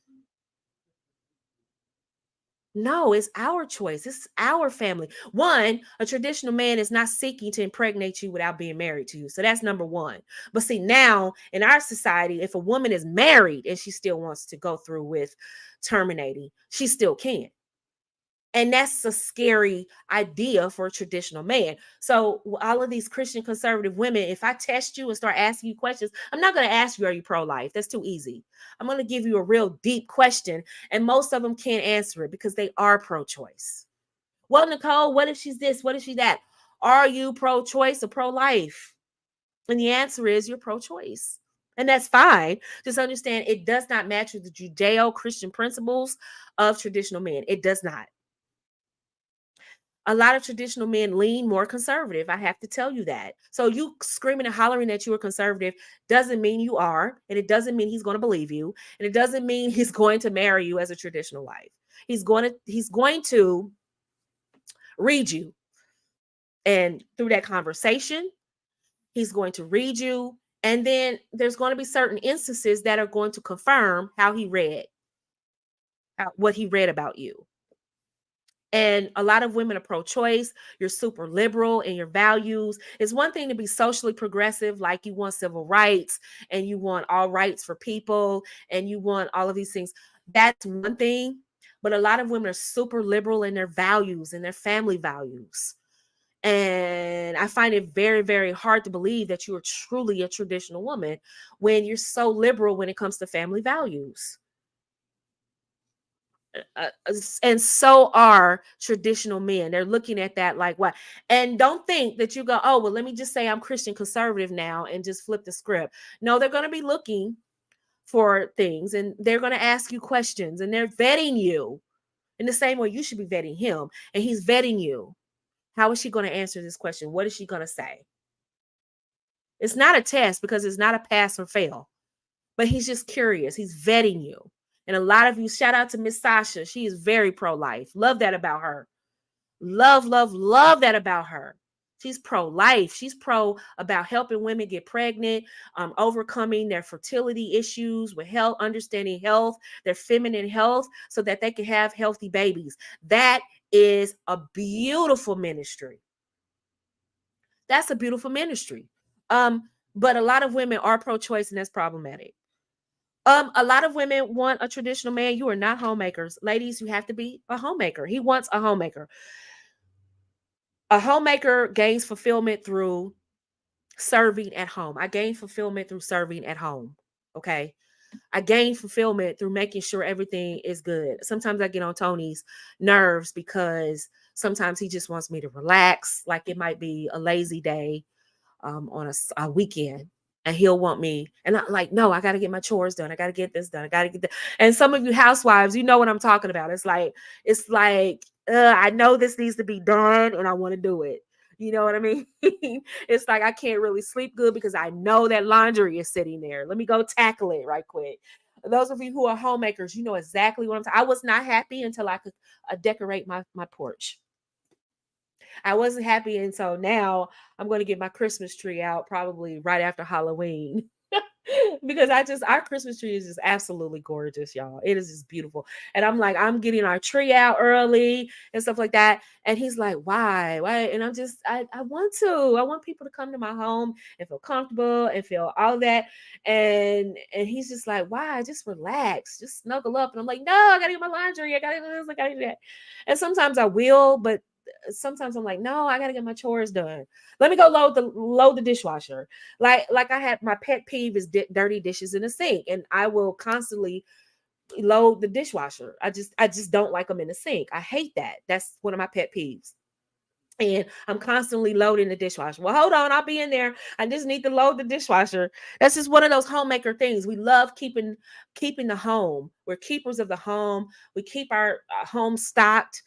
No, it's our choice. It's our family. One, a traditional man is not seeking to impregnate you without being married to you. So that's number one. But see, now in our society, if a woman is married and she still wants to go through with terminating, she still can. And that's a scary idea for a traditional man. So all of these Christian conservative women, if I test you and start asking you questions, I'm not going to ask you, are you pro-life? That's too easy. I'm going to give you a real deep question. And most of them can't answer it because they are pro-choice. Well, Nicole, what if she's this? What if she's that? Are you pro-choice or pro-life? And the answer is you're pro-choice. And that's fine. Just understand it does not match with the Judeo-Christian principles of traditional men. It does not. A lot of traditional men lean more conservative. I have to tell you that. So you screaming and hollering that you are conservative doesn't mean you are, and it doesn't mean he's going to believe you, and it doesn't mean he's going to marry you as a traditional wife. He's going to read you, and through that conversation, he's going to read you, and then there's going to be certain instances that are going to confirm what he read about you. And a lot of women are pro-choice. You're super liberal in your values. It's one thing to be socially progressive, like you want civil rights and you want all rights for people and you want all of these things. That's one thing. But a lot of women are super liberal in their values and their family values. And I find it very, very hard to believe that you are truly a traditional woman when you're so liberal when it comes to family values. And so are traditional men. They're looking at that like what? And don't think that you go, oh, well, let me just say I'm Christian conservative now and just flip the script. No, they're going to be looking for things and they're going to ask you questions and they're vetting you in the same way you should be vetting him. And he's vetting you. How is she going to answer this question? What is she going to say? It's not a test because it's not a pass or fail, but he's just curious. He's vetting you. And a lot of you, shout out to Miss Sasha. She is very pro-life. Love that about her. Love, love, love that about her. She's pro-life. She's pro about helping women get pregnant, overcoming their fertility issues with health, understanding health, their feminine health, so that they can have healthy babies. That is a beautiful ministry. That's a beautiful ministry. But a lot of women are pro-choice, and that's problematic. A lot of women want a traditional man. You are not homemakers. Ladies, you have to be a homemaker. He wants a homemaker. A homemaker gains fulfillment through serving at home. I gain fulfillment through serving at home. Okay. I gain fulfillment through making sure everything is good. Sometimes I get on Tony's nerves because sometimes he just wants me to relax. Like it might be a lazy day on a weekend. And he'll want me, and I'm like, no, I got to get my chores done. I got to get this done. I got to get that. And some of you housewives, you know what I'm talking about. It's like, I know this needs to be done, and I want to do it. You know what I mean? It's like I can't really sleep good because I know that laundry is sitting there. Let me go tackle it right quick. Those of you who are homemakers, you know exactly what I'm talking. I was not happy until I could decorate my porch. I wasn't happy, and so now I'm going to get my Christmas tree out probably right after Halloween. Because our Christmas tree is just absolutely gorgeous, y'all. It is just beautiful. And I'm like, I'm getting our tree out early and stuff like that. And he's like, why? Why? And I want to. I want people to come to my home and feel comfortable and feel all that. And he's just like, why? Just relax. Just snuggle up. And I'm like, no, I gotta get my laundry. I gotta do this, I gotta do that. And sometimes I will, but sometimes I'm like, no, I gotta get my chores done. Let me go load the dishwasher. Like I had, my pet peeve is dirty dishes in the sink, and I will constantly load the dishwasher. I just don't like them in the sink. I hate that. That's one of my pet peeves. And I'm constantly loading the dishwasher. Well, hold on, I'll be in there. I just need to load the dishwasher. That's just one of those homemaker things. We love keeping the home. We're keepers of the home. We keep our home stocked.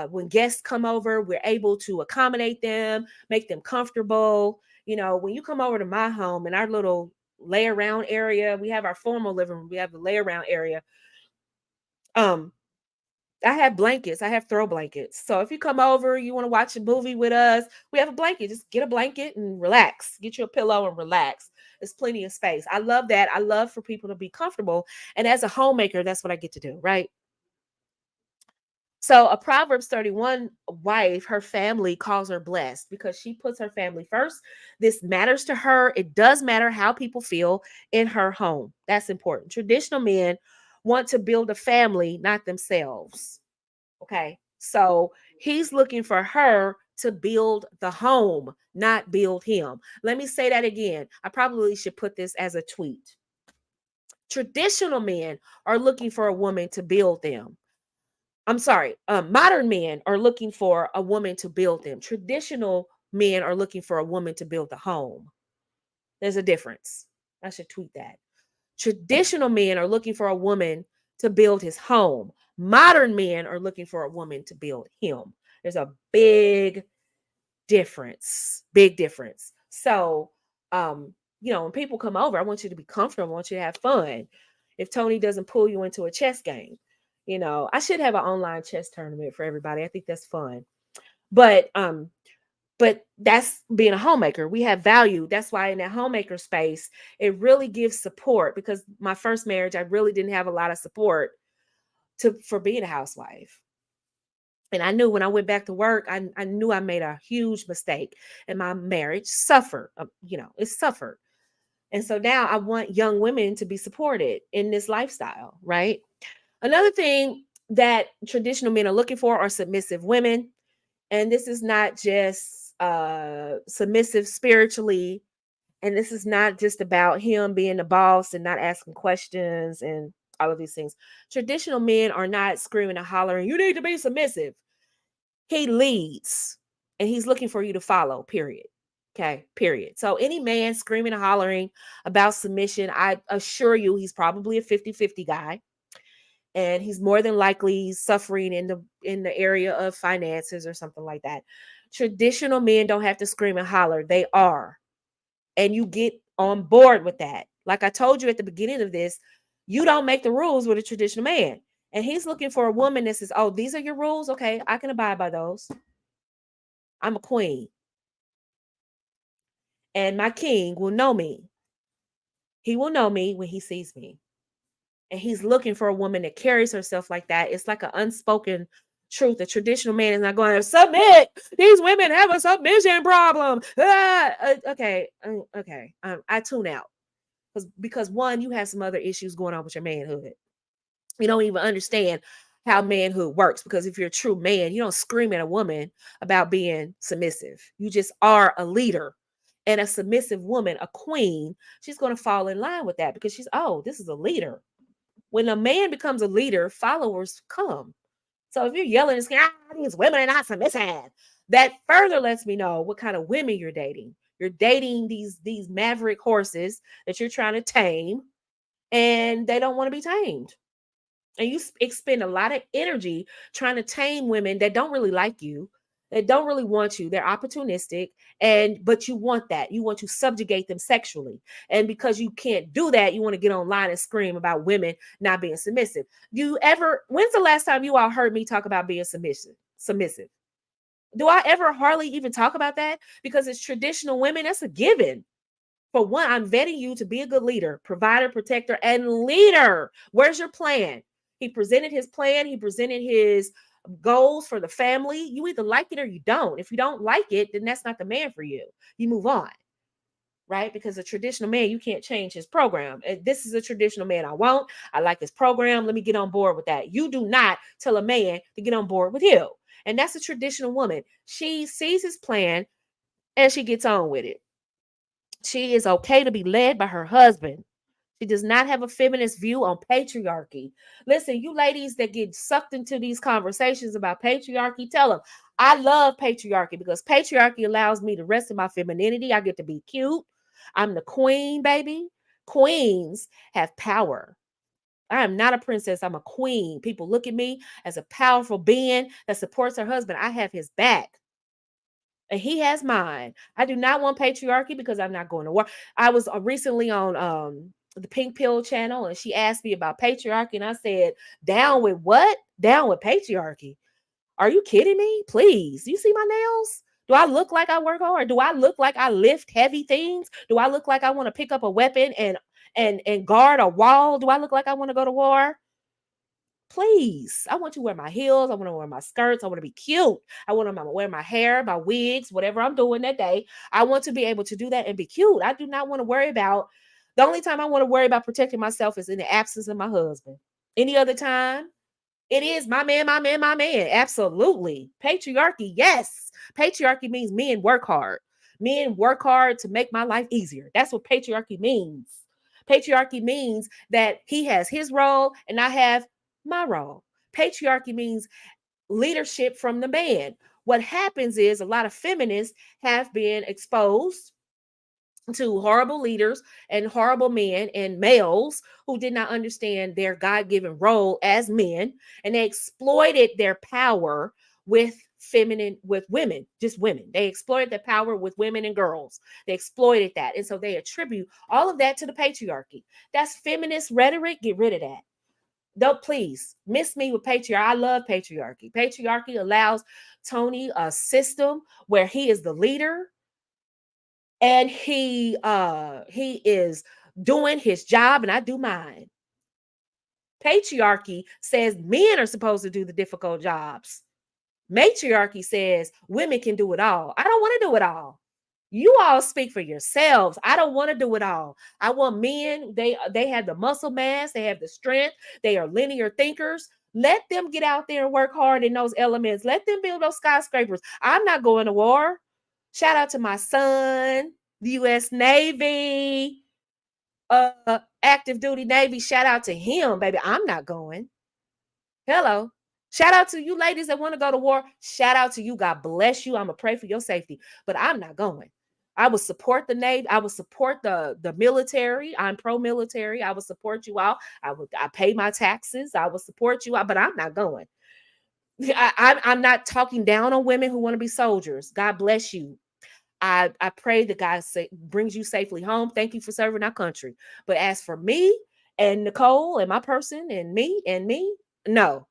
When guests come over, we're able to accommodate them, make them comfortable. You know, when you come over to my home in our little lay around area, we have our formal living room. We have the lay around area. Um, I have blankets. I have throw blankets. So if you come over, you want to watch a movie with us, we have a blanket. Just get a blanket and relax. Get you a pillow and relax. There's plenty of space. I love that. I love for people to be comfortable. And as a homemaker, that's what I get to do, right? So a Proverbs 31 wife, her family calls her blessed because she puts her family first. This matters to her. It does matter how people feel in her home. That's important. Traditional men want to build a family, not themselves. Okay. So he's looking for her to build the home, not build him. Let me say that again. I probably should put this as a tweet. Traditional men are looking for a woman to build them. I'm sorry. Modern men are looking for a woman to build them. Traditional men are looking for a woman to build the home. There's a difference. I should tweet that. Traditional men are looking for a woman to build his home. Modern men are looking for a woman to build him. There's a big difference. Big difference. So, when people come over, I want you to be comfortable. I want you to have fun. If Tony doesn't pull you into a chess game, I should have an online chess tournament for everybody. I think that's fun. But that's being a homemaker. We have value. That's why in that homemaker space, it really gives support, because my first marriage, I really didn't have a lot of support for being a housewife. And I knew when I went back to work, I knew I made a huge mistake, and my marriage suffered. It suffered. And so now I want young women to be supported in this lifestyle, right? Another thing that traditional men are looking for are submissive women. And this is not just submissive spiritually. And this is not just about him being the boss and not asking questions and all of these things. Traditional men are not screaming and hollering, you need to be submissive. He leads, and he's looking for you to follow, period. Okay, period. So any man screaming and hollering about submission, I assure you he's probably a 50-50 guy. And he's more than likely suffering in the area of finances or something like that. Traditional men don't have to scream and holler. They are. And you get on board with that. Like I told you at the beginning of this, you don't make the rules with a traditional man. And he's looking for a woman that says, oh, these are your rules? Okay, I can abide by those. I'm a queen. And my king will know me. He will know me when he sees me. And he's looking for a woman that carries herself like that. It's like an unspoken truth. A traditional man is not going to submit. These women have a submission problem. Okay. I tune out because one, you have some other issues going on with your manhood. You don't even understand how manhood works, because if you're a true man, you don't scream at a woman about being submissive. You just are a leader. And a submissive woman, a queen, she's going to fall in line with that because this is a leader. When a man becomes a leader, followers come. So if you're yelling and saying, these women are not submissive, that further lets me know what kind of women you're dating. You're dating these maverick horses that you're trying to tame, and they don't want to be tamed. And you expend a lot of energy trying to tame women that don't really like you, that don't really want you. They're opportunistic, but you want that. You want to subjugate them sexually. And because you can't do that, you want to get online and scream about women not being submissive. When's the last time you all heard me talk about being submissive? Do I ever hardly even talk about that? Because it's traditional women, that's a given. For one, I'm vetting you to be a good leader, provider, protector, and leader. Where's your plan? He presented his plan. He presented his goals for the family. You either like it or you don't. If you don't like it, then that's not the man for you. You move on, right? Because a traditional man, you can't change his program. This is a traditional man I want. I like his program. Let me get on board with that. You do not tell a man to get on board with you. And that's a traditional woman. She sees his plan and she gets on with it. She is okay to be led by her husband. She does not have a feminist view on patriarchy. Listen, you ladies that get sucked into these conversations about patriarchy, tell them, I love patriarchy because patriarchy allows me to rest in my femininity. I get to be cute. I'm the queen, baby. Queens have power. I am not a princess. I'm a queen. People look at me as a powerful being that supports her husband. I have his back. And he has mine. I do not want patriarchy because I'm not going to war. I was recently on the Pink Pill channel, and she asked me about patriarchy, and I said, down with what? Down with patriarchy. Are you kidding me? Please. You see my nails? Do I look like I work hard? Do I look like I lift heavy things? Do I look like I want to pick up a weapon and guard a wall? Do I look like I want to go to war? Please, I want to wear my heels. I want to wear my skirts. I want to be cute. I want to wear my hair, my wigs, whatever I'm doing that day. I want to be able to do that and be cute. I do not want to worry about, the only time I want to worry about protecting myself is in the absence of my husband. Any other time, it is my man, my man, my man. Absolutely. Patriarchy, yes. Patriarchy means men work hard. Men work hard to make my life easier. That's what patriarchy means. Patriarchy means that he has his role and I have my role. Patriarchy means leadership from the man. what happens is a lot of feminists have been exposed to horrible leaders and horrible men and males who did not understand their God-given role as men, and they exploited their power with with women, just women. They exploited their power with women and girls. They exploited that. And so they attribute all of that to the patriarchy. That's feminist rhetoric. Get rid of that. Don't please miss me with patriarchy. I love patriarchy. Patriarchy allows Tony a system where he is the leader and he is doing his job and I do mine. Patriarchy says men are supposed to do the difficult jobs. Matriarchy says women can do it all. I don't want to do it all. You all speak for yourselves. I don't want to do it all. I want men, they have the muscle mass, they have the strength, they are linear thinkers. Let them get out there and work hard in those elements. Let them build those skyscrapers. I'm not going to war. Shout out to my son, the US Navy, active duty Navy. Shout out to him, baby. I'm not going. Hello. Shout out to you ladies that want to go to war. Shout out to you. God bless you. I'm going to pray for your safety, but I'm not going. I will support the Navy. I will support the military. I'm pro-military. I will support you all. I pay my taxes. I will support you all, but I'm not going. I'm not talking down on women who want to be soldiers. God bless you. I pray that God brings you safely home. Thank you for serving our country. But as for me and Nicole and my person and me, no,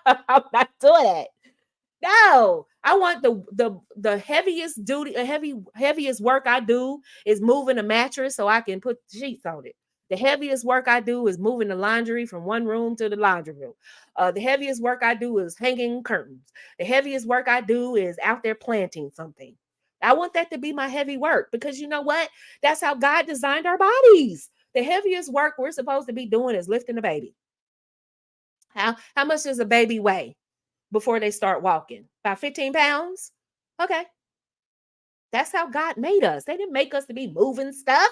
I'm not doing that. No, I want the heaviest duty, heaviest work I do is moving a mattress so I can put sheets on it. The heaviest work I do is moving the laundry from one room to the laundry room. The heaviest work I do is hanging curtains. The heaviest work I do is out there planting something. I want that to be my heavy work because you know what? That's how God designed our bodies. The heaviest work we're supposed to be doing is lifting a baby. How much does a baby weigh before they start walking? About 15 pounds? Okay. That's how God made us. They didn't make us to be moving stuff.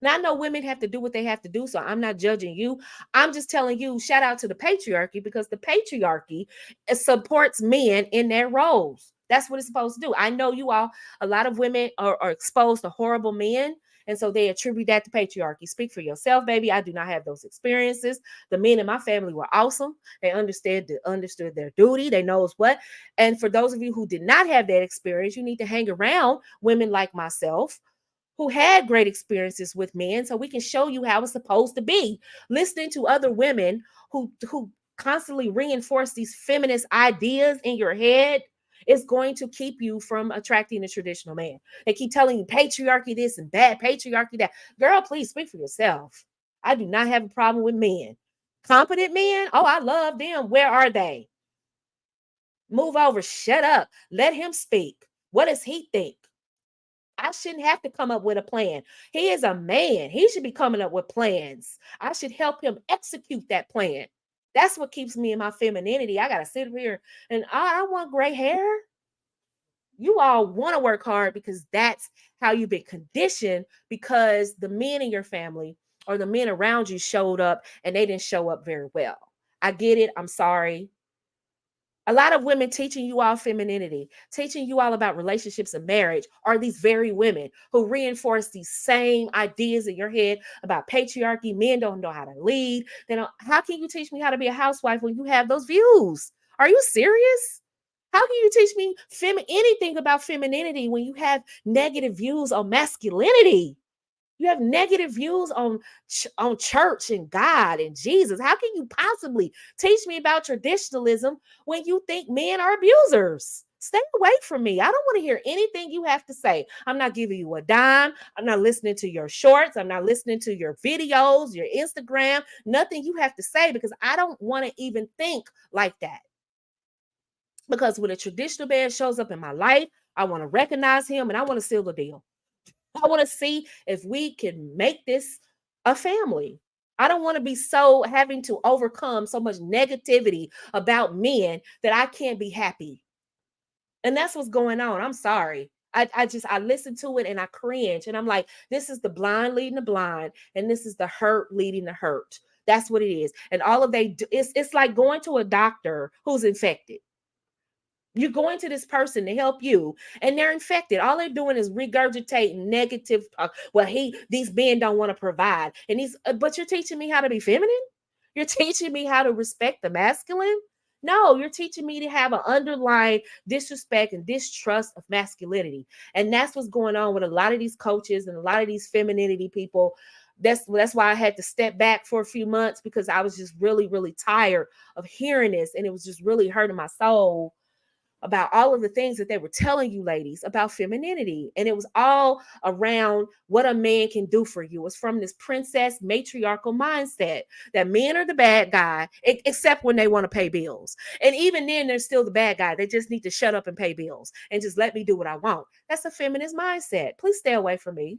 Now, I know women have to do what they have to do, so I'm not judging you. I'm just telling you, shout out to the patriarchy because the patriarchy supports men in their roles. That's what it's supposed to do. I know you all, a lot of women are exposed to horrible men, and so they attribute that to patriarchy. Speak for yourself, baby. I do not have those experiences. The men in my family were awesome. They understood their duty. They knows what. And for those of you who did not have that experience, you need to hang around women like myself who had great experiences with men so we can show you how it's supposed to be. Listening to other women who constantly reinforce these feminist ideas in your head is going to keep you from attracting a traditional man. They keep telling you patriarchy this and that, patriarchy that. Girl, please speak for yourself. I do not have a problem with men. Competent men, oh, I love them. Where are they? Move over, shut up. Let him speak. What does he think? I shouldn't have to come up with a plan. He is a man. He should be coming up with plans. I should help him execute that plan. That's what keeps me in my femininity. I got to sit here and I want gray hair. You all want to work hard because that's how you've been conditioned because the men in your family or the men around you showed up and they didn't show up very well. I get it. I'm sorry. A lot of women teaching you all femininity, teaching you all about relationships and marriage are these very women who reinforce these same ideas in your head about patriarchy. Men don't know how to lead. They don't, how can you teach me how to be a housewife when you have those views? Are you serious? How can you teach me anything about femininity when you have negative views on masculinity? You have negative views on church and God and Jesus. How can you possibly teach me about traditionalism when you think men are abusers? Stay away from me. I don't want to hear anything you have to say. I'm not giving you a dime. I'm not listening to your shorts. I'm not listening to your videos, your Instagram, nothing you have to say because I don't want to even think like that. Because when a traditional man shows up in my life, I want to recognize him and I want to seal the deal. I want to see if we can make this a family. I don't want to be so having to overcome so much negativity about men that I can't be happy. And that's what's going on. I'm sorry. I listen to it and I cringe and I'm like, this is the blind leading the blind and this is the hurt leading the hurt. That's what it is. And all of they do, it's like going to a doctor who's infected. You're going to this person to help you, and they're infected. All they're doing is regurgitating negative talk. Well, these men don't want to provide, and but you're teaching me how to be feminine. You're teaching me how to respect the masculine. No, you're teaching me to have an underlying disrespect and distrust of masculinity, and that's what's going on with a lot of these coaches and a lot of these femininity people. That's why I had to step back for a few months, because I was just really, really tired of hearing this, and it was just really hurting my soul about all of the things that they were telling you ladies about femininity. And it was all around what a man can do for you. It's from this princess matriarchal mindset that men are the bad guy, except when they want to pay bills. And even then, they're still the bad guy. They just need to shut up and pay bills and just let me do what I want. That's a feminist mindset. Please stay away from me.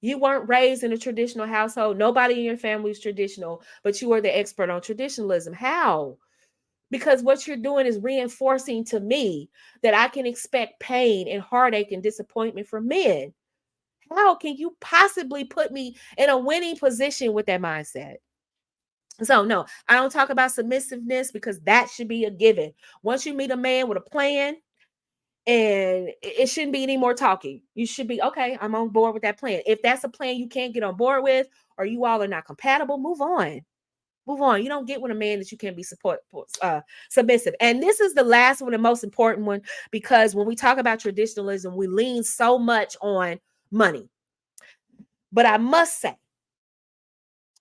You weren't raised in a traditional household. Nobody in your family is traditional, but you are the expert on traditionalism. How? Because what you're doing is reinforcing to me that I can expect pain and heartache and disappointment from men. How can you possibly put me in a winning position with that mindset? So, no, I don't talk about submissiveness, because that should be a given. Once you meet a man with a plan, and it shouldn't be any more talking. You should be, okay, I'm on board with that plan. If that's a plan you can't get on board with, or you all are not compatible, move on. Move on. You don't get with a man that you can't be submissive. And this is the last one, the most important one, because when we talk about traditionalism, we lean so much on money. But I must say,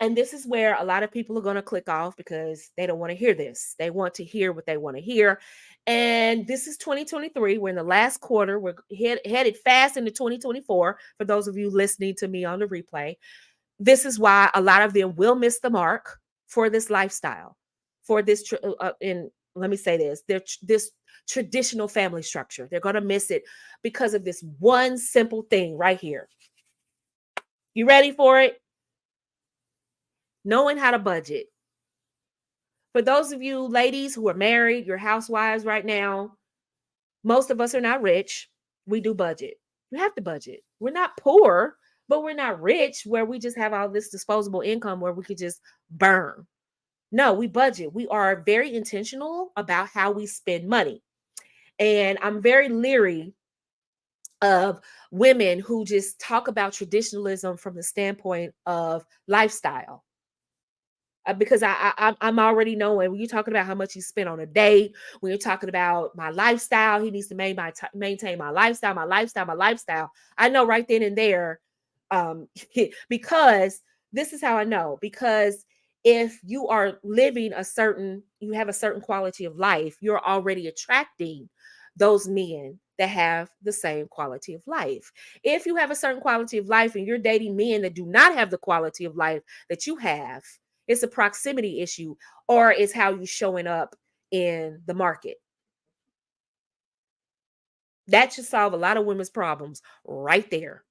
and this is where a lot of people are going to click off, because they don't want to hear this. They want to hear what they want to hear. And this is 2023. We're in the last quarter. We're headed fast into 2024. For those of you listening to me on the replay, this is why a lot of them will miss the mark for this lifestyle, for this, and let me say this, this traditional family structure. They're going to miss it because of this one simple thing right here. You ready for it? Knowing how to budget. For those of you ladies who are married, you're housewives right now, most of us are not rich. We do budget. You have to budget. We're not poor, but we're not rich where we just have all this disposable income where we could just burn. No, we budget. We are very intentional about how we spend money. And I'm very leery of women who just talk about traditionalism from the standpoint of lifestyle. Because I'm already knowing when you're talking about how much you spend on a date, when you're talking about my lifestyle, he needs to maintain my lifestyle, my lifestyle, my lifestyle. I know right then and there, um, because this is how I know. Because if you are living you have a certain quality of life, you're already attracting those men that have the same quality of life. If you have a certain quality of life and you're dating men that do not have the quality of life that you have, it's a proximity issue, or it's how you're showing up in the market. That should solve a lot of women's problems right there.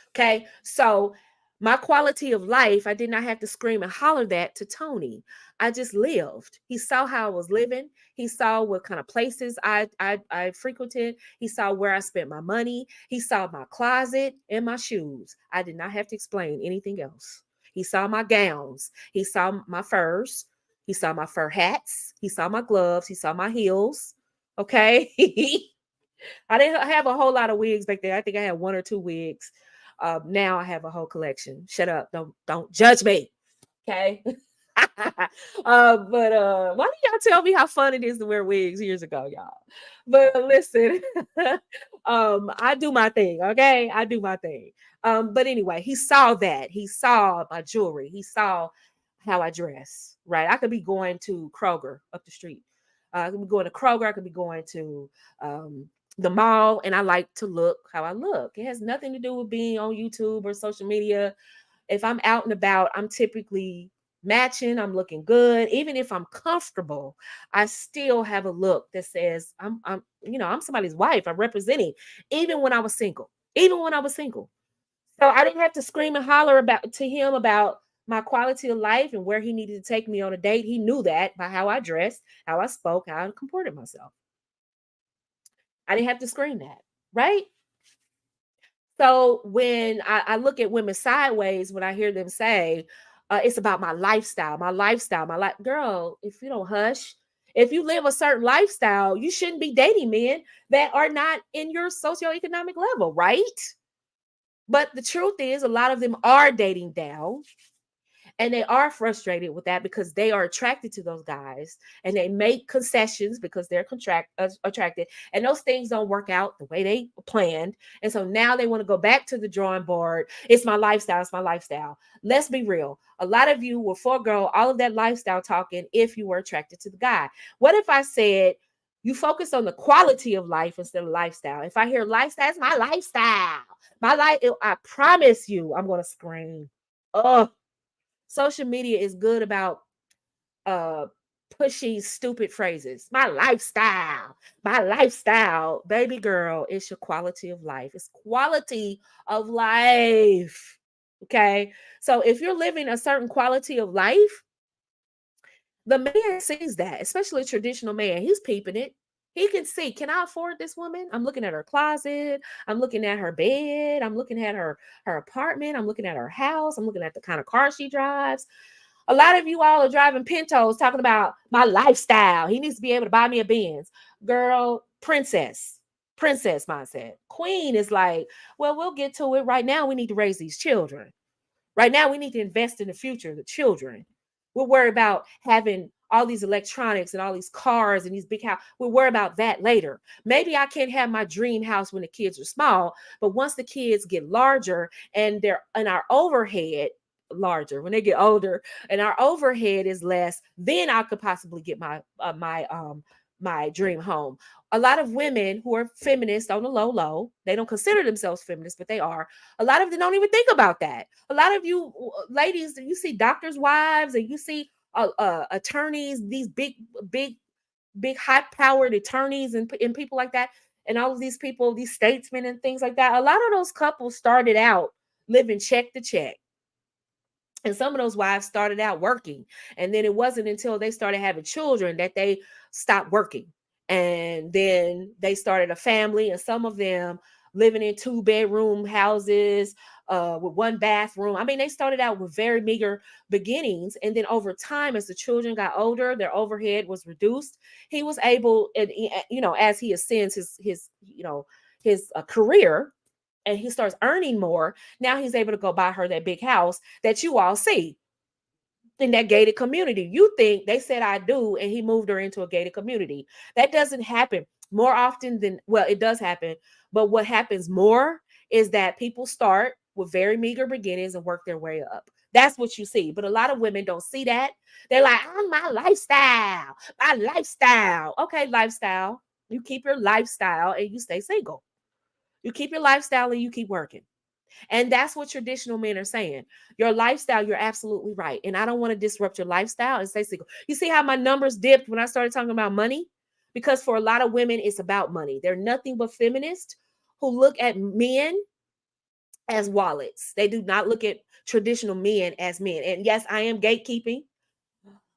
Okay. So my quality of life, I did not have to scream and holler that to Tony. I just lived. He saw how I was living. He saw what kind of places I frequented. He saw where I spent my money. He saw my closet and my shoes. I did not have to explain anything else. He saw my gowns. He saw my furs. He saw my fur hats. He saw my gloves. He saw my heels. Okay. I didn't have a whole lot of wigs back there. I think I had one or two wigs. Now I have a whole collection. Shut up. Don't judge me. Okay. But why do y'all tell me how fun it is to wear wigs years ago, y'all? But listen, I do my thing, okay? I do my thing. But anyway, he saw that. He saw my jewelry. He saw how I dress, right? I could be going to Kroger up the street. I could be going to Kroger. I could be going to the mall, and I like to look how I look. It has nothing to do with being on YouTube or social media. If I'm out and about, I'm typically matching, I'm looking good. Even if I'm comfortable, I still have a look that says I'm somebody's wife. I'm representing, even when I was single. Even when I was single. So I didn't have to scream and holler to him about my quality of life and where he needed to take me on a date. He knew that by how I dressed, how I spoke, how I comported myself. I didn't have to scream that, right? So when I look at women sideways, when I hear them say, It's about my lifestyle, my lifestyle, my life. Girl, if you don't hush, if you live a certain lifestyle, you shouldn't be dating men that are not in your socioeconomic level, right? But the truth is, a lot of them are dating down, and they are frustrated with that because they are attracted to those guys, and they make concessions because they're attracted, and those things don't work out the way they planned. And so now they want to go back to the drawing board. It's my lifestyle. It's my lifestyle. Let's be real. A lot of you will forego all of that lifestyle talking if you were attracted to the guy. What if I said, you focus on the quality of life instead of lifestyle? If I hear lifestyle, it's my lifestyle. My life, I promise you, I'm going to scream. Oh, social media is good about uh pushy stupid phrases. My lifestyle, baby girl, it's your quality of life. It's quality of life. Okay, so if you're living a certain quality of life, the man sees that, especially a traditional man. He's peeping it. He can see, can I afford this woman? I'm looking at her closet. I'm looking at her bed. I'm looking at her apartment. I'm looking at her house. I'm looking at the kind of car she drives. A lot of you all are driving Pintos talking about my lifestyle. He needs to be able to buy me a Benz. Girl, princess mindset. Queen is like, well, we'll get to it. Right now, we need to raise these children. Right now, we need to invest in the future, the children. We're worried about having all these electronics and all these cars and these big houses. We'll worry about that later. Maybe I can't have my dream house when the kids are small, but once the kids get larger and they're in our overhead, larger when they get older and our overhead is less, then I could possibly get my dream home. A lot of women who are feminists on the low, they don't consider themselves feminists, but they are. A lot of them don't even think about that. A lot of you ladies, you see doctors' wives and you see attorneys, these big high-powered attorneys and people like that, and all of these people, these statesmen and things like that. A lot of those couples started out living check to check. And some of those wives started out working. And then it wasn't until they started having children that they stopped working. And then they started a family, and some of them living in 2-bedroom houses with 1 bathroom. I mean, they started out with very meager beginnings. And then over time, as the children got older, their overhead was reduced. He was able, and as he ascends his career, and he starts earning more, now he's able to go buy her that big house that you all see in that gated community. You think they said I do, and he moved her into a gated community. That doesn't happen more often than, well, it does happen, but what happens more is that people start with very meager beginnings and work their way up. That's what you see. But a lot of women don't see that. They're like, oh, my lifestyle, my lifestyle. Okay, lifestyle. You keep your lifestyle and you stay single. You keep your lifestyle and you keep working. And that's what traditional men are saying. Your lifestyle, you're absolutely right. And I don't want to disrupt your lifestyle and stay single. You see how my numbers dipped when I started talking about money? Because for a lot of women, it's about money. They're nothing but feminists who look at men as wallets. They do not look at traditional men as men. And yes, I am gatekeeping.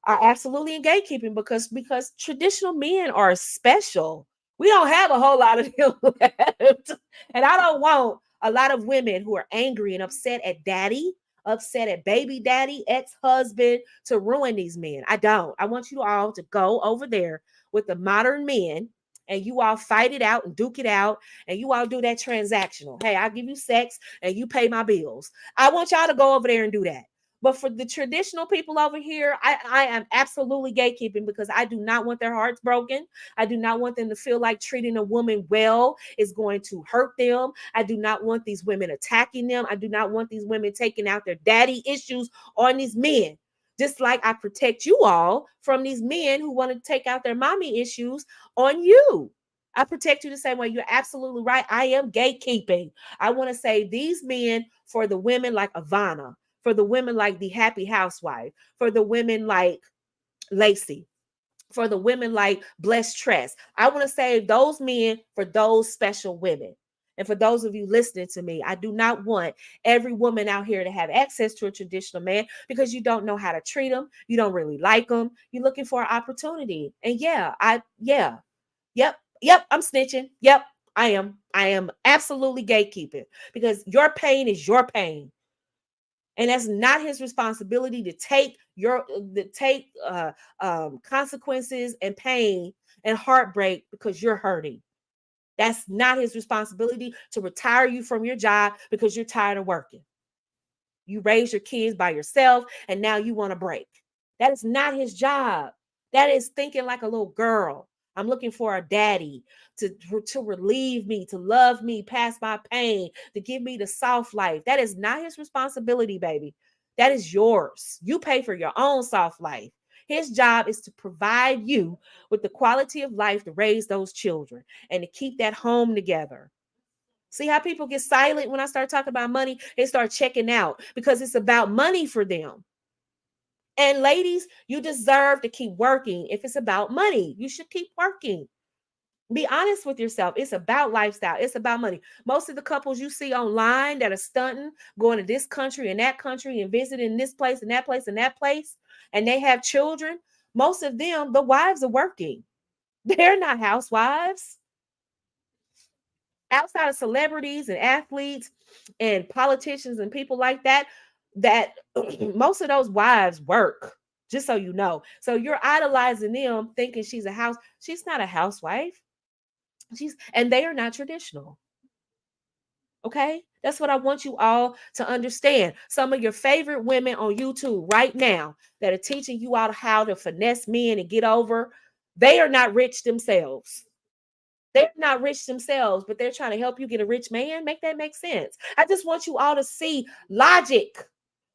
I absolutely in gatekeeping because traditional men are special. We don't have a whole lot of them left. And I don't want a lot of women who are angry and upset at daddy, upset at baby daddy, ex-husband, to ruin these men. I don't. I want you all to go over there with the modern men, and you all fight it out and duke it out, and you all do that transactional. Hey, I'll give you sex and you pay my bills. I want y'all to go over there and do that. But for the traditional people over here, I am absolutely gatekeeping because I do not want their hearts broken. I do not want them to feel like treating a woman well is going to hurt them. I do not want these women attacking them. I do not want these women taking out their daddy issues on these men. Just like I protect you all from these men who want to take out their mommy issues on you. I protect you the same way. You're absolutely right. I am gatekeeping. I want to say these men for the women like Ivana, for the women like the Happy Housewife, for the women like Lacey, for the women like Blessed Tress. I want to save those men for those special women. And for those of you listening to me, I do not want every woman out here to have access to a traditional man because you don't know how to treat them. You don't really like them. You're looking for an opportunity. And yep, I'm snitching. Yep, I am. I am absolutely gatekeeping because your pain is your pain. And that's not his responsibility to take consequences and pain and heartbreak because you're hurting. That's not his responsibility to retire you from your job because you're tired of working. You raised your kids by yourself and now you want a break. That is not his job. That is thinking like a little girl. I'm looking for a daddy to relieve me, to love me past my pain, to give me the soft life. That is not his responsibility, baby. That is yours. You pay for your own soft life. His job is to provide you with the quality of life to raise those children and to keep that home together. See how people get silent when I start talking about money? They start checking out because it's about money for them. And ladies, you deserve to keep working. If it's about money, you should keep working. Be honest with yourself. It's about lifestyle. It's about money. Most of the couples you see online that are stunting, going to this country and that country and visiting this place and that place and that place, and they have children, most of them, the wives are working. They're not housewives. Outside of celebrities and athletes and politicians and people like that, that most of those wives work, just so you know. So you're idolizing them thinking she's not a housewife. And they are not traditional. Okay? That's what I want you all to understand. Some of your favorite women on YouTube right now that are teaching you all how to finesse men and get over, they are not rich themselves. They're not rich themselves, but they're trying to help you get a rich man. Make that make sense. I just want you all to see logic.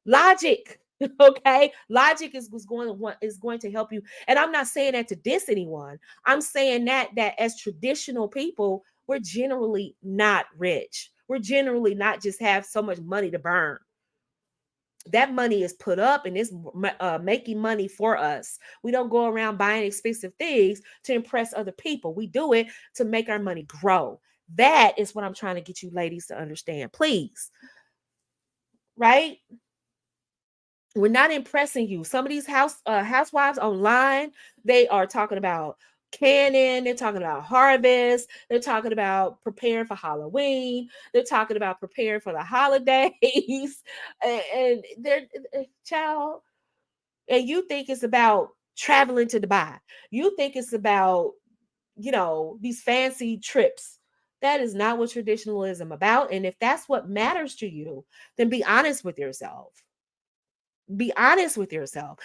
Logic. Okay. Logic is going to help you. And I'm not saying that to diss anyone. I'm saying that as traditional people, we're generally not rich. We're generally not just have so much money to burn. That money is put up and it's making money for us. We don't go around buying expensive things to impress other people. We do it to make our money grow. That is what I'm trying to get you ladies to understand, please. Right? We're not impressing you. Some of these housewives online, they are talking about canning, they're talking about harvest, they're talking about preparing for Halloween, they're talking about preparing for the holidays, and they're child, and you think it's about traveling to Dubai. You think it's about, these fancy trips. That is not what traditionalism about. And if that's what matters to you, then be honest with yourself. Be honest with yourself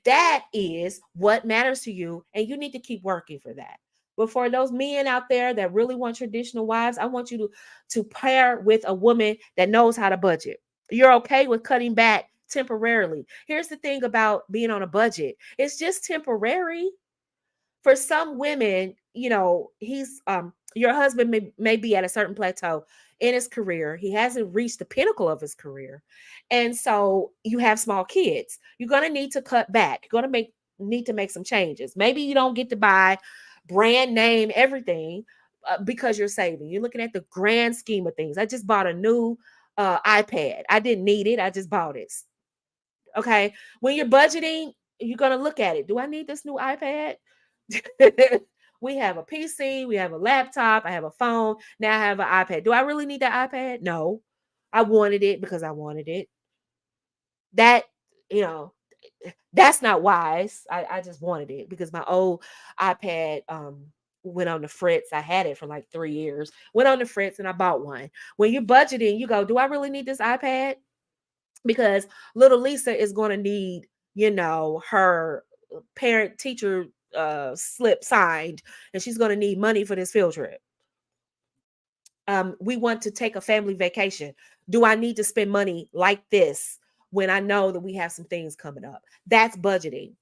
that is what matters to you, and you need to keep working for that. But for those men out there that really want traditional wives, I want you to pair with a woman that knows how to budget. You're okay with cutting back temporarily. Here's the thing about being on a budget. It's just temporary. For some women, he's your husband may be at a certain plateau in his career. He hasn't reached the pinnacle of his career. And so you have small kids. You're going to need to cut back. You're going to need to make some changes. Maybe you don't get to buy brand name everything because you're saving. You're looking at the grand scheme of things. I just bought a new iPad. I didn't need it. I just bought it. Okay. When you're budgeting, you're going to look at it. Do I need this new iPad? We have a PC, we have a laptop, I have a phone, now I have an iPad. Do I really need that iPad? No. I wanted it because I wanted it. That, that's not wise. I just wanted it because my old iPad went on the fritz. I had it for like 3 years. Went on the fritz and I bought one. When you're budgeting, you go, do I really need this iPad? Because little Lisa is going to need, her parent teacher slip signed, and she's going to need money for this field trip. We want to take a family vacation. Do I need to spend money like this when I know that we have some things coming up? That's budgeting,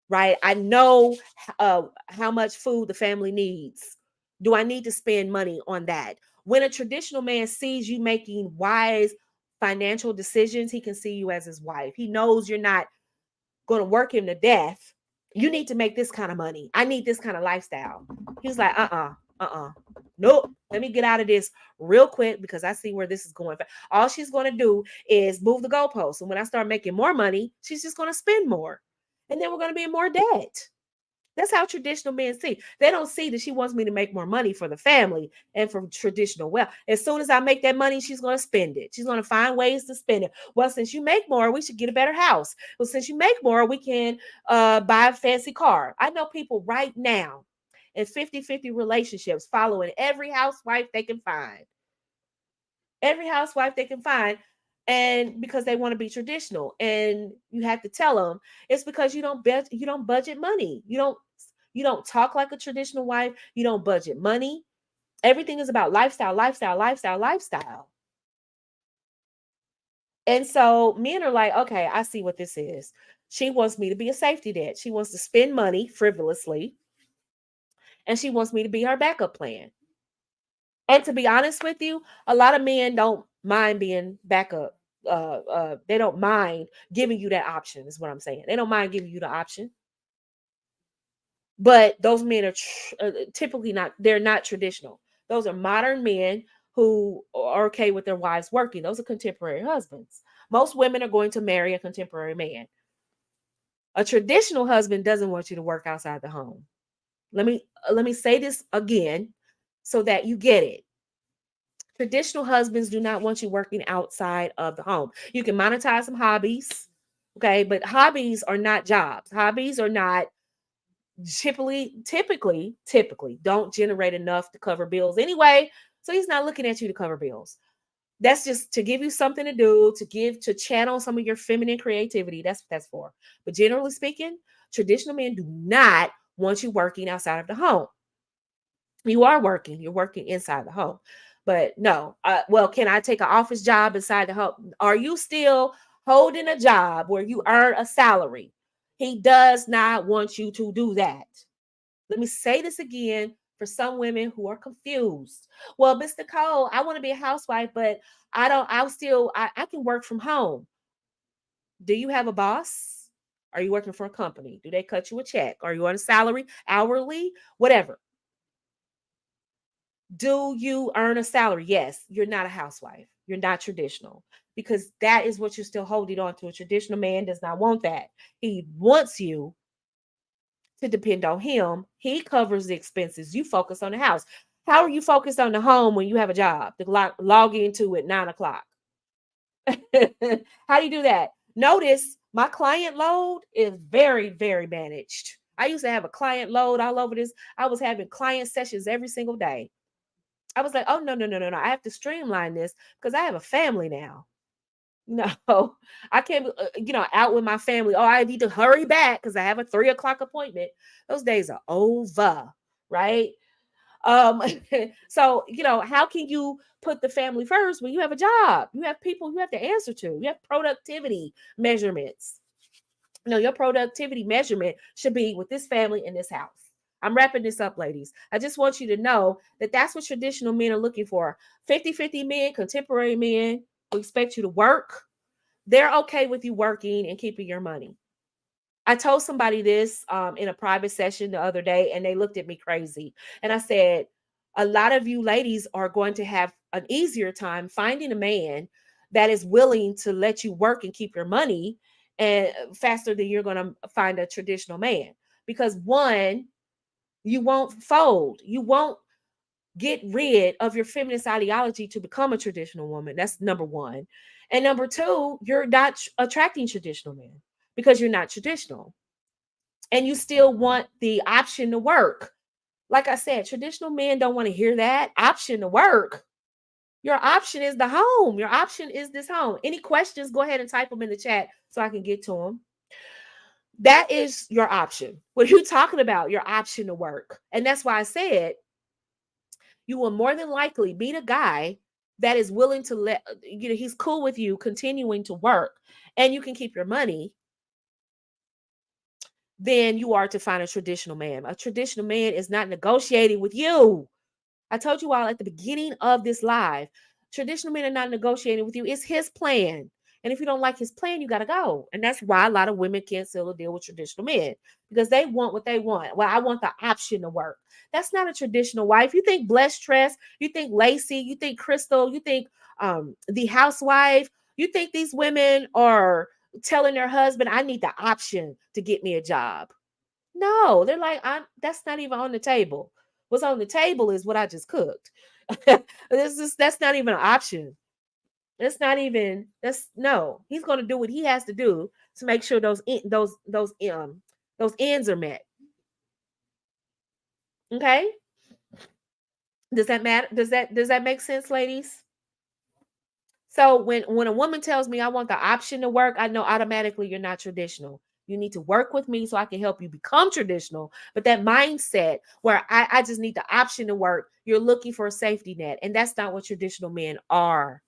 right? I know how much food the family needs. Do I need to spend money on that? When a traditional man sees you making wise financial decisions, he can see you as his wife. He knows you're not going to work him to death. You need to make this kind of money. I need this kind of lifestyle. He's like, nope. Let me get out of this real quick because I see where this is going. All she's going to do is move the goalposts. And when I start making more money, she's just going to spend more. And then we're going to be in more debt. That's how traditional men see. They don't see that she wants me to make more money for the family and from traditional wealth. As soon as I make that money, she's going to spend it. She's going to find ways to spend it. Well, since you make more, we should get a better house. Well, since you make more, we can buy a fancy car. I know people right now in 50-50 relationships following every housewife they can find. Every housewife they can find, and because they want to be traditional, and you have to tell them it's because you don't budget money. You don't talk like a traditional wife. You don't budget money. Everything is about lifestyle, lifestyle, lifestyle, lifestyle. And so men are like, okay, I see what this is. She wants me to be a safety net. She wants to spend money frivolously, and she wants me to be her backup plan. And to be honest with you, a lot of men don't mind being backup. They don't mind giving you that option, is what I'm saying. They don't mind giving you the option. But those men are typically not, they're not traditional. Those are modern men who are okay with their wives working. Those are contemporary husbands. Most women are going to marry a contemporary man. A traditional husband doesn't want you to work outside the home. Let me say this again so that you get it. Traditional husbands do not want you working outside of the home. You can monetize some hobbies, okay, but hobbies are not jobs. Hobbies are not typically don't generate enough to cover bills anyway. So he's not looking at you to cover bills. That's just to give you something to do, to channel some of your feminine creativity. That's what that's for. But generally speaking, traditional men do not want you working outside of the home. You're working inside the home. But no, well, can I take an office job inside the home? Are you still holding a job where you earn a salary? He does not want you to do that. Let me say this again for some women who are confused. Well, Mr. Cole, I want to be a housewife, but I can work from home. Do you have a boss? Are you working for a company? Do they cut you a check? Are you on a salary, hourly, whatever? Do you earn a salary? Yes, you're not a housewife. You're not traditional, because that is what you're still holding on to. A traditional man does not want that. He wants you to depend on him. He covers the expenses. You focus on the house. How are you focused on the home when you have a job to log into at 9 o'clock? How do you do that? Notice my client load is very, very managed. I used to have a client load all over this. I was having client sessions every single day. I was like, oh, no, no, no, no, no. I have to streamline this because I have a family now. No, I can't, out with my family. Oh, I need to hurry back because I have a 3 o'clock appointment. Those days are over, right? Um, so, how can you put the family first when you have a job? You have people you have to answer to. You have productivity measurements. Your productivity measurement should be with this family in this house. I'm wrapping this up, ladies. I just want you to know that that's what traditional men are looking for. 50-50 men, contemporary men who expect you to work. They're okay with you working and keeping your money. I told somebody this in a private session the other day, and they looked at me crazy. And I said, a lot of you ladies are going to have an easier time finding a man that is willing to let you work and keep your money, and faster than you're going to find a traditional man. Because one, you won't fold. You won't get rid of your feminist ideology to become a traditional woman. That's number one. And number two, you're not attracting traditional men because you're not traditional. And you still want the option to work. Like I said, traditional men don't want to hear that option to work. Your option is the home. Your option is this home. Any questions, go ahead and type them in the chat so I can get to them. That is your option. What are you talking about? Your option to work. And that's why I said you will more than likely meet a guy that is willing to he's cool with you continuing to work and you can keep your money, than you are to find a traditional man. A traditional man is not negotiating with you. I told you all at the beginning of this live, traditional men are not negotiating with you. It's his plan. And if you don't like his plan, you got to go. And that's why a lot of women can't seal a deal with traditional men, because they want what they want. Well, I want the option to work. That's not a traditional wife. You think Blessed Tress, you think Lacey, you think Crystal, you think the housewife, you think these women are telling their husband, I need the option to get me a job. No, they're like, that's not even on the table. What's on the table is what I just cooked. That's not even an option. That's not even that's no. He's gonna do what he has to do to make sure those ends are met. Okay? Does that matter? Does that make sense, ladies? So when a woman tells me I want the option to work, I know automatically you're not traditional. You need to work with me so I can help you become traditional. But that mindset where I just need the option to work, you're looking for a safety net. And that's not what traditional men are.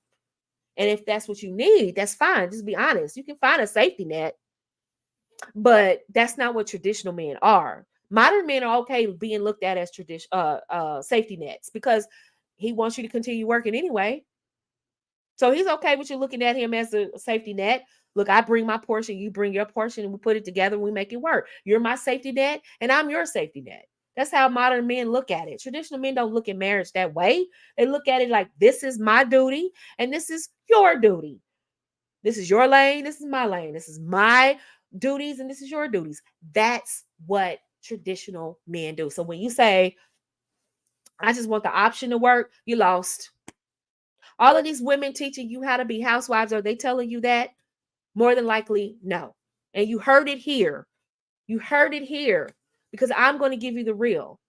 And if that's what you need, that's fine. Just be honest. You can find a safety net, but that's not what traditional men are. Modern men are okay being looked at as safety nets because he wants you to continue working anyway. So he's okay with you looking at him as a safety net. Look, I bring my portion, you bring your portion, and we put it together and we make it work. You're my safety net, and I'm your safety net. That's how modern men look at it. Traditional men don't look at marriage that way. They look at it like this is my duty and this is your duty. This is your lane, this is my lane. This is my duties and this is your duties. That's what traditional men do. So when you say, I just want the option to work, you lost. All of these women teaching you how to be housewives, are they telling you that? More than likely, no. And you heard it here. You heard it here because I'm going to give you the real.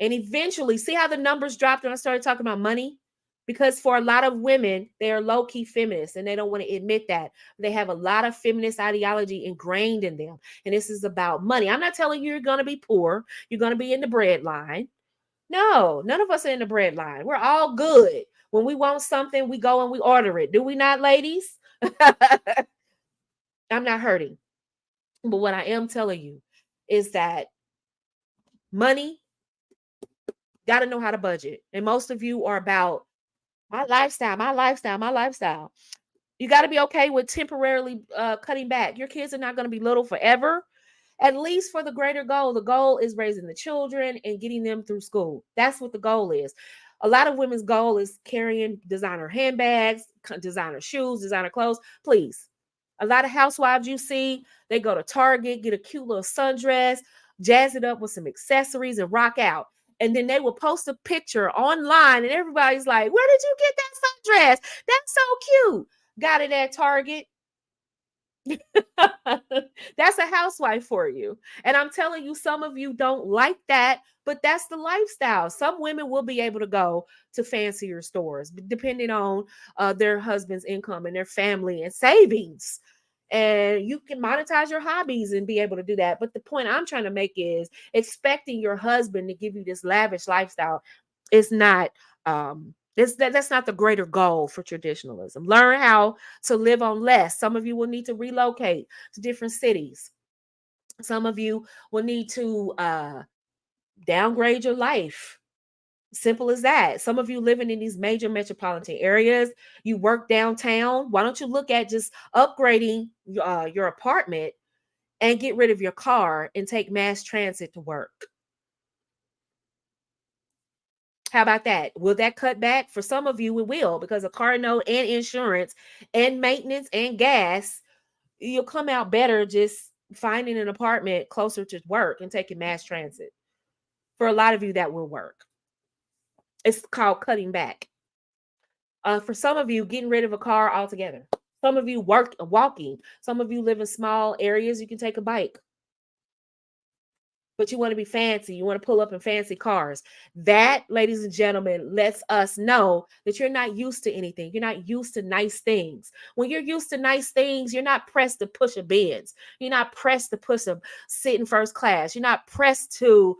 And eventually, see how the numbers dropped when I started talking about money? Because for a lot of women, they are low key feminists and they don't want to admit that. They have a lot of feminist ideology ingrained in them. And this is about money. I'm not telling you you're going to be poor, you're going to be in the bread line. No, none of us are in the bread line. We're all good. When we want something, we go and we order it. Do we not, ladies? I'm not hurting. But what I am telling you is that money, got to know how to budget. And most of you are about my lifestyle, my lifestyle, my lifestyle. You got to be okay with temporarily cutting back. Your kids are not going to be little forever, at least for the greater goal. The goal is raising the children and getting them through school. That's what the goal is. A lot of women's goal is carrying designer handbags, designer shoes, designer clothes. Please. A lot of housewives you see, they go to Target, get a cute little sundress, jazz it up with some accessories and rock out. And then they will post a picture online and everybody's like, where did you get that sundress? That's so cute. Got it at Target. That's a housewife for you. And I'm telling you, some of you don't like that, but that's the lifestyle. Some women will be able to go to fancier stores, depending on their husband's income and their family and savings. And you can monetize your hobbies and be able to do that. But the point I'm trying to make is expecting your husband to give you this lavish lifestyle is not that's not the greater goal for traditionalism. Learn how to live on less. Some of you will need to relocate to different cities. Some of you will need to downgrade your life. Simple as that. Some of you living in these major metropolitan areas, you work downtown. Why don't you look at just upgrading your apartment and get rid of your car and take mass transit to work? How about that? Will that cut back? For some of you, it will, because a car note and insurance and maintenance and gas, you'll come out better just finding an apartment closer to work and taking mass transit. For a lot of you, that will work. It's called cutting back. For some of you, getting rid of a car altogether. Some of you work walking. Some of you live in small areas. You can take a bike. But you want to be fancy. You want to pull up in fancy cars. That, ladies and gentlemen, lets us know that you're not used to anything. You're not used to nice things. When you're used to nice things, you're not pressed to push a Benz. You're not pressed to push a sit in first class. You're not pressed to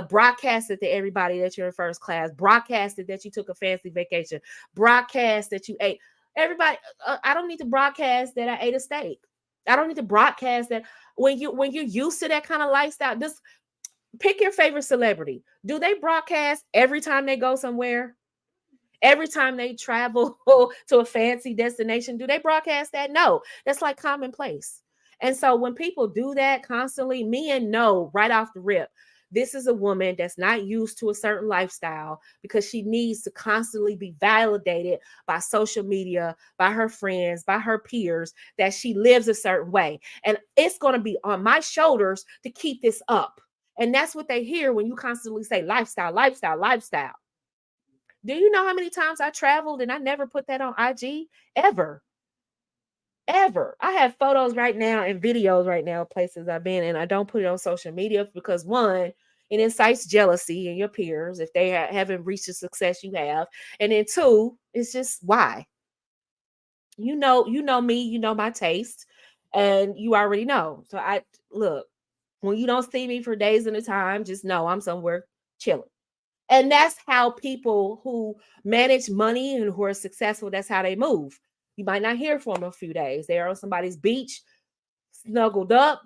broadcast it to everybody that you're in first class. Broadcast it that you took a fancy vacation. Broadcast that you ate. Everybody, I don't need to broadcast that I ate a steak. I don't need to broadcast that when you're used to that kind of lifestyle. Just pick your favorite celebrity. Do they broadcast every time they go somewhere? Every time they travel to a fancy destination, do they broadcast that? No, that's like commonplace. And so when people do that constantly, men know right off the rip, this is a woman that's not used to a certain lifestyle because she needs to constantly be validated by social media, by her friends, by her peers, that she lives a certain way. And it's going to be on my shoulders to keep this up. And that's what they hear when you constantly say lifestyle, lifestyle, lifestyle. Do you know how many times I traveled and I never put that on IG? Ever. Ever. I have photos right now and videos right now of places I've been, and I don't put it on social media because one, it incites jealousy in your peers if they haven't reached the success you have. And then two, it's just why? You know me, you know my taste, and you already know. So I look, when you don't see me for days at a time, just know I'm somewhere chilling. And that's how people who manage money and who are successful, that's how they move. You might not hear from them a few days. They're on somebody's beach, snuggled up.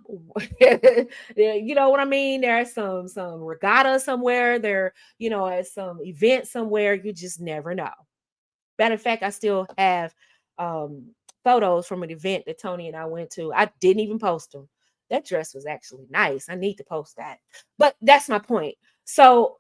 You know what I mean? There's some regatta somewhere. They're, at some event somewhere. You just never know. Matter of fact, I still have um, photos from an event that Tony and I went to. I didn't even post them. That dress was actually nice. I need to post that. But that's my point. So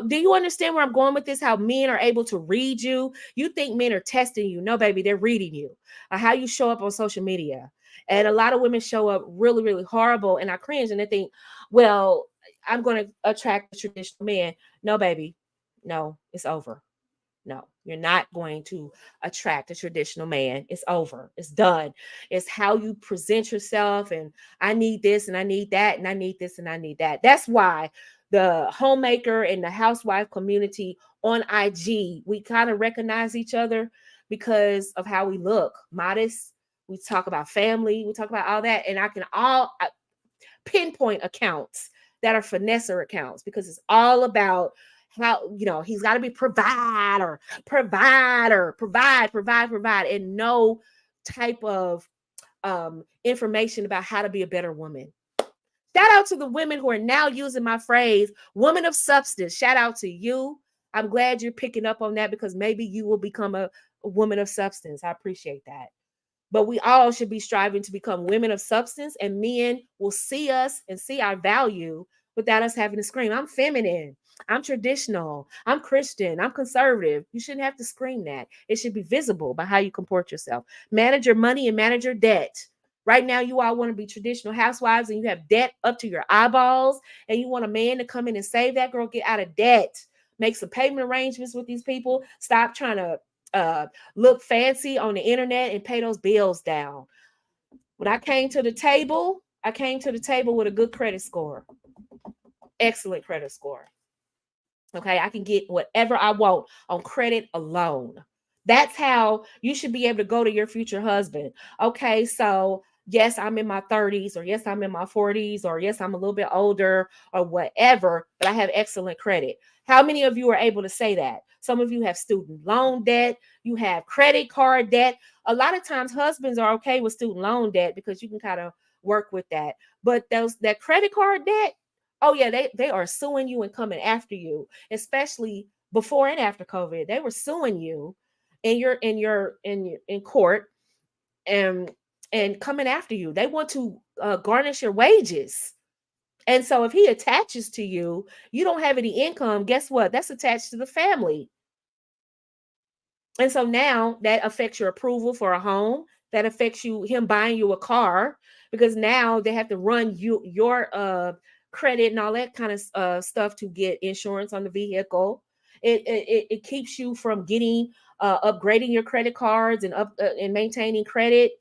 do you understand where I'm going with this? How men are able to read you? You think men are testing you? No, baby, they're reading you. How you show up on social media, and a lot of women show up really, really horrible, and I cringe, and they think, well, I'm going to attract a traditional man. No, baby, no, it's over. No, you're not going to attract a traditional man. It's over. It's done. It's how you present yourself. And I need this and I need that and I need this and I need that. That's why the homemaker and the housewife community on IG, we kind of recognize each other because of how we look. Modest. We talk about family. We talk about all that. And I can all pinpoint accounts that are finesser accounts because it's all about how he's got to be provide and no type of information about how to be a better woman. Shout out to the women who are now using my phrase woman of substance. Shout out to you. I'm glad you're picking up on that because maybe you will become a woman of substance. I appreciate that. But we all should be striving to become women of substance, and men will see us and see our value without us having to scream, I'm feminine, I'm traditional, I'm Christian, I'm conservative. You shouldn't have to scream that. It should be visible by how you comport yourself. Manage your money and manage your debt. Right now, you all want to be traditional housewives and you have debt up to your eyeballs, and you want a man to come in and save that girl. Get out of debt. Make some payment arrangements with these people. Stop trying to look fancy on the internet and pay those bills down. When I came to the table with a good credit score, excellent credit score. Okay, I can get whatever I want on credit alone. That's how you should be able to go to your future husband. Okay, so yes, I'm in my 30s, or yes, I'm in my 40s, or yes, I'm a little bit older, or whatever, but I have excellent credit. How many of you are able to say that? Some of you have student loan debt, you have credit card debt. A lot of times husbands are okay with student loan debt because you can kind of work with that. But that credit card debt, oh yeah, they are suing you and coming after you, especially before and after COVID. They were suing you in court and coming after you. They want to garnish your wages. And so if he attaches to you, you don't have any income. Guess what? That's attached to the family. And so now that affects your approval for a home. That affects him buying you a car, because now they have to run your credit and all that kind of stuff to get insurance on the vehicle. It keeps you from getting upgrading your credit cards and and maintaining credit.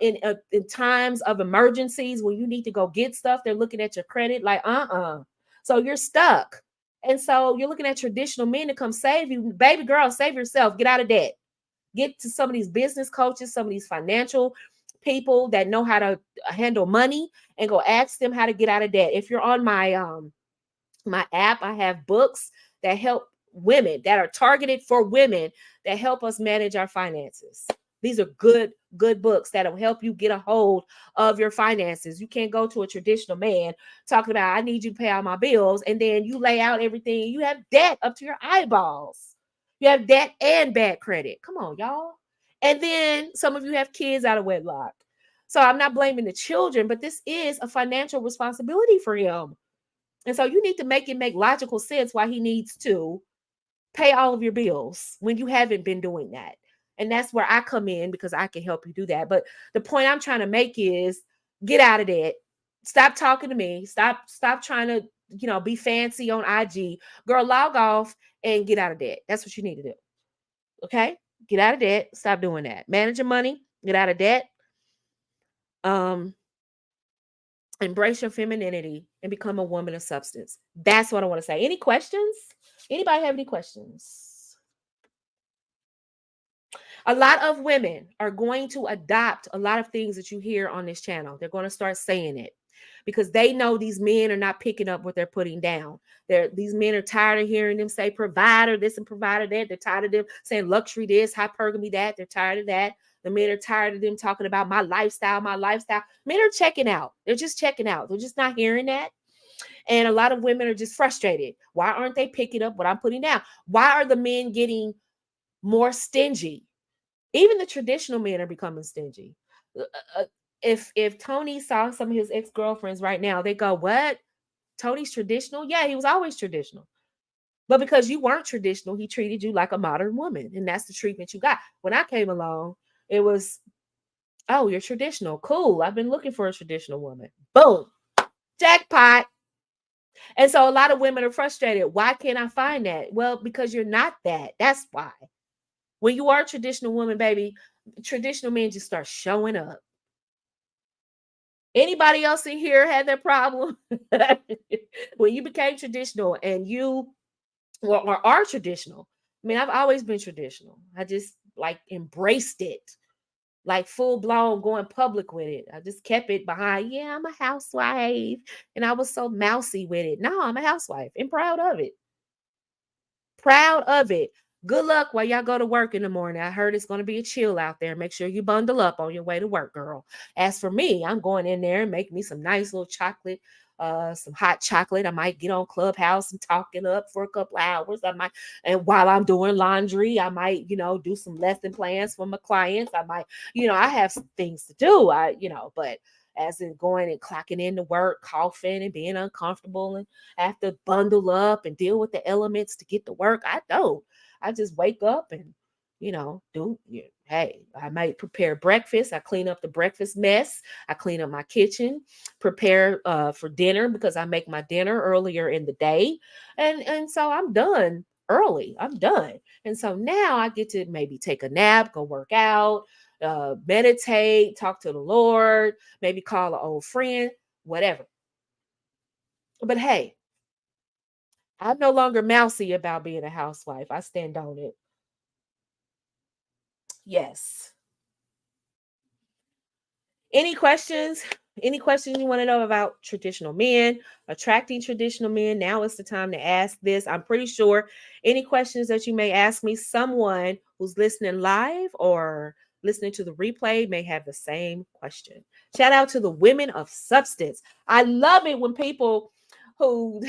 In times of emergencies when you need to go get stuff, they're looking at your credit like so you're stuck. And so you're looking at traditional men to come save you. Baby girl, save yourself. Get out of debt. Get to some of these business coaches, some of these financial people that know how to handle money, and go ask them how to get out of debt. If you're on my app, I have books that help women, that are targeted for women, that help us manage our finances. These are good books that'll help you get a hold of your finances. You can't go to a traditional man talking about, I need you to pay all my bills, and then you lay out everything. You have debt up to your eyeballs. You have debt and bad credit. Come on, y'all. And then some of you have kids out of wedlock. So I'm not blaming the children, but this is a financial responsibility for him. And so you need to make it make logical sense why he needs to pay all of your bills when you haven't been doing that. And that's where I come in, because I can help you do that. But the point I'm trying to make is, get out of debt. Stop talking to me. Stop trying to, be fancy on IG. Girl, log off and get out of debt. That's what you need to do. Okay? Get out of debt. Stop doing that. Manage your money. Get out of debt. Um, Embrace your femininity and become a woman of substance. That's what I want to say. Any questions? Anybody have any questions? A lot of women are going to adopt a lot of things that you hear on this channel. They're going to start saying it because they know these men are not picking up what they're putting down. These men are tired of hearing them say provider this and provider that. They're tired of them saying luxury this, hypergamy that. They're tired of that. The men are tired of them talking about my lifestyle, my lifestyle. Men are checking out. They're just checking out. They're just not hearing that. And a lot of women are just frustrated. Why aren't they picking up what I'm putting down? Why are the men getting more stingy? Even the traditional men are becoming stingy. Uh, uh, if Tony saw some of his ex-girlfriends right now, they go, "What? Tony's traditional? Yeah, he was always traditional. But because you weren't traditional, he treated you like a modern woman. And that's the treatment you got. When I came along, it was, oh, you're traditional. Cool. I've been looking for a traditional woman. Boom. Jackpot. And so a lot of women are frustrated. Why can't I find that? Well, because you're not that. That's why. When you are a traditional woman, baby, traditional men just start showing up. Anybody else in here had that problem? When you became traditional and you or are traditional. I mean, I've always been traditional. I just like embraced it, like full blown going public with it. I just kept it behind, yeah, I'm a housewife. And I was so mousy with it. No, I'm a housewife and proud of it. Proud of it. Good luck while y'all go to work in the morning. I heard it's going to be a chill out there. Make sure you bundle up on your way to work, girl. As for me, I'm going in there and make me some nice little chocolate, some hot chocolate. I might get on Clubhouse and talk it up for a couple hours. I might, and while I'm doing laundry, I might, do some lesson plans for my clients. I might, I have some things to do. But as in going and clocking into work, coughing and being uncomfortable and have to bundle up and deal with the elements to get to work. I don't. I just wake up and, hey, I might prepare breakfast. I clean up the breakfast mess. I clean up my kitchen, prepare for dinner because I make my dinner earlier in the day. And so I'm done early. I'm done. And so now I get to maybe take a nap, go work out, meditate, talk to the Lord, maybe call an old friend, whatever. But hey, I'm no longer mousy about being a housewife. I stand on it. Yes. Any questions? Any questions you want to know about traditional men, attracting traditional men? Now is the time to ask this. I'm pretty sure any questions that you may ask me, someone who's listening live or listening to the replay may have the same question. Shout out to the women of substance. I love it when people who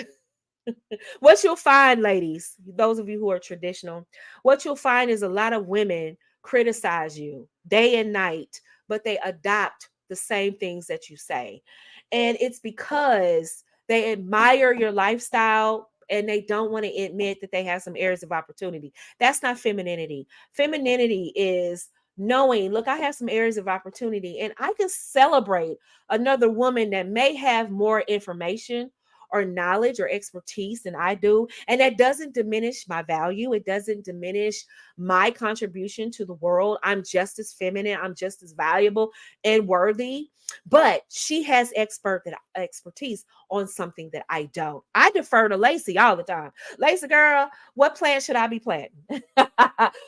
what you'll find, ladies, those of you who are traditional, what you'll find is a lot of women criticize you day and night, but they adopt the same things that you say. And it's because they admire your lifestyle and they don't want to admit that they have some areas of opportunity. That's not femininity. Femininity is knowing, look, I have some areas of opportunity and I can celebrate another woman that may have more information or knowledge or expertise than I do. And that doesn't diminish my value. It doesn't diminish my contribution to the world. I'm just as feminine. I'm just as valuable and worthy. But she has expertise on something that I don't. I defer to Lacey all the time. Lacey, girl, what plant should I be planting?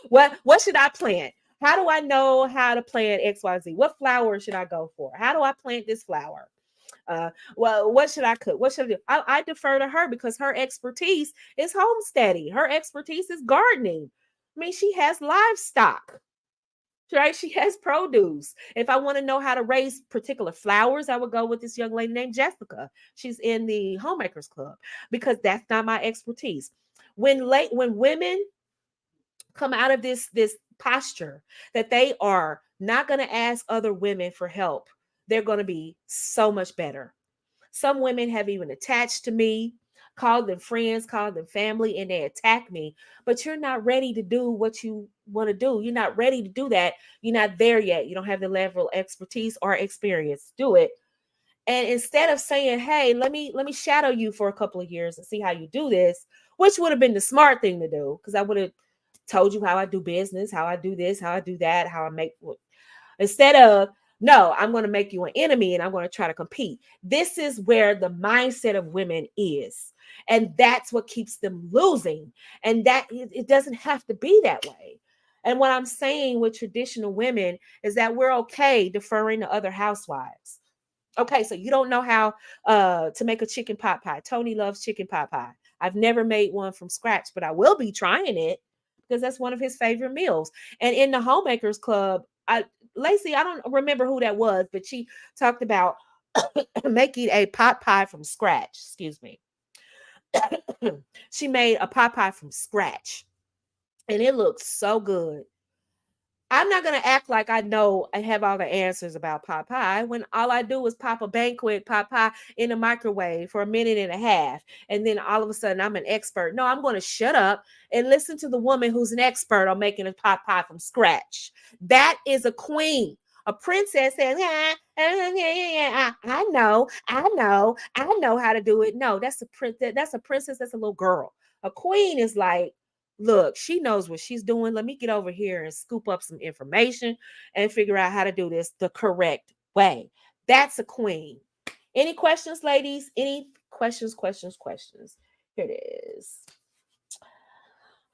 What should I plant? How do I know how to plant XYZ? What flower should I go for? How do I plant this flower? Well, what should I cook? What should I do? I defer to her because her expertise is homesteading. Her expertise is gardening. I mean, she has livestock, right? She has produce. If I want to know how to raise particular flowers, I would go with this young lady named Jessica. She's in the Homemakers Club because that's not my expertise. When women come out of this posture that they are not going to ask other women for help, they're going to be so much better. Some women have even attached to me, called them friends, called them family, and they attack me. But you're not ready to do what you want to do. You're not ready to do that. You're not there yet. You don't have the level of expertise or experience to do it. And instead of saying, hey, let me shadow you for a couple of years and see how you do this, which would have been the smart thing to do, because I would have told you how I do business, how I do this, how I do that, how I make, instead of, no, I'm going to make you an enemy and I'm going to try to compete. This is where the mindset of women is. And that's what keeps them losing. And that it doesn't have to be that way. And what I'm saying with traditional women is that we're okay deferring to other housewives. Okay, so you don't know how to make a chicken pot pie. Tony loves chicken pot pie. I've never made one from scratch, but I will be trying it because that's one of his favorite meals. And in the homemakers club, Lacey, I don't remember who that was, but she talked about making a pot pie from scratch. Excuse me. She made a pot pie from scratch, and it looked so good. I'm not going to act like I know I have all the answers about pot pie when all I do is pop a banquet pot pie in the microwave for a minute and a half. And then all of a sudden I'm an expert. No, I'm going to shut up and listen to the woman who's an expert on making a pot pie from scratch. That is a queen. A princess says, I know how to do it. No, that's a princess. That's a princess. That's a little girl. A queen is like, look, she knows what she's doing. Let me get over here and scoop up some information and figure out how to do this the correct way. That's a queen. Any questions, ladies? Any questions, questions, questions? Here it is.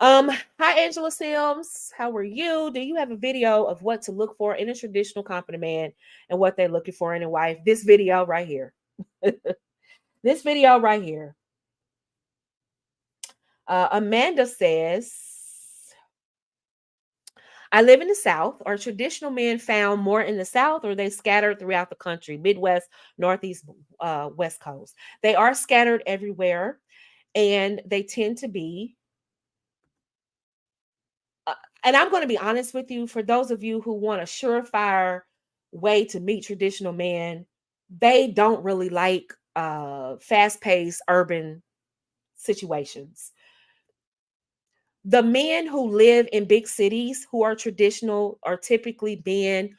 Hi Angela Sims. How are you? Do you have a video of what to look for in a traditional confident man and what they're looking for in a wife? This video right here. This video right here. Amanda says, I live in the South. Are traditional men found more in the South, or are they scattered throughout the country? Midwest, Northeast, West Coast. They are scattered everywhere, and they tend to be. And I'm going to be honest with you, for those of you who want a surefire way to meet traditional men, they don't really like fast-paced urban situations. The men who live in big cities who are traditional are typically men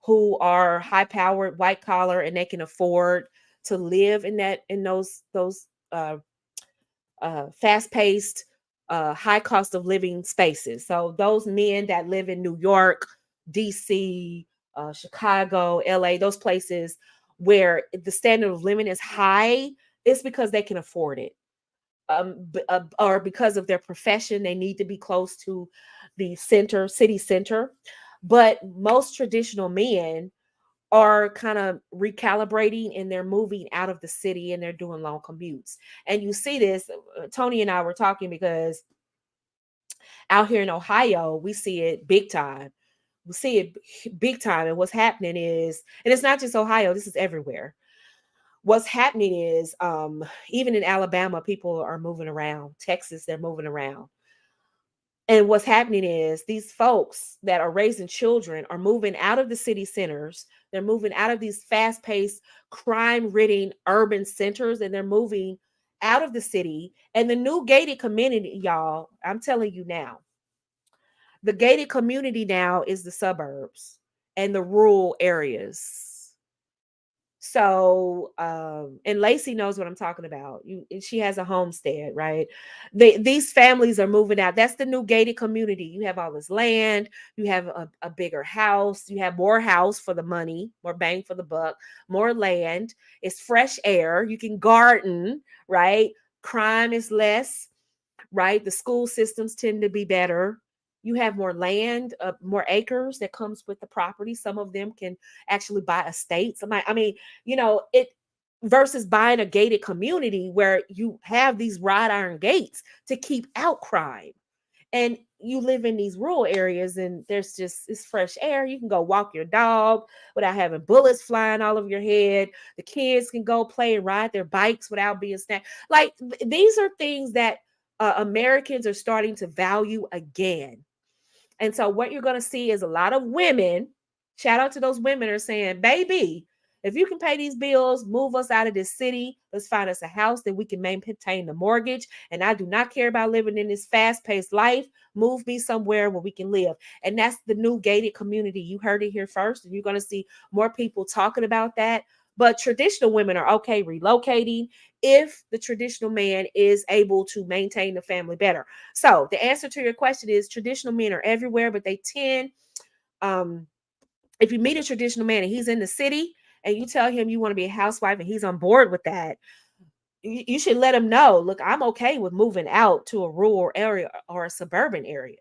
who are high powered, white collar, and they can afford to live in those fast paced, high cost of living spaces. So those men that live in New York, DC, Chicago, LA, those places where the standard of living is high, it's because they can afford it. Or because of their profession, they need to be close to the city center. But most traditional men are kind of recalibrating and they're moving out of the city and they're doing long commutes. And you see this, Tony and I were talking because out here in Ohio, we see it big time. We see it big time. And what's happening is, and it's not just Ohio, this is everywhere. What's happening is even in Alabama, people are moving around. Texas, they're moving around. And what's happening is these folks that are raising children are moving out of the city centers. They're moving out of these fast-paced, crime-ridden urban centers, and they're moving out of the city. And the new gated community, y'all, I'm telling you now, the gated community now is the suburbs and the rural areas. So, and Lacey knows what I'm talking about. She has a homestead, right? These families are moving out. That's the new gated community. You have all this land, you have a bigger house, you have more house for the money, more bang for the buck, more land. It's fresh air. You can garden, right? Crime is less, right? The school systems tend to be better. You have more land, more acres that comes with the property. Some of them can actually buy estates. I mean, it versus buying a gated community where you have these wrought iron gates to keep out crime. And you live in these rural areas and there's just it's fresh air. You can go walk your dog without having bullets flying all over your head. The kids can go play and ride their bikes without being snapped. Like these are things that Americans are starting to value again. And so what you're going to see is a lot of women, shout out to those women, are saying, baby, if you can pay these bills, move us out of this city. Let's find us a house that we can maintain the mortgage. And I do not care about living in this fast-paced life. Move me somewhere where we can live. And that's the new gated community. You heard it here first. And you're going to see more people talking about that. But traditional women are okay relocating if the traditional man is able to maintain the family better. So the answer to your question is traditional men are everywhere, but they tend, um, if you meet a traditional man and he's in the city and you tell him you want to be a housewife and he's on board with that, you should let him know, look, I'm okay with moving out to a rural area or a suburban area,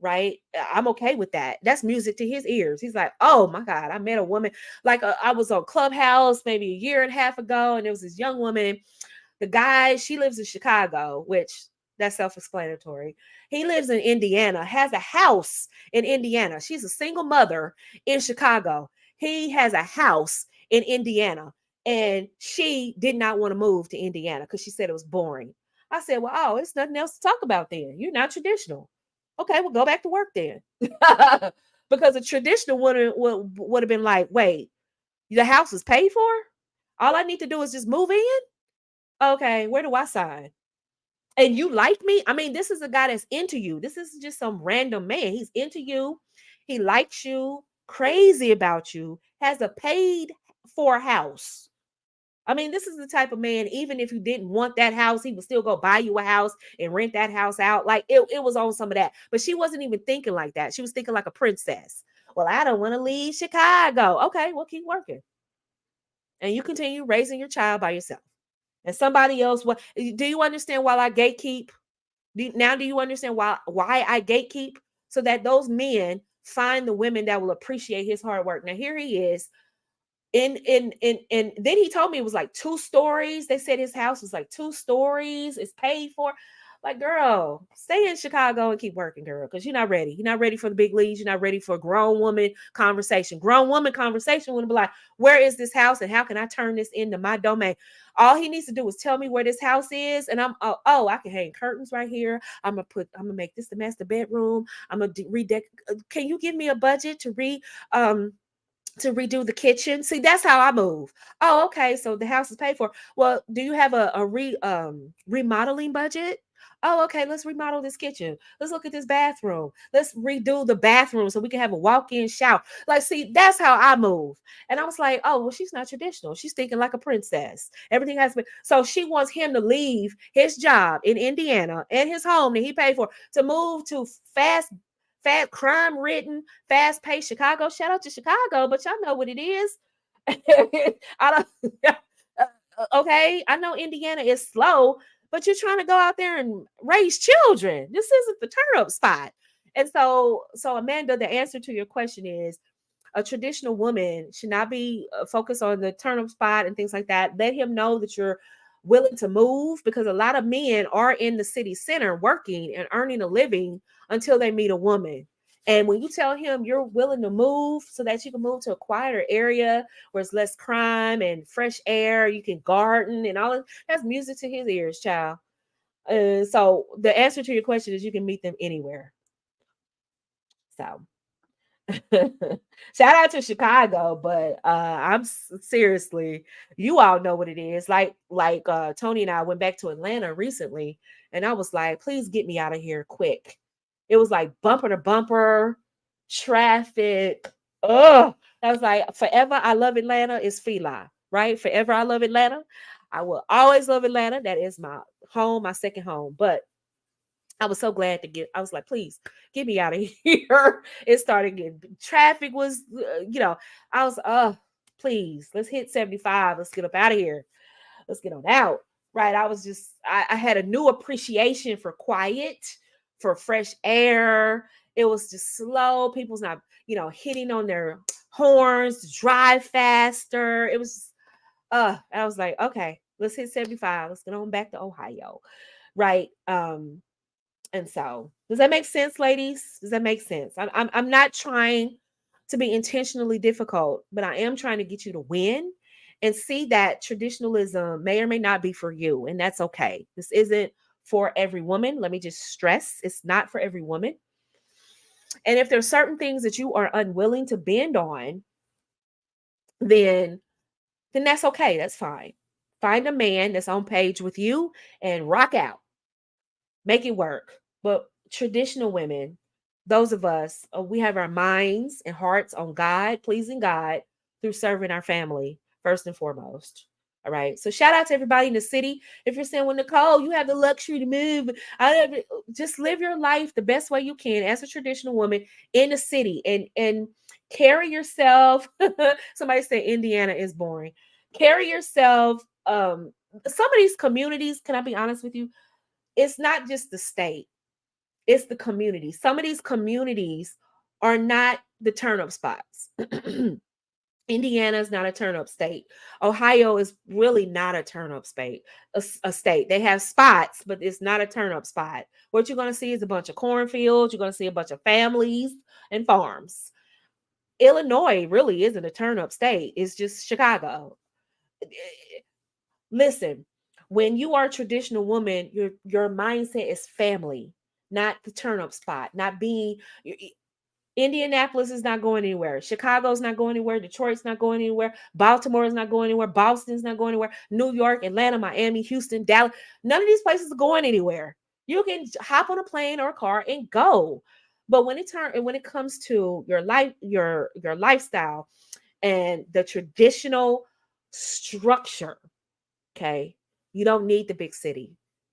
right? I'm okay with that. That's music to his ears. He's like, oh my God, I met a woman. Like I was on Clubhouse maybe a year and a half ago, and there was this young woman. The guy, she lives in Chicago, which that's self-explanatory. He lives in Indiana, has a house in Indiana. She's a single mother in Chicago. He has a house in Indiana. And she did not want to move to Indiana because she said it was boring. I said, well, oh, it's nothing else to talk about then. You're not traditional. Okay, well, go back to work then. Because a traditional would have been like, wait, the house is paid for? All I need to do is just move in? Okay, where do I sign? And you like me? I mean, this is a guy that's into you. This is just some random man. He's into you. He likes you, crazy about you, has a paid for house. I mean, this is the type of man, even if you didn't want that house, he would still go buy you a house and rent that house out. Like it was on some of that. But she wasn't even thinking like that. She was thinking like a princess. Well, I don't want to leave Chicago. Okay, well, keep working. And you continue raising your child by yourself. And somebody else, what do you understand why I gatekeep? Now do you understand why I gatekeep? So that those men find the women that will appreciate his hard work. Now here he is in then he told me it was like 2 stories. They said his house was like 2 stories. It's paid for. Like, girl, stay in Chicago and keep working, girl, because you're not ready. You're not ready for the big leagues. You're not ready for a grown woman conversation. Grown woman conversation would be like, where is this house and how can I turn this into my domain? All he needs to do is tell me where this house is, and I'm I can hang curtains right here. I'm gonna make this the master bedroom. I'm gonna redeck. Can you give me a budget um to redo the kitchen? See, that's how I move. Oh, okay. So the house is paid for. Well, do you have a remodeling budget? Oh, okay. Let's remodel this kitchen. Let's look at this bathroom. Let's redo the bathroom so we can have a walk-in shower. Like, see, that's how I move. And I was like, oh, well, she's not traditional. She's thinking like a princess. Everything has been. So she wants him to leave his job in Indiana and his home that he paid for to move to fast crime ridden, fast paced Chicago. Shout out to Chicago, but y'all know what it is. I don't. Okay, I know Indiana is slow, but you're trying to go out there and raise children. This isn't the turn up spot. And so Amanda, the answer to your question is a traditional woman should not be focused on the turnip spot and things like that. Let him know that you're willing to move because a lot of men are in the city center working and earning a living until they meet a woman. And when you tell him you're willing to move so that you can move to a quieter area where it's less crime and fresh air, you can garden and all of that's music to his ears, child. So the answer to your question is you can meet them anywhere. So shout out to Chicago, but seriously, you all know what it is. Like Tony and I went back to Atlanta recently, and I was like, please get me out of here quick. It was like bumper to bumper, traffic. Oh, I was like, forever I love Atlanta is Fila, right? Forever I love Atlanta. I will always love Atlanta. That is my home, my second home. But I was so glad to I was like, please get me out of here. It started getting traffic was, I was, please, let's hit 75. Let's get up out of here. Let's get on out. Right. I was just, I had a new appreciation for quiet, for fresh air. It was just slow. People's not, hitting on their horns to drive faster. It was, I was like, okay, let's hit 75. Let's get on back to Ohio. Right. And so, does that make sense, ladies? Does that make sense? I'm not trying to be intentionally difficult, but I am trying to get you to win and see that traditionalism may or may not be for you, and that's okay. This isn't for every woman. Let me just stress, it's not for every woman. And if there's certain things that you are unwilling to bend on, then that's okay. That's fine. Find a man that's on page with you and rock out. Make it work. But traditional women, those of us, we have our minds and hearts on God, pleasing God through serving our family first and foremost. All right. So shout out to everybody in the city. If you're saying, well, Nicole, you have the luxury to move, just live your life the best way you can as a traditional woman in the city, and carry yourself. Somebody said Indiana is boring. Carry yourself. Some of these communities, can I be honest with you? It's not just the state, it's the community. Some of these communities are not the turn up spots. Indiana is not a turn up state. Ohio is really not a turn up state. A state. They have spots, but it's not a turn up spot. What you're going to see is a bunch of cornfields. You're going to see a bunch of families and farms. Illinois really isn't a turn up state. It's just Chicago. Listen, when you are a traditional woman, your mindset is family, not the turn up spot, not being. Indianapolis is not going anywhere. Chicago's not going anywhere. Detroit's not going anywhere. Baltimore is not going anywhere. Boston's not going anywhere. New York, Atlanta, Miami, Houston, Dallas. None of these places are going anywhere. You can hop on a plane or a car and go. But when it comes to your life, your lifestyle and the traditional structure, okay, you don't need the big city.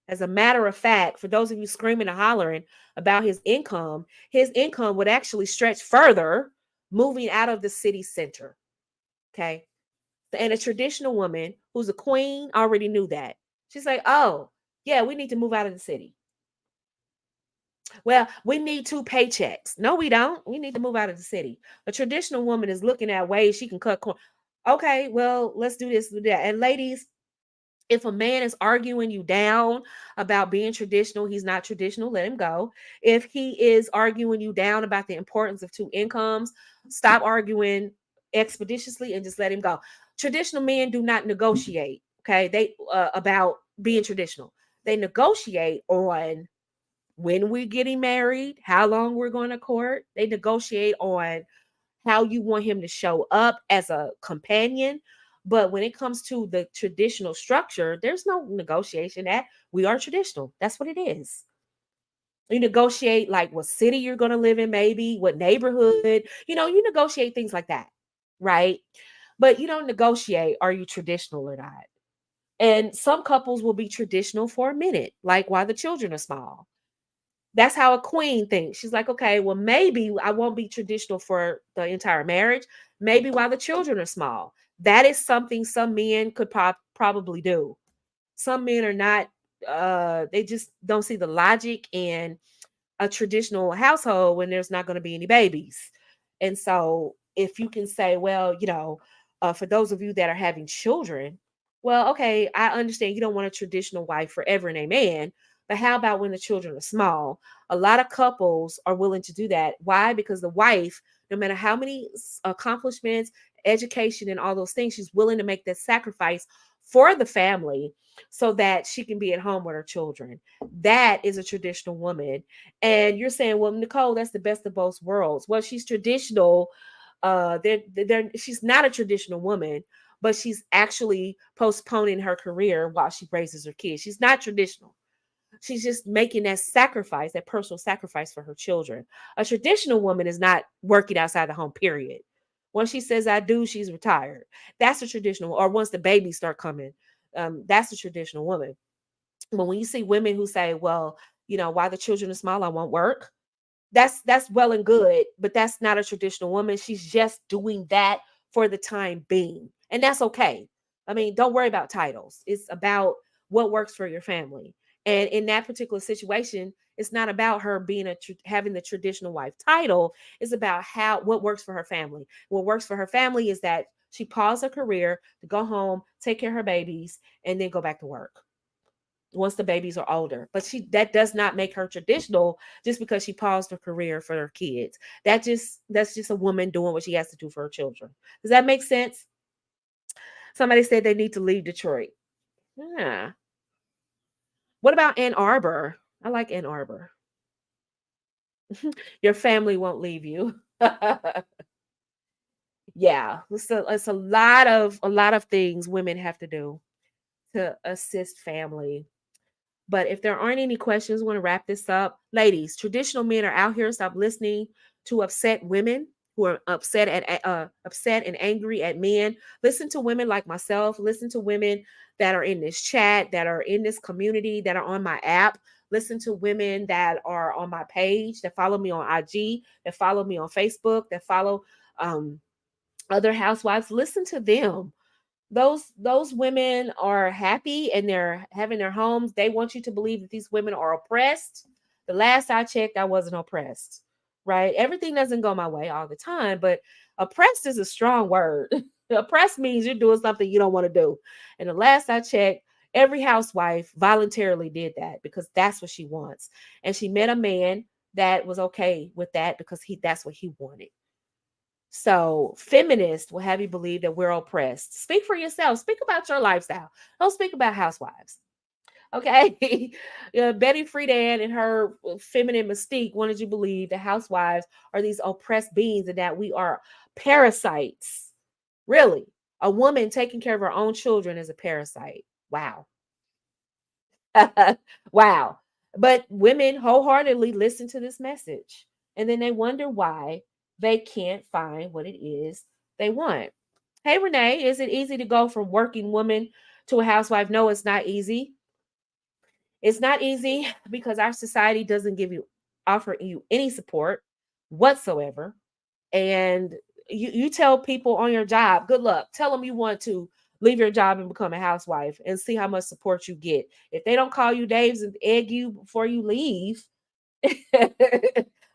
As a matter of fact, for those of you screaming and hollering about his income would actually stretch further moving out of the city center. Okay. And a traditional woman who's a queen already knew that. She's like, oh, yeah, we need to move out of the city. Well, we need 2 paychecks. No, we don't. We need to move out of the city. A traditional woman is looking at ways she can cut corn. Okay, well, let's do this, do that. And ladies, if a man is arguing you down about being traditional, he's not traditional, let him go. If he is arguing you down about the importance of 2 incomes, stop arguing expeditiously and just let him go. Traditional men do not negotiate, okay? They about being traditional. They negotiate on when we're getting married, how long we're going to court. They negotiate on how you want him to show up as a companion. But when it comes to the traditional structure, there's no negotiation. That we are traditional. That's what it is. You negotiate like what city you're going to live in, maybe what neighborhood. You negotiate things like that, right? But you don't negotiate, are you traditional or not? And some couples will be traditional for a minute, like while the children are small. That's how a queen thinks. She's like, okay, well, maybe I won't be traditional for the entire marriage. Maybe while the children are small. That is something some men could probably do. Some men are not, they just don't see the logic in a traditional household when there's not going to be any babies. And so if you can say, well, for those of you that are having children, well, okay, I understand you don't want a traditional wife forever and amen. But how about when the children are small? A lot of couples are willing to do that. Why? Because the wife, no matter how many accomplishments, education, and all those things, she's willing to make that sacrifice for the family so that she can be at home with her children. That is a traditional woman. And you're saying, well, Nicole, that's the best of both worlds. Well, she's traditional. She's not a traditional woman, but she's actually postponing her career while she raises her kids. She's not traditional. She's just making that sacrifice, that personal sacrifice for her children. A traditional woman is not working outside the home, period. Once she says I do, she's retired. That's a traditional, or once the babies start coming, that's a traditional woman. But when you see women who say, well, while the children are small, I won't work. That's well and good, but that's not a traditional woman. She's just doing that for the time being. And that's okay. I mean, don't worry about titles. It's about what works for your family. And in that particular situation, it's not about her being having the traditional wife title. It's about what works for her family. What works for her family is that she paused her career to go home, take care of her babies, and then go back to work once the babies are older. But that does not make her traditional just because she paused her career for her kids. That's just a woman doing what she has to do for her children. Does that make sense? Somebody said they need to leave Detroit. Yeah. What about Ann Arbor? I like Ann Arbor. Your family won't leave you. Yeah. It's a lot of things women have to do to assist family. But if there aren't any questions, we want to wrap this up. Ladies, traditional men are out here. Stop listening to upset women who are upset and angry at men. Listen to women like myself. Listen to women that are in this chat, that are in this community, that are on my app. Listen to women that are on my page, that follow me on IG, that follow me on Facebook, that follow um, other housewives. Listen to them. Those women are happy and they're having their homes. They want you to believe that these women are oppressed. The last I checked, I wasn't oppressed. Right? Everything doesn't go my way all the time, but oppressed is a strong word. Oppressed means you're doing something you don't want to do. And the last I checked, every housewife voluntarily did that because that's what she wants. And she met a man that was okay with that because that's what he wanted. So, feminists will have you believe that we're oppressed. Speak for yourself. Speak about your lifestyle. Don't speak about housewives. Okay. Betty Friedan and her feminine mystique wanted you to believe that housewives are these oppressed beings and that we are parasites. Really? A woman taking care of her own children is a parasite. Wow. Wow. But women wholeheartedly listen to this message and then they wonder why they can't find what it is they want. Hey, Renee, is it easy to go from working woman to a housewife? No, it's not easy. It's not easy because our society doesn't offer you any support whatsoever. And you tell people on your job, good luck. Tell them you want to leave your job and become a housewife and see how much support you get. If they don't call you Daves and egg you before you leave,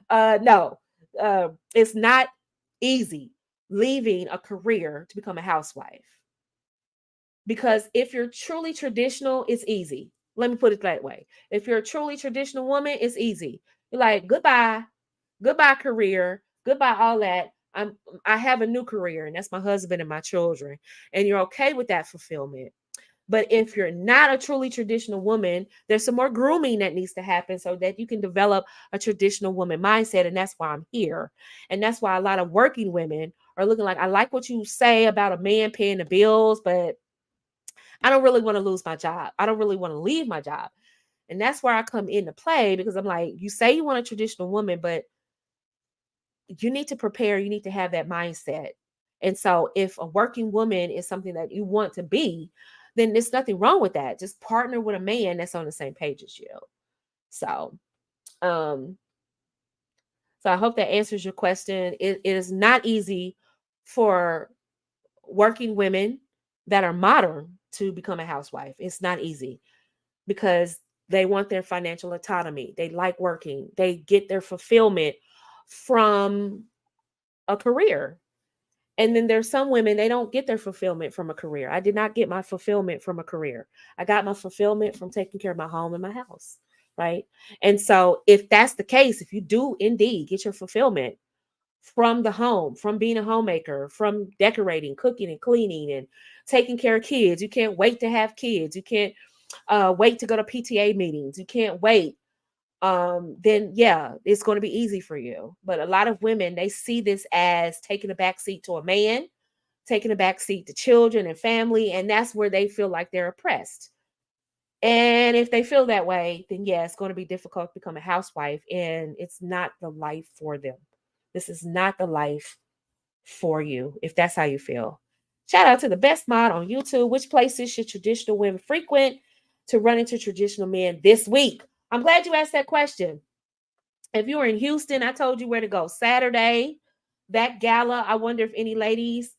no, it's not easy leaving a career to become a housewife. Because if you're truly traditional, it's easy. Let me put it that way. If you're a truly traditional woman, it's easy. You're like, goodbye career, goodbye all that. I have a new career, and that's my husband and my children. And you're okay with that fulfillment. But if you're not a truly traditional woman, there's some more grooming that needs to happen so that you can develop a traditional woman mindset. And that's why I'm here. And that's why a lot of working women are looking like, I like what you say about a man paying the bills, but I don't really want to lose my job. I don't really want to leave my job. And that's where I come into play because I'm like, you say you want a traditional woman, but you need to prepare. You need to have that mindset. And so if a working woman is something that you want to be, then there's nothing wrong with that. Just partner with a man that's on the same page as you. So, um, so I hope that answers your question. It is not easy for working women that are modern to become a housewife. It's not easy because they want their financial autonomy. They like working. They get their fulfillment from a career. And then there's some women, they don't get their fulfillment from a career. I did not get my fulfillment from a career. I got my fulfillment from taking care of my home and my house. Right. And so if that's the case, if you do indeed get your fulfillment from the home, from being a homemaker, from decorating, cooking and cleaning and taking care of kids, you can't wait to have kids. You can't wait to go to PTA meetings. You can't wait. Then yeah, it's going to be easy for you. But a lot of women, they see this as taking a back seat to a man, taking a back seat to children and family, and that's where they feel like they're oppressed. And if they feel that way, then yeah, it's going to be difficult to become a housewife, and it's not the life for them. This is not the life for you if that's how you feel. Shout out to the best mod on YouTube. Which places should traditional women frequent to run into traditional men this week? I'm glad you asked that question. If you were in Houston, I told you where to go. Saturday, that gala. I wonder if any ladies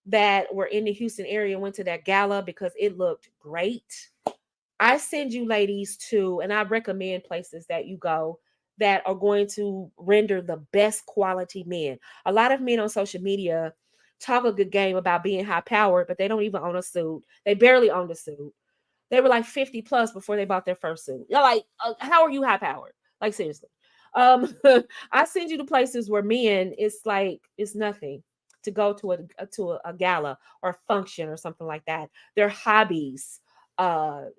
that were in the Houston area went to that gala because it looked great. I send you ladies to, and I recommend places that you go that are going to render the best quality men. A lot of men on social media talk a good game about being high powered, but they don't even own a suit. They barely own a suit. They were like 50 plus before they bought their first suit. You're like, how are you high powered? Like, seriously. Um, I send you to places where men, it's like, it's nothing to go to a gala or function or something like that. Their hobbies are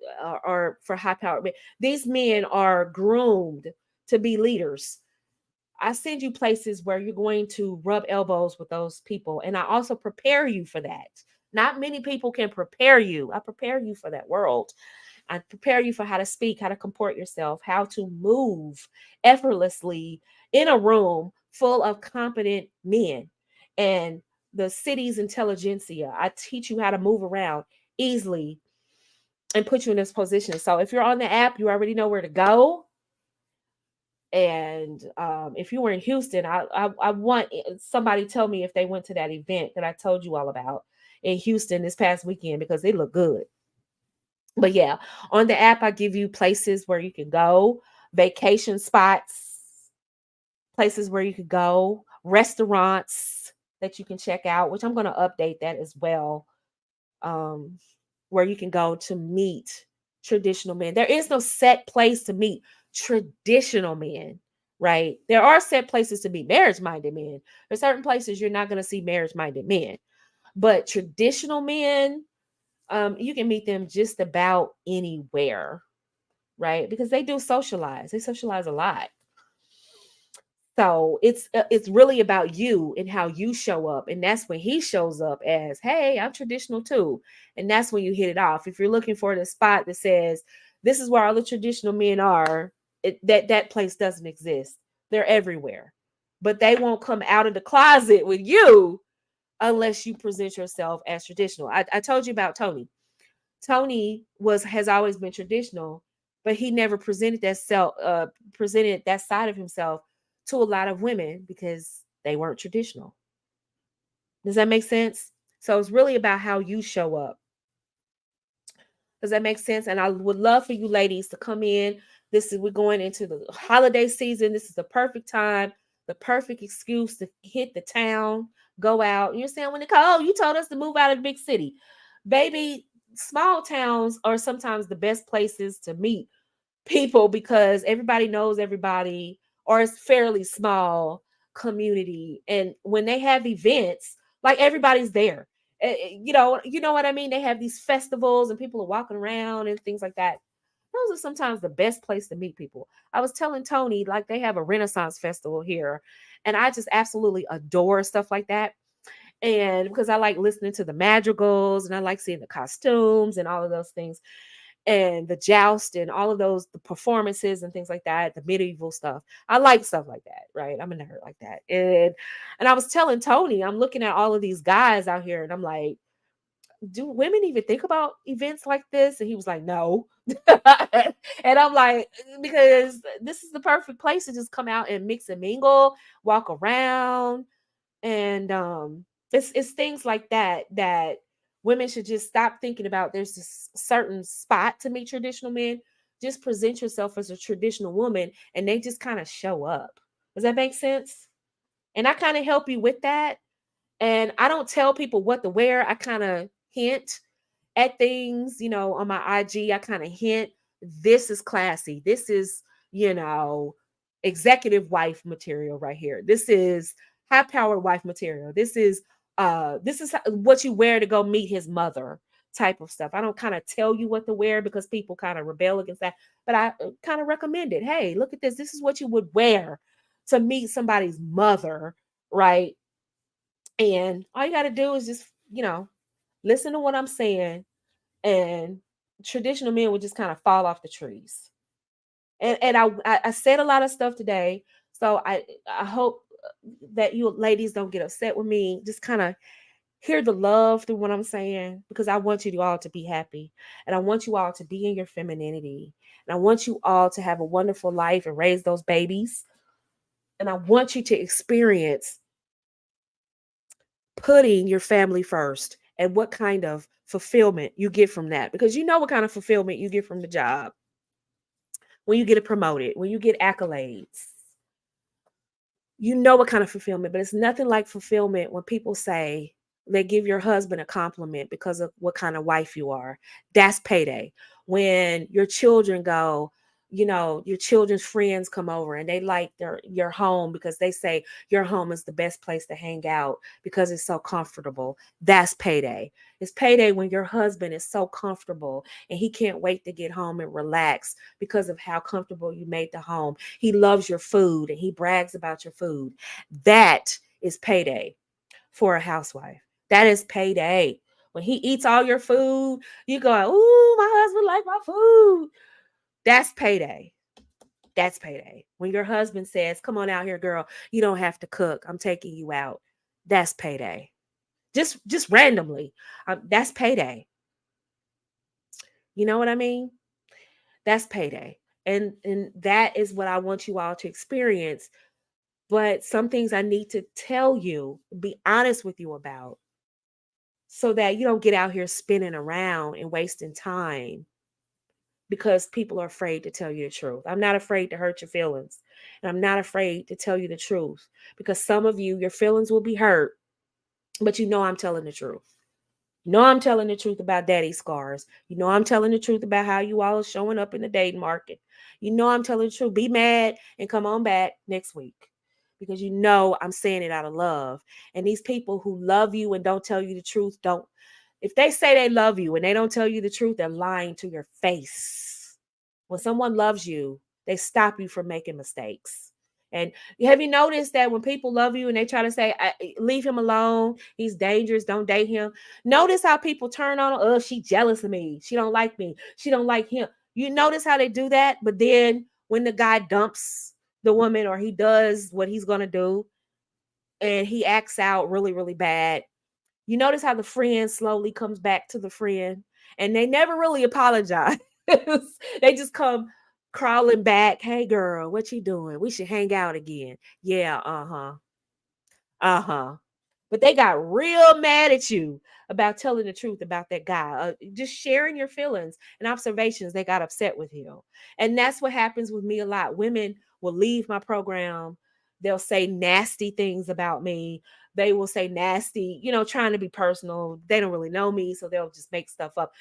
for high powered men. These men are groomed to be leaders. I send you places where you're going to rub elbows with those people. And I also prepare you for that. Not many people can prepare you. I prepare you for that world. I prepare you for how to speak, how to comport yourself, how to move effortlessly in a room full of competent men. and the city's intelligentsia. I teach you how to move around easily and put you in this position. So if you're on the app, you already know where to go. And if you were in Houston, I want somebody tell me if they went to that event that I told you all about in Houston this past weekend, because they look good. But yeah, on the app, I give you places where you can go, vacation spots, places where you could go, restaurants that you can check out, which I'm going to update that as well. Um, where you can go to meet traditional men. There is no set place to meet traditional men, right? There are set places to meet marriage minded men. There's certain places you're not going to see marriage minded men, but traditional men, you can meet them just about anywhere, right? Because they do socialize. They socialize a lot. So it's really about you and how you show up, and that's when he shows up as, "Hey, I'm traditional too," and that's when you hit it off. If you're looking for the spot that says this is where all the traditional men are, that place doesn't exist. They're everywhere, but they won't come out of the closet with you unless you present yourself as traditional. I told you about Tony. Tony has always been traditional, but he never presented that side of himself to a lot of women because they weren't traditional. Does that make sense? So it's really about how you show up. Does that make sense? And I would love for you ladies to come in. We're going into the holiday season. This is the perfect time, the perfect excuse to hit the town, go out. You're saying, when they call, oh, you told us to move out of the big city. Baby, small towns are sometimes the best places to meet people because everybody knows everybody, or it's fairly small community. And when they have events, like, everybody's there. You know what I mean? They have these festivals and people are walking around and things like that. Those are sometimes the best place to meet people. I was telling Tony, like, they have a Renaissance festival here, and I just absolutely adore stuff like that. And because I like listening to the madrigals and I like seeing the costumes and all of those things, and the joust and all of those, the performances and things like that, the medieval stuff. I like stuff like that, right? I'm a nerd like that. And I was telling Tony, I'm looking at all of these guys out here and I'm like, do women even think about events like this? And he was like, no. And I'm like, because this is the perfect place to just come out and mix and mingle, walk around, and it's things like that women should just stop thinking about. There's this certain spot to meet traditional men. Just present yourself as a traditional woman and they just kind of show up. Does that make sense? And I kind of help you with that. And I don't tell people what to wear. I kind of hint at things, on my IG. I kind of hint, this is classy. This is, executive wife material right here. This is high powered wife material. This is what you wear to go meet his mother, type of stuff. I don't kind of tell you what to wear because people kind of rebel against that, but I kind of recommend it. Hey, look at this. This is what you would wear to meet somebody's mother, right? And all you got to do is just, listen to what I'm saying, and traditional men would just kind of fall off the trees. And I said a lot of stuff today, so I hope that you ladies don't get upset with me. Just kind of hear the love through what I'm saying, because I want you all to be happy, and I want you all to be in your femininity, and I want you all to have a wonderful life and raise those babies, and I want you to experience putting your family first and what kind of fulfillment you get from that, because you know what kind of fulfillment you get from the job when you get it promoted, when you get accolades. You know what kind of fulfillment, but it's nothing like fulfillment when people say they give your husband a compliment because of what kind of wife you are. That's payday. When your children go, your children's friends come over and they like your home because they say your home is the best place to hang out because it's so comfortable. That's payday. It's payday when your husband is so comfortable and he can't wait to get home and relax because of how comfortable you made the home. He loves your food and he brags about your food. That is payday for a housewife. That is payday. When he eats all your food, you go, ooh, my husband like my food. That's payday. That's payday. When your husband says, come on out here, girl, you don't have to cook. I'm taking you out. That's payday. Just randomly. That's payday. You know what I mean? That's payday. And that is what I want you all to experience. But some things I need to tell you, be honest with you about, so that you don't get out here spinning around and wasting time because people are afraid to tell you the truth. I'm not afraid to hurt your feelings. And I'm not afraid to tell you the truth because some of you, your feelings will be hurt, but you know I'm telling the truth. You know I'm telling the truth about daddy's scars. You know I'm telling the truth about how you all are showing up in the dating market. You know I'm telling the truth. Be mad and come on back next week because you know I'm saying it out of love. And these people who love you and don't tell you the truth, don't. If they say they love you and they don't tell you the truth, they're lying to your face. When someone loves you, they stop you from making mistakes. And have you noticed that when people love you and they try to say, leave him alone, he's dangerous, don't date him. Notice how people turn on, oh, she jealous of me. She don't like me. She don't like him. You notice how they do that? But then when the guy dumps the woman or he does what he's going to do and he acts out really, really bad, you notice how the friend slowly comes back to the friend and they never really apologize. They just come crawling back. Hey girl, what you doing? We should hang out again. Yeah, uh-huh. Uh-huh. But they got real mad at you about telling the truth about that guy. Just sharing your feelings and observations, they got upset with you. And that's what happens with me a lot. Women will leave my program. They'll say nasty things about me. They will say nasty, trying to be personal. They don't really know me, so they'll just make stuff up.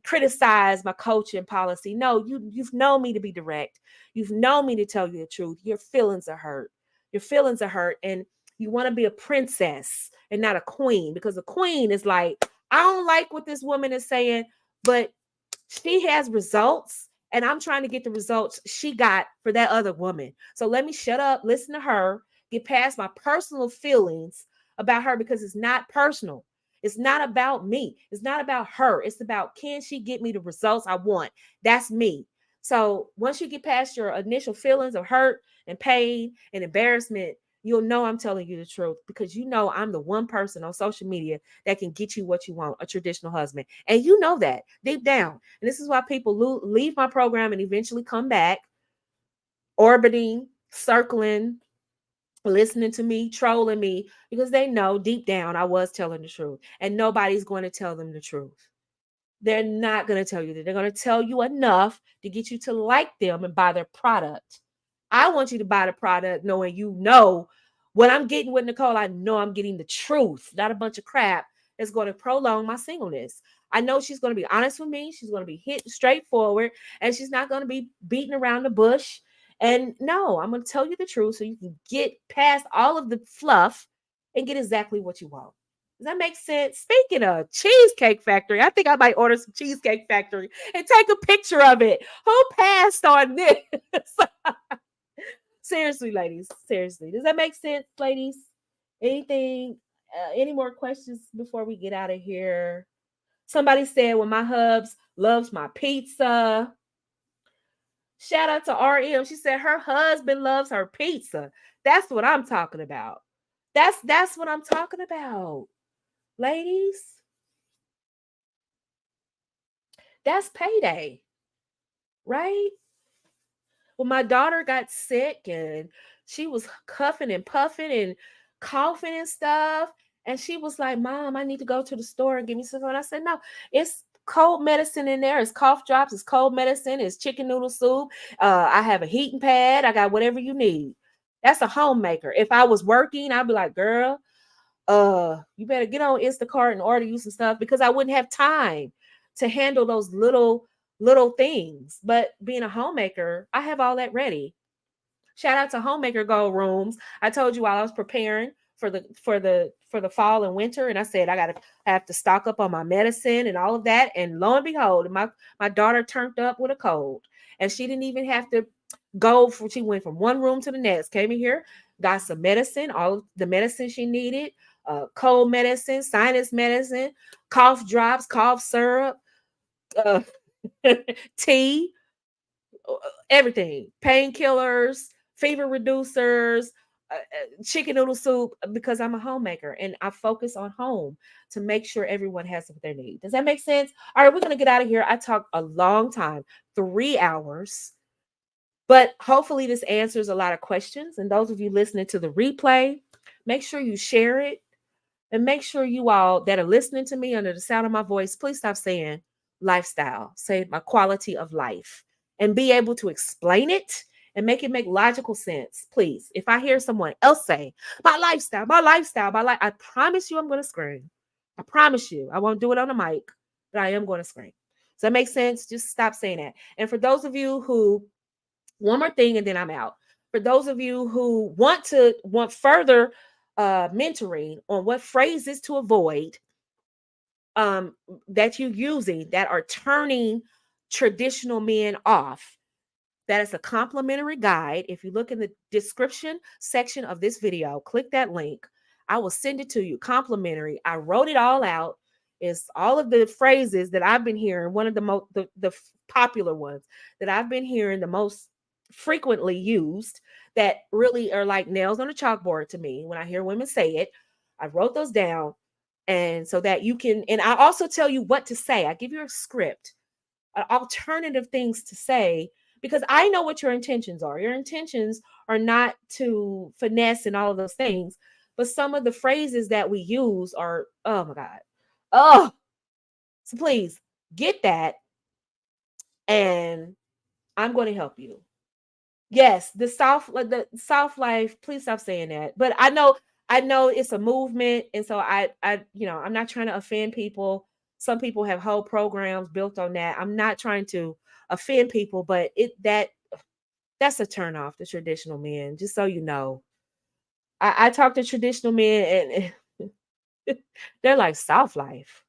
Criticize my coaching policy. No, you've known me to be direct. You've known me to tell you the truth. Your feelings are hurt. Your feelings are hurt, and you want to be a princess and not a queen, because a queen is like, I don't like what this woman is saying, but she has results and I'm trying to get the results she got for that other woman. So let me shut up, listen to her, get past my personal feelings about her, because it's not personal. It's not about me. It's not about her. It's about, can she get me the results I want? That's me. So once you get past your initial feelings of hurt and pain and embarrassment, you'll know I'm telling you the truth, because you know I'm the one person on social media that can get you what you want, a traditional husband. And you know that deep down. And this is why people leave my program and eventually come back, orbiting, circling, listening to me, trolling me, because they know deep down I was telling the truth. And nobody's going to tell them the truth. They're not going to tell you that. They're going to tell you enough to get you to like them and buy their product. I want you to buy the product knowing you know what I'm getting with Nicole. I know I'm getting the truth, not a bunch of crap that's going to prolong my singleness. I know she's going to be honest with me. She's going to be hit straightforward, and she's not going to be beating around the bush. And no, I'm going to tell you the truth so you can get past all of the fluff and get exactly what you want. Does that make sense? Speaking of Cheesecake Factory, I think I might order some Cheesecake Factory and take a picture of it. Who passed on this? Seriously, ladies. Seriously. Does that make sense, ladies? Anything, any more questions before we get out of here? Somebody said, well, my hubs loves my pizza. Shout out to RM. She said her husband loves her pizza. That's what I'm talking about. That's what I'm talking about. Ladies, that's payday, right? When my daughter got sick and she was cuffing and puffing and coughing and stuff, and she was like, Mom, I need to go to the store and give me something. And I said, no, it's cold medicine in there. It's cough drops, it's cold medicine, it's chicken noodle soup. I have a heating pad. I got whatever you need. That's a homemaker. If I was working, I'd be like, girl, you better get on Instacart and order you some stuff, because I wouldn't have time to handle those little things. But being a homemaker, I have all that ready. Shout out to Homemaker Gold Rooms. I told you while I was preparing for the fall and winter, and I said I have to stock up on my medicine and all of that. And lo and behold, my daughter turned up with a cold, and she didn't even have to she went from one room to the next, came in here, got some medicine, all of the medicine she needed, cold medicine, sinus medicine, cough drops, cough syrup, uh, tea, everything, painkillers, fever reducers, chicken noodle soup because I'm a homemaker and I focus on home to make sure everyone has what they need. Does that make sense? All right, we're going to get out of here. I talked a long time, 3 hours, but hopefully this answers a lot of questions. And those of you listening to the replay, make sure you share it. And make sure you all that are listening to me under the sound of my voice, please stop saying lifestyle, say my quality of life, and be able to explain it and make it make logical sense. Please, if I hear someone else say my lifestyle, my lifestyle, my life, I promise you I'm going to scream. I promise you. I won't do it on the mic, but I am going to scream. Does that make sense? Just stop saying that. And for those of you who, one more thing and then I'm out. For those of you who want further mentoring on what phrases to avoid that you're using that are turning traditional men off, that is a complimentary guide. If you look in the description section of this video, click that link. I will send it to you complimentary. I wrote it all out. It's all of the phrases that I've been hearing. One of the most the popular ones that I've been hearing the most frequently used that really are like nails on a chalkboard to me when I hear women say it. I wrote those down, and so that you can, and I also tell you what to say. I give you a script, alternative things to say, because I know what your intentions are. Your intentions are not to finesse and all of those things, but some of the phrases that we use are, oh my God. Oh, so please get that, and I'm going to help you. Yes, the South life, please stop saying that. But I know it's a movement, and so I'm not trying to offend people. Some people have whole programs built on that. I'm not trying to offend people, but that's a turn off, the traditional men, just so you know. I talk to traditional men and they're like South life.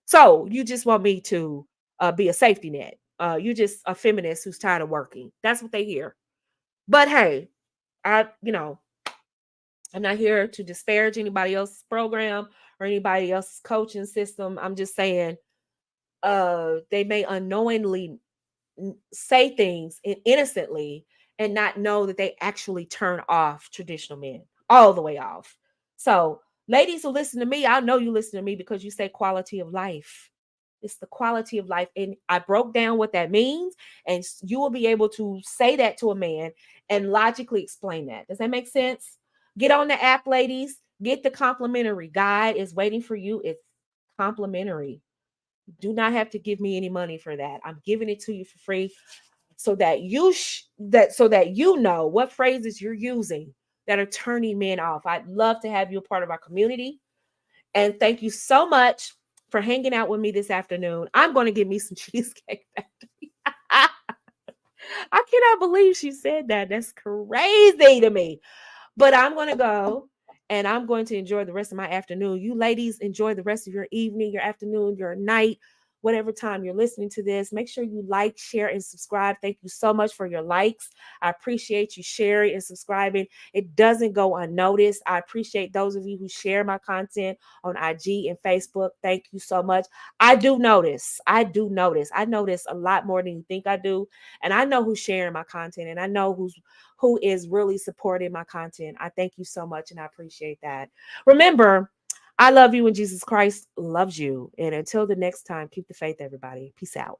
So you just want me to be a safety net. You just a feminist who's tired of working. That's what they hear. But hey, I'm not here to disparage anybody else's program or anybody else's coaching system. I'm just saying they may unknowingly say things innocently and not know that they actually turn off traditional men all the way off. So, ladies who listen to me, I know you listen to me because you say quality of life. It's the quality of life. And I broke down what that means, and you will be able to say that to a man and logically explain that. Does that make sense? Get on the app, ladies. Get the complimentary guide. It's waiting for you. It's complimentary. Do not have to give me any money for that. I'm giving it to you for free so that so that you know what phrases you're using that are turning men off. I'd love to have you a part of our community. And thank you so much for hanging out with me this afternoon. I'm going to give me some cheesecake factory. I cannot believe she said that. That's crazy to me. But I'm going to go and I'm going to enjoy the rest of my afternoon. You ladies enjoy the rest of your evening, your afternoon, your night, whatever time you're listening to this. Make sure you like, share, and subscribe. Thank you so much for your likes. I appreciate you sharing and subscribing. It doesn't go unnoticed. I appreciate those of you who share my content on IG and Facebook. Thank you so much. I do notice. I notice a lot more than you think I do. And I know who's sharing my content, and I know who is really supporting my content. I thank you so much, and I appreciate that. Remember, I love you and Jesus Christ loves you. And until the next time, keep the faith, everybody. Peace out.